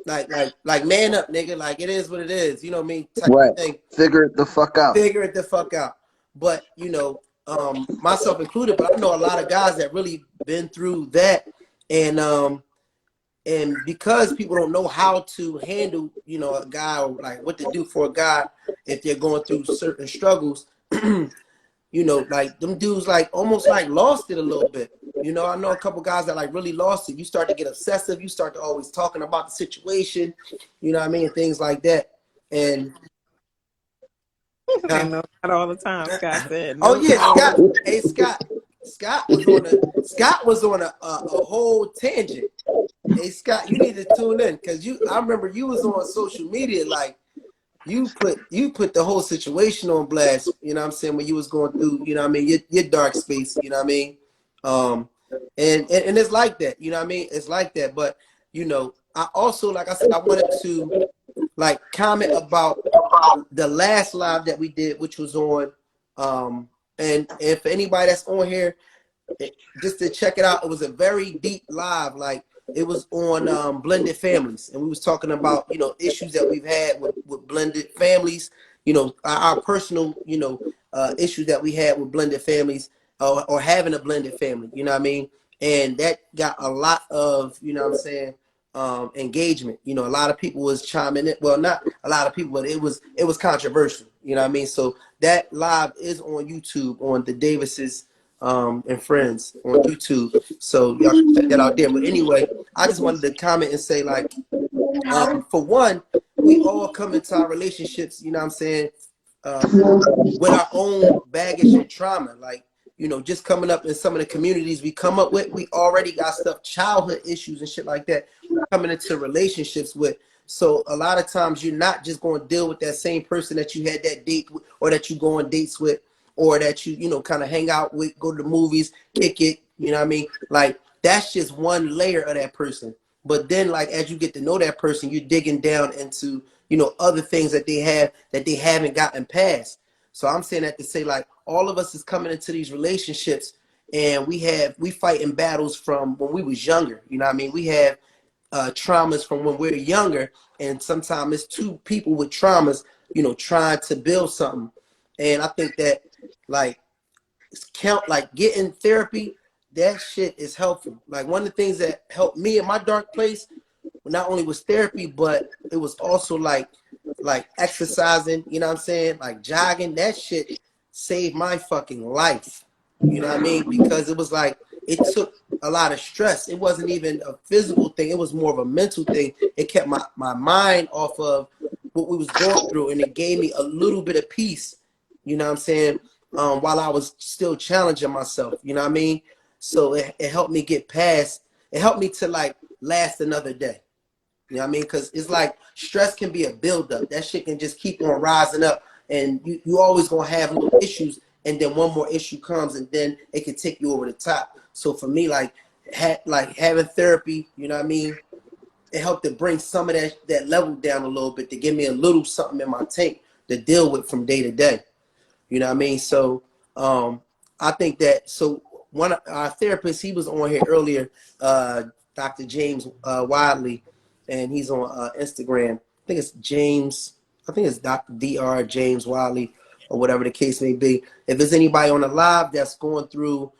man up, nigga. Like, it is what it is. You know what I mean? Type of thing. Figure it the fuck out. But, you know, myself included, but I know a lot of guys that really been through that. And because people don't know how to handle, you know, a guy, or like what to do for a guy if they're going through certain struggles, you know, like them dudes like almost like lost it a little bit. You know, I know a couple guys that like really lost it. You start to get obsessive. You start to always talking about the situation, you know what I mean? Things like that. And And no, not all the time. Scott said, oh nope. yeah, Scott. Hey, Scott was on a whole tangent. Hey Scott, you need to tune in because I remember you was on social media like you put the whole situation on blast, you know what I'm saying, when you was going through, you know what I mean, your dark space, you know what I mean? And it's like that, you know what I mean? It's like that. But you know, I also, like I said, I wanted to like comment about the last live that we did, which was on and if anybody that's on here, just to check it out, it was a very deep live. Like it was on blended families, and we was talking about, you know, issues that we've had with blended families, you know, our personal, you know, issues that we had with blended families, or having a blended family, you know what I mean? And that got a lot of, you know what I'm saying, engagement. You know, a lot of people was chiming in. Well, not a lot of people, but it was controversial, you know what I mean? So that live is on YouTube on the Davises and Friends on YouTube. So y'all can check that out there. But anyway, I just wanted to comment and say, like, for one, we all come into our relationships, you know what I'm saying, with our own baggage and trauma. Like, you know, just coming up in some of the communities we come up with, we already got stuff, childhood issues and shit like that, coming into relationships with. So a lot of times you're not just going to deal with that same person that you had that date with, or that you go on dates with, or that you know, kind of hang out with, go to the movies, kick it, you know what I mean? Like, that's just one layer of that person. But then, like, as you get to know that person, you're digging down into, you know, other things that they have that they haven't gotten past. So I'm saying that to say, like, all of us is coming into these relationships, and we fighting battles from when we was younger. You know what I mean? We have traumas from when we're younger, and sometimes it's two people with traumas, you know, trying to build something. And I think that, like, getting therapy, that shit is helpful. Like, one of the things that helped me in my dark place, not only was therapy, but it was also like exercising, you know what I'm saying? Like jogging, that shit saved my fucking life. You know what I mean? Because it was like, it took a lot of stress. It wasn't even a physical thing. It was more of a mental thing. It kept my mind off of what we was going through, and it gave me a little bit of peace, you know what I'm saying? While I was still challenging myself, you know what I mean? So it helped me get past, it helped me to like last another day. You know what I mean? Because it's like stress can be a buildup. That shit can just keep on rising up, and you always gonna have little issues, and then one more issue comes, and then it can take you over the top. So for me, like having therapy, you know what I mean? It helped to bring some of that level down a little bit, to give me a little something in my tank to deal with from day to day. You know what I mean? So I think that, so one of our therapists, he was on here earlier, Dr. James Wadley, and he's on Instagram. I think it's Dr. James Wadley, or whatever the case may be. If there's anybody on the live that's going through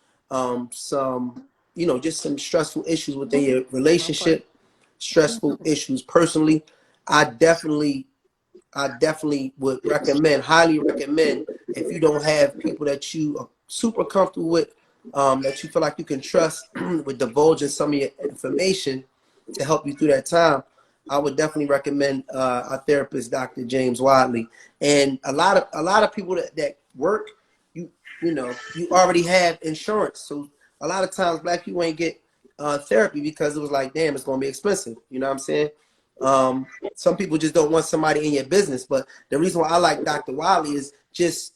some, you know, just some stressful issues within your relationship, stressful issues personally, I definitely would highly recommend, if you don't have people that you are super comfortable with, that you feel like you can trust with divulging some of your information to help you through that time, I would definitely recommend our therapist, Dr. James Wadley. And a lot of people that work, you know, you already have insurance. So a lot of times Black people ain't get therapy because it was like, damn, it's going to be expensive. You know what I'm saying? Some people just don't want somebody in your business. But the reason why I like Dr. Wadley is just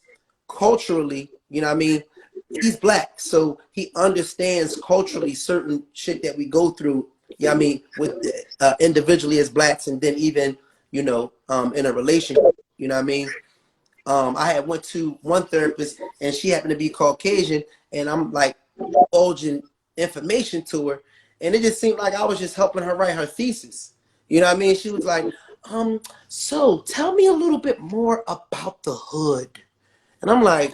culturally, you know what I mean? He's Black, so he understands culturally certain shit that we go through, you know what I mean, with individually as Blacks, and then even, you know, in a relationship, you know what I mean? I had went to one therapist, and she happened to be Caucasian, and I'm like divulging information to her, and it just seemed like I was just helping her write her thesis. You know what I mean? She was like, so tell me a little bit more about the hood. And I'm like,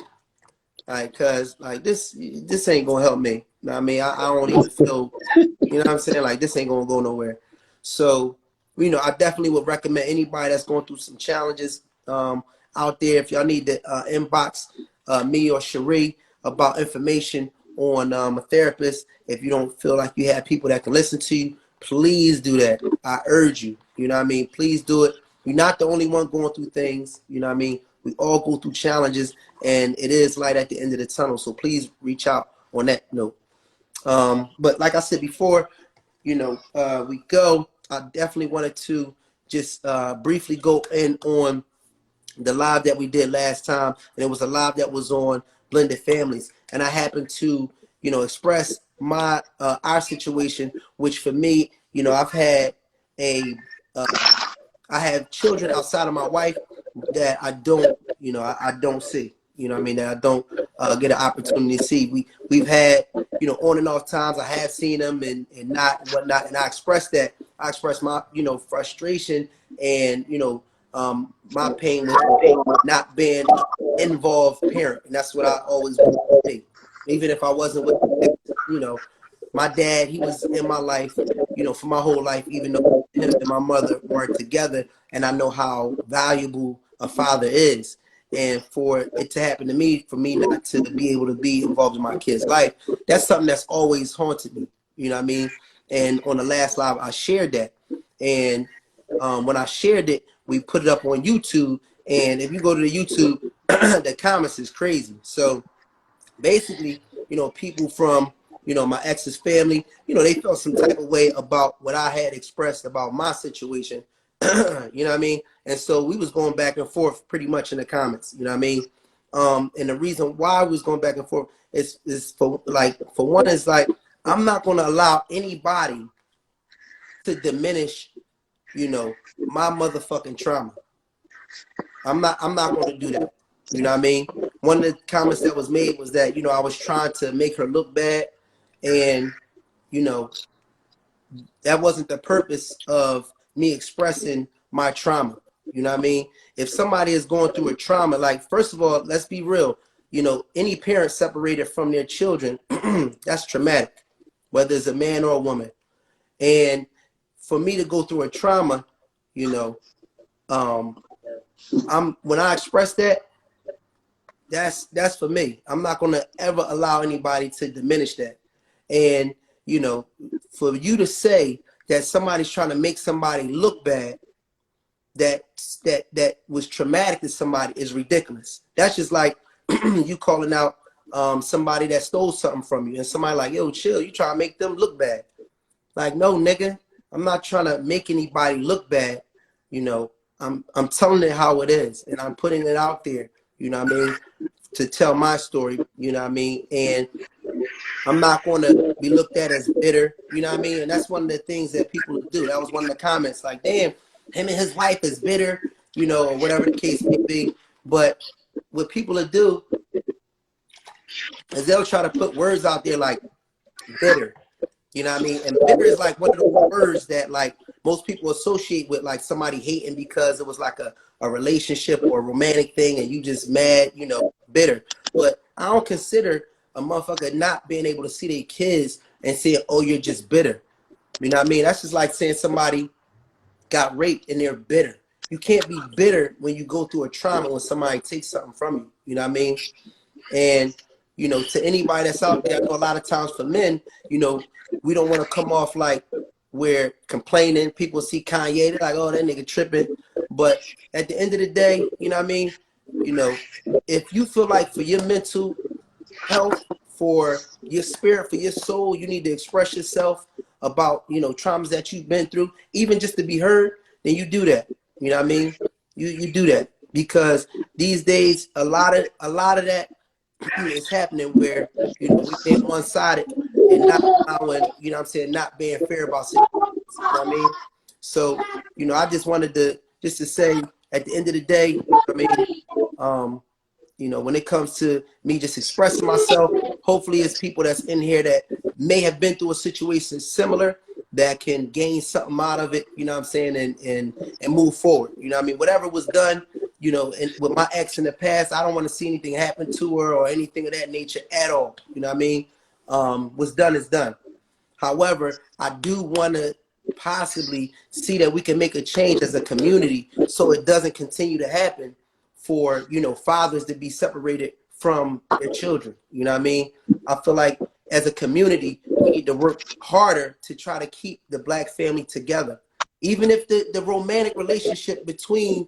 cause like this ain't gonna help me. You know what I mean? I don't even feel, you know what I'm saying? Like, this ain't gonna go nowhere. So, you know, I definitely would recommend anybody that's going through some challenges out there, if y'all need to inbox me or Cherie about information on a therapist, if you don't feel like you have people that can listen to you, please do that. I urge you. You know what I mean? Please do it. You're not the only one going through things. You know what I mean? We all go through challenges, and it is light at the end of the tunnel. So please reach out on that note. But like I said before, we go. I definitely wanted to just briefly go in on the live that we did last time, and it was a live that was on blended families, and I happened to express my our situation, which for me, I've had I have children outside of my wife that I don't I don't see, what I mean, that I don't get an opportunity to see. We've had on and off times I have seen them and not and whatnot, and I express my frustration and my pain with not being involved parent, and that's what I always want to be. Even if I wasn't with my dad, he was in my life for my whole life, even though him and my mother weren't together, and I know how valuable a father is. And for it to happen to me, for me not to be able to be involved in my kid's life, that's something that's always haunted me. You know what I mean? And on the last live, I shared that. And when I shared it, we put it up on YouTube. And if you go to the YouTube, the comments is crazy. So basically, people from, my ex's family, they felt some type of way about what I had expressed about my situation. You know what I mean? And so we was going back and forth pretty much in the comments, you know what I mean? And the reason why we was going back and forth is for one, is like, I'm not going to allow anybody to diminish, my motherfucking trauma. I'm not going to do that. You know what I mean? One of the comments that was made was that, I was trying to make her look bad, and, that wasn't the purpose of me expressing my trauma. You know what I mean? If somebody is going through a trauma, like, first of all, let's be real, any parent separated from their children, that's traumatic, whether it's a man or a woman. And for me to go through a trauma, when I express that, that's for me. I'm not going to ever allow anybody to diminish that. And, for you to say that somebody's trying to make somebody look bad, that was traumatic to somebody, is ridiculous. That's just like you calling out somebody that stole something from you, and somebody like, yo, chill, you trying to make them look bad. Like, no, nigga, I'm not trying to make anybody look bad. I'm telling it how it is, and I'm putting it out there, you know what I mean, to tell my story, you know what I mean? And I'm not going to be looked at as bitter, you know what I mean? And that's one of the things that people do. That was one of the comments, like, damn, him and his wife is bitter, or whatever the case may be. But what people will do is they'll try to put words out there like bitter, you know what I mean? And bitter is like one of the words that, like, most people associate with, like, somebody hating because it was like a relationship or a romantic thing and you just mad, bitter. But I don't consider a motherfucker not being able to see their kids and saying, oh, you're just bitter. You know what I mean? That's just like saying somebody got raped and they're bitter. You can't be bitter when you go through a trauma, when somebody takes something from you. You know what I mean? And, to anybody that's out there, I know a lot of times for men, we don't want to come off like we're complaining. People see Kanye, they're like, oh, that nigga tripping. But at the end of the day, you know what I mean? If you feel like for your mental health, for your spirit, for your soul, you need to express yourself about, traumas that you've been through, even just to be heard, then you do that. You know what I mean? You do that, because these days, a lot of that is happening where, we've been one-sided and not allowing, not being fair about situations. You know what I mean? So, I just wanted to say, at the end of the day, when it comes to me just expressing myself, hopefully it's people that's in here that may have been through a situation similar that can gain something out of it, you know what I'm saying, and move forward. You know what I mean? Whatever was done, and with my ex in the past, I don't want to see anything happen to her or anything of that nature at all. You know what I mean? What's done is done. However, I do want to possibly see that we can make a change as a community so it doesn't continue to happen for, fathers to be separated from their children. You know what I mean? I feel like as a community, we need to work harder to try to keep the Black family together. Even if the romantic relationship between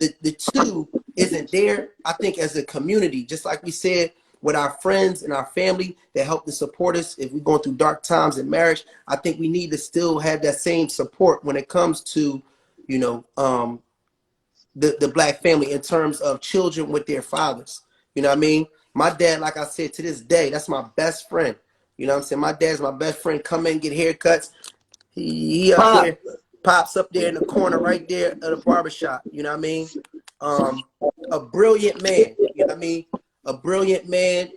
the two isn't there, I think as a community, just like we said, with our friends and our family that help to support us if we're going through dark times in marriage, I think we need to still have that same support when it comes to, you know, the Black family in terms of children with their fathers. You know what I mean? My dad, like I said, to this day, that's my best friend. You know what I'm saying? My dad's my best friend. Come in, get haircuts. He up there, pops up there in the corner right there at the barbershop. You know what I mean? A brilliant man. You know what I mean? A brilliant man,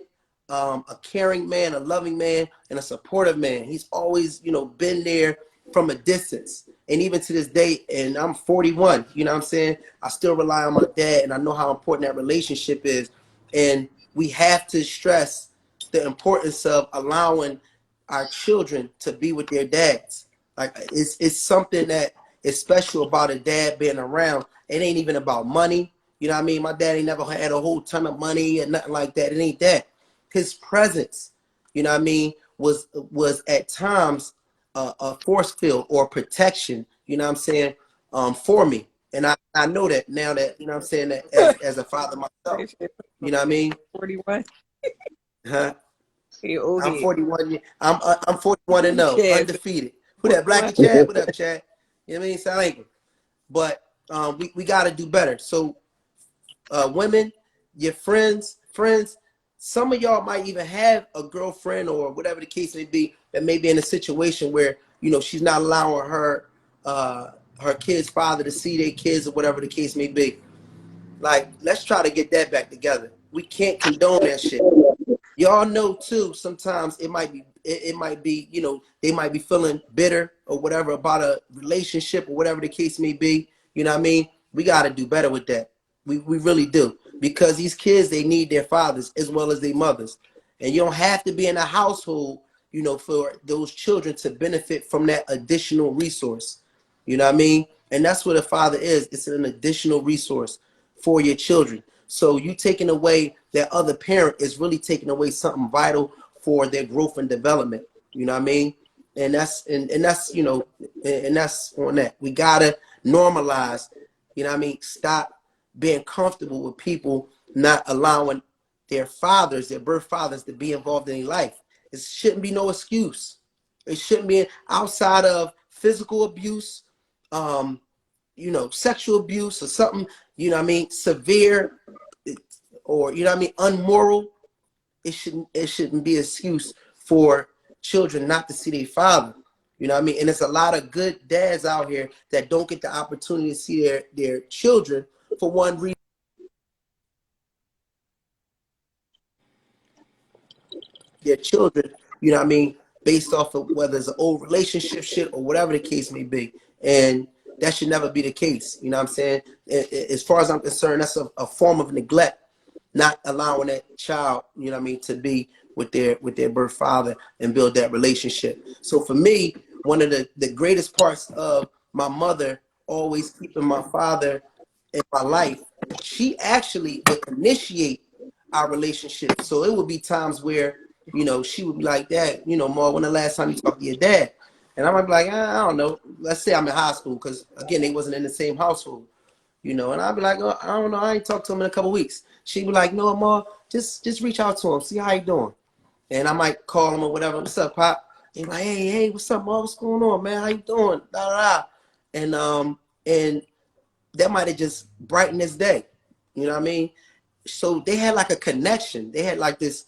a caring man, a loving man, and a supportive man. He's always, you know, been there from a distance. And even to this day, and I'm 41, you know what I'm saying? I still rely on my dad, and I know how important that relationship is. And we have to stress the importance of allowing our children to be with their dads. Like, it's something that is special about a dad being around. It ain't even about money. You know what I mean? My dad ain't never had a whole ton of money and nothing like that. It ain't that. His presence, you know what I mean, was at times a force field or protection, you know what I'm saying, for me. And I know that now that, you know what I'm saying, that as a father myself, you know what I mean? 41. Huh? I'm 41. I'm 41 and 0, Yeah. undefeated. Who that, Blackie Chad? What up, Chad? You know what I mean? Sound like him. But we got to do better. So women, your friends, some of y'all might even have a girlfriend or whatever the case may be that may be in a situation where, you know, she's not allowing her kid's father to see their kids or whatever the case may be. Like, let's try to get that back together. We can't condone that shit. Y'all know too, sometimes it might be, you know, they might be feeling bitter or whatever about a relationship or whatever the case may be. You know what I mean? We got to do better with that. We really do. Because these kids, they need their fathers as well as their mothers. And you don't have to be in a household, you know, for those children to benefit from that additional resource. You know what I mean? And that's what a father is. It's an additional resource for your children. So you taking away that other parent is really taking away something vital for their growth and development. You know what I mean? And that's you know, and that's on that. We gotta normalize, you know what I mean? Stop being comfortable with people not allowing their fathers, their birth fathers, to be involved in their life. It shouldn't be no excuse. It shouldn't be outside of physical abuse, you know, sexual abuse or something, you know what I mean, severe or, you know what I mean, unmoral. It shouldn't be an excuse for children not to see their father. You know what I mean? And there's a lot of good dads out here that don't get the opportunity to see their children for one reason. Their children, you know what I mean, based off of whether it's an old relationship shit or whatever the case may be. And that should never be the case. You know what I'm saying? As far as I'm concerned, that's a form of neglect, not allowing that child, you know what I mean, to be with their birth father and build that relationship. So for me, one of the greatest parts of my mother always keeping my father in my life, she actually would initiate our relationship. So it would be times where, you know, she would be like, Dad, you know, Ma, when the last time you talked to your dad? And I might be like, I don't know. Let's say I'm in high school, because again, they wasn't in the same household, you know. And I'd be like, oh, I don't know, I ain't talked to him in a couple of weeks. She'd be like, no, Ma, just reach out to him, see how he doing. And I might call him or whatever. What's up, Pop? And like, hey, what's up, Ma? What's going on, man? How you doing? Da da da. And that might have just brightened his day. You know what I mean? So they had like a connection. They had like this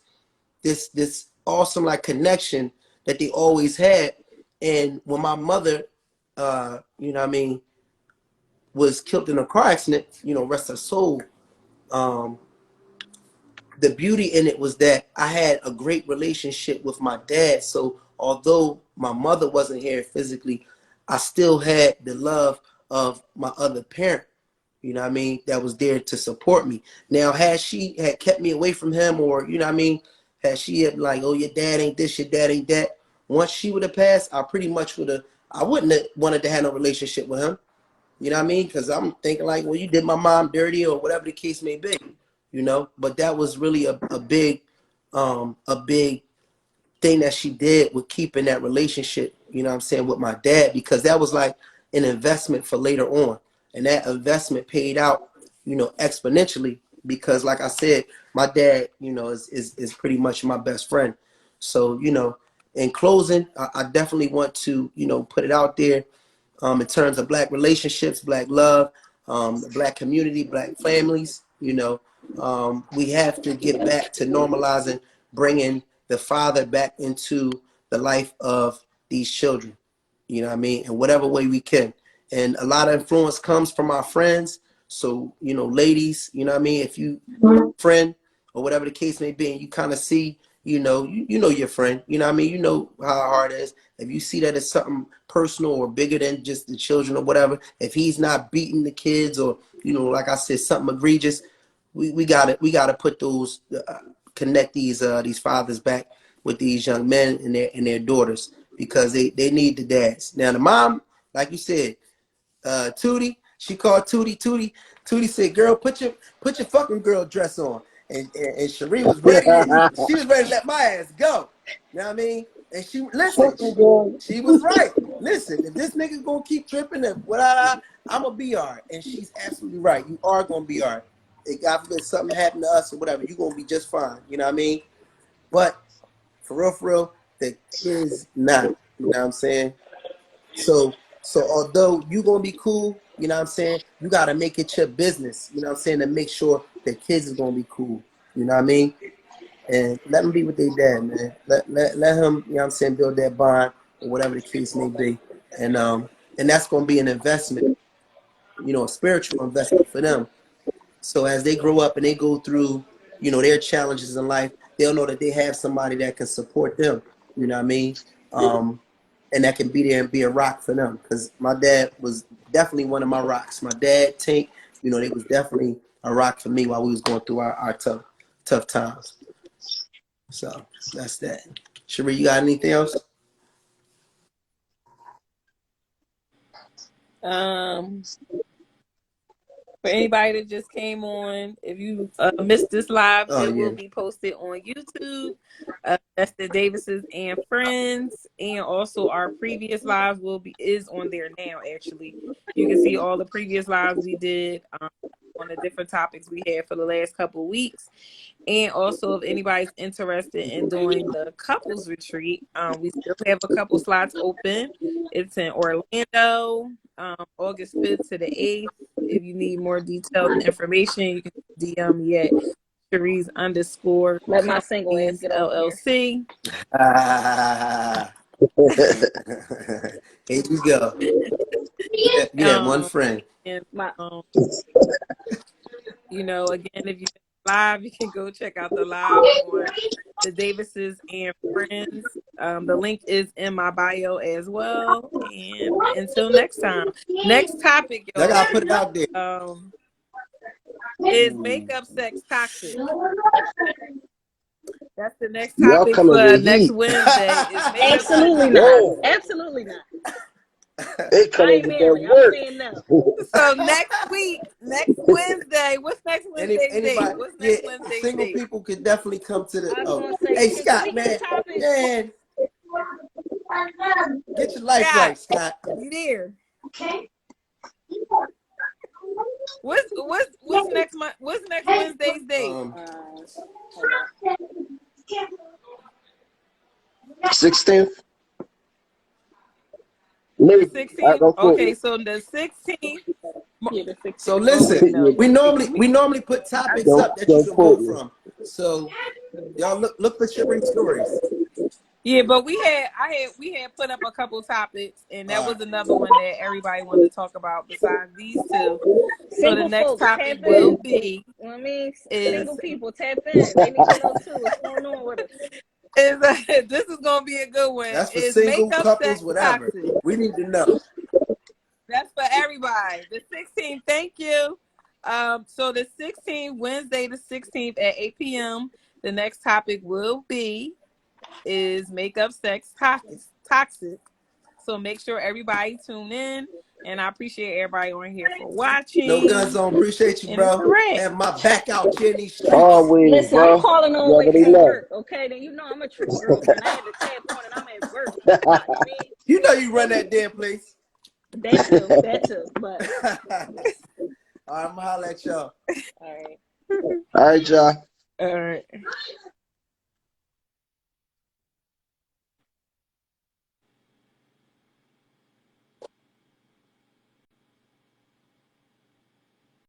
awesome like connection that they always had. And when my mother, you know what I mean, was killed in a car accident, you know, rest her soul, the beauty in it was that I had a great relationship with my dad. So although my mother wasn't here physically, I still had the love of my other parent, you know what I mean, that was there to support me. Now, had she had kept me away from him, or, you know what I mean, had she had like, oh, your dad ain't this, your dad ain't that, once she would have passed, I pretty much I wouldn't have wanted to have no relationship with him. You know what I mean? Because I'm thinking like, well, you did my mom dirty or whatever the case may be. you know. But that was really a big thing that she did with keeping that relationship, you know what I'm saying, with my dad, because that was like an investment for later on. And that investment paid out, you know, exponentially because like I said, my dad, you know, is pretty much my best friend. So, you know, in closing, I definitely want to, you know, put it out there in terms of black relationships, black love, the black community, black families, you know, we have to get back to normalizing, bringing the father back into the life of these children, you know what I mean, in whatever way we can. And a lot of influence comes from our friends. So, you know, ladies, you know what I mean, if you friend or whatever the case may be, and you kind of see, you know your friend, you know what I mean, you know how hard it is. If you see that it's something personal or bigger than just the children or whatever, if he's not beating the kids or, you know, like I said, something egregious, we gotta put those connect these fathers back with these young men and their daughters because they need the dads. Now the mom, like you said, Tootie, she called Tootie. Tootie said, "Girl, put your fucking girl dress on." And Cherie was ready. She was ready to let my ass go. You know what I mean? And she listen. She was right. Listen, if this nigga gonna keep tripping, I'm gonna be alright. And she's absolutely right. You are gonna be alright. If God forbid something happened to us or whatever, you're gonna be just fine. You know what I mean? But for real, the kids not. You know what I'm saying? So although you gonna be cool, you know what I'm saying, you gotta make it your business, you know what I'm saying, to make sure the kids is gonna be cool. You know what I mean? And let them be with their dad, man. Let him, you know what I'm saying, build that bond or whatever the case may be. And that's gonna be an investment, you know, a spiritual investment for them. So as they grow up and they go through, you know, their challenges in life, they'll know that they have somebody that can support them. You know what I mean? And that can be there and be a rock for them. Because my dad was definitely one of my rocks. My dad, Tank, you know, they was definitely a rock for me while we was going through our tough times. So that's that. Cherie, you got anything else? For anybody that just came on, if you missed this live, it will be posted on YouTube. That's the Davises and Friends, and also our previous lives is on there now. Actually, you can see all the previous lives we did on the different topics we had for the last couple of weeks. And also, if anybody's interested in doing the couples retreat, we still have a couple slots open. It's in Orlando, August 5th to the 8th. If you need more detailed information, you can DM me at Cherise_ Let my single ass get over LLC. Here you go. You have one friend. And you know, again, if you live, you can go check out the live on the Davises and Friends. The link is in my bio as well. And until next time, next topic, y'all. I gotta put it out there. Is makeup sex toxic? That's the next topic for next Wednesday. Absolutely not. Absolutely not. I ain't married. I'm saying no. So next Wednesday. What's next Wednesday's date? What's next Wednesday's single date? people could definitely come to the. I was gonna say, hey Scott, man, get your life right, Scott. You there? Okay. What's next month? What's next Wednesday's date? 16th. 16th. Okay, so the 16th. So listen, we normally put topics up that you can pull from. So y'all look for Cherie stories. Yeah, but we had put up a couple topics, and that was another one that everybody wanted to talk about besides these two. So the next topic will be. Single people tap in. They need to know too what's going on with us. This is gonna be a good one. That's for single couples, whatever. Toxic? We need to know. That's for everybody. The 16th. Thank you. So the 16th, Wednesday the 16th at 8 p.m. The next topic will be is makeup sex toxic. So make sure everybody tune in. And I appreciate everybody on here for watching. No guns on. Appreciate you, And it's a bro. wrap. Have my back out here in these streets. Always, Listen, bro. I'm calling on You way already from know. work, okay? Then you know I'm a trick girlfriend. I had to tap on and I'm at work. You mean? You know you run that damn place. That too. But All right, I'm gonna holler at y'all. all right. All right, y'all. All right.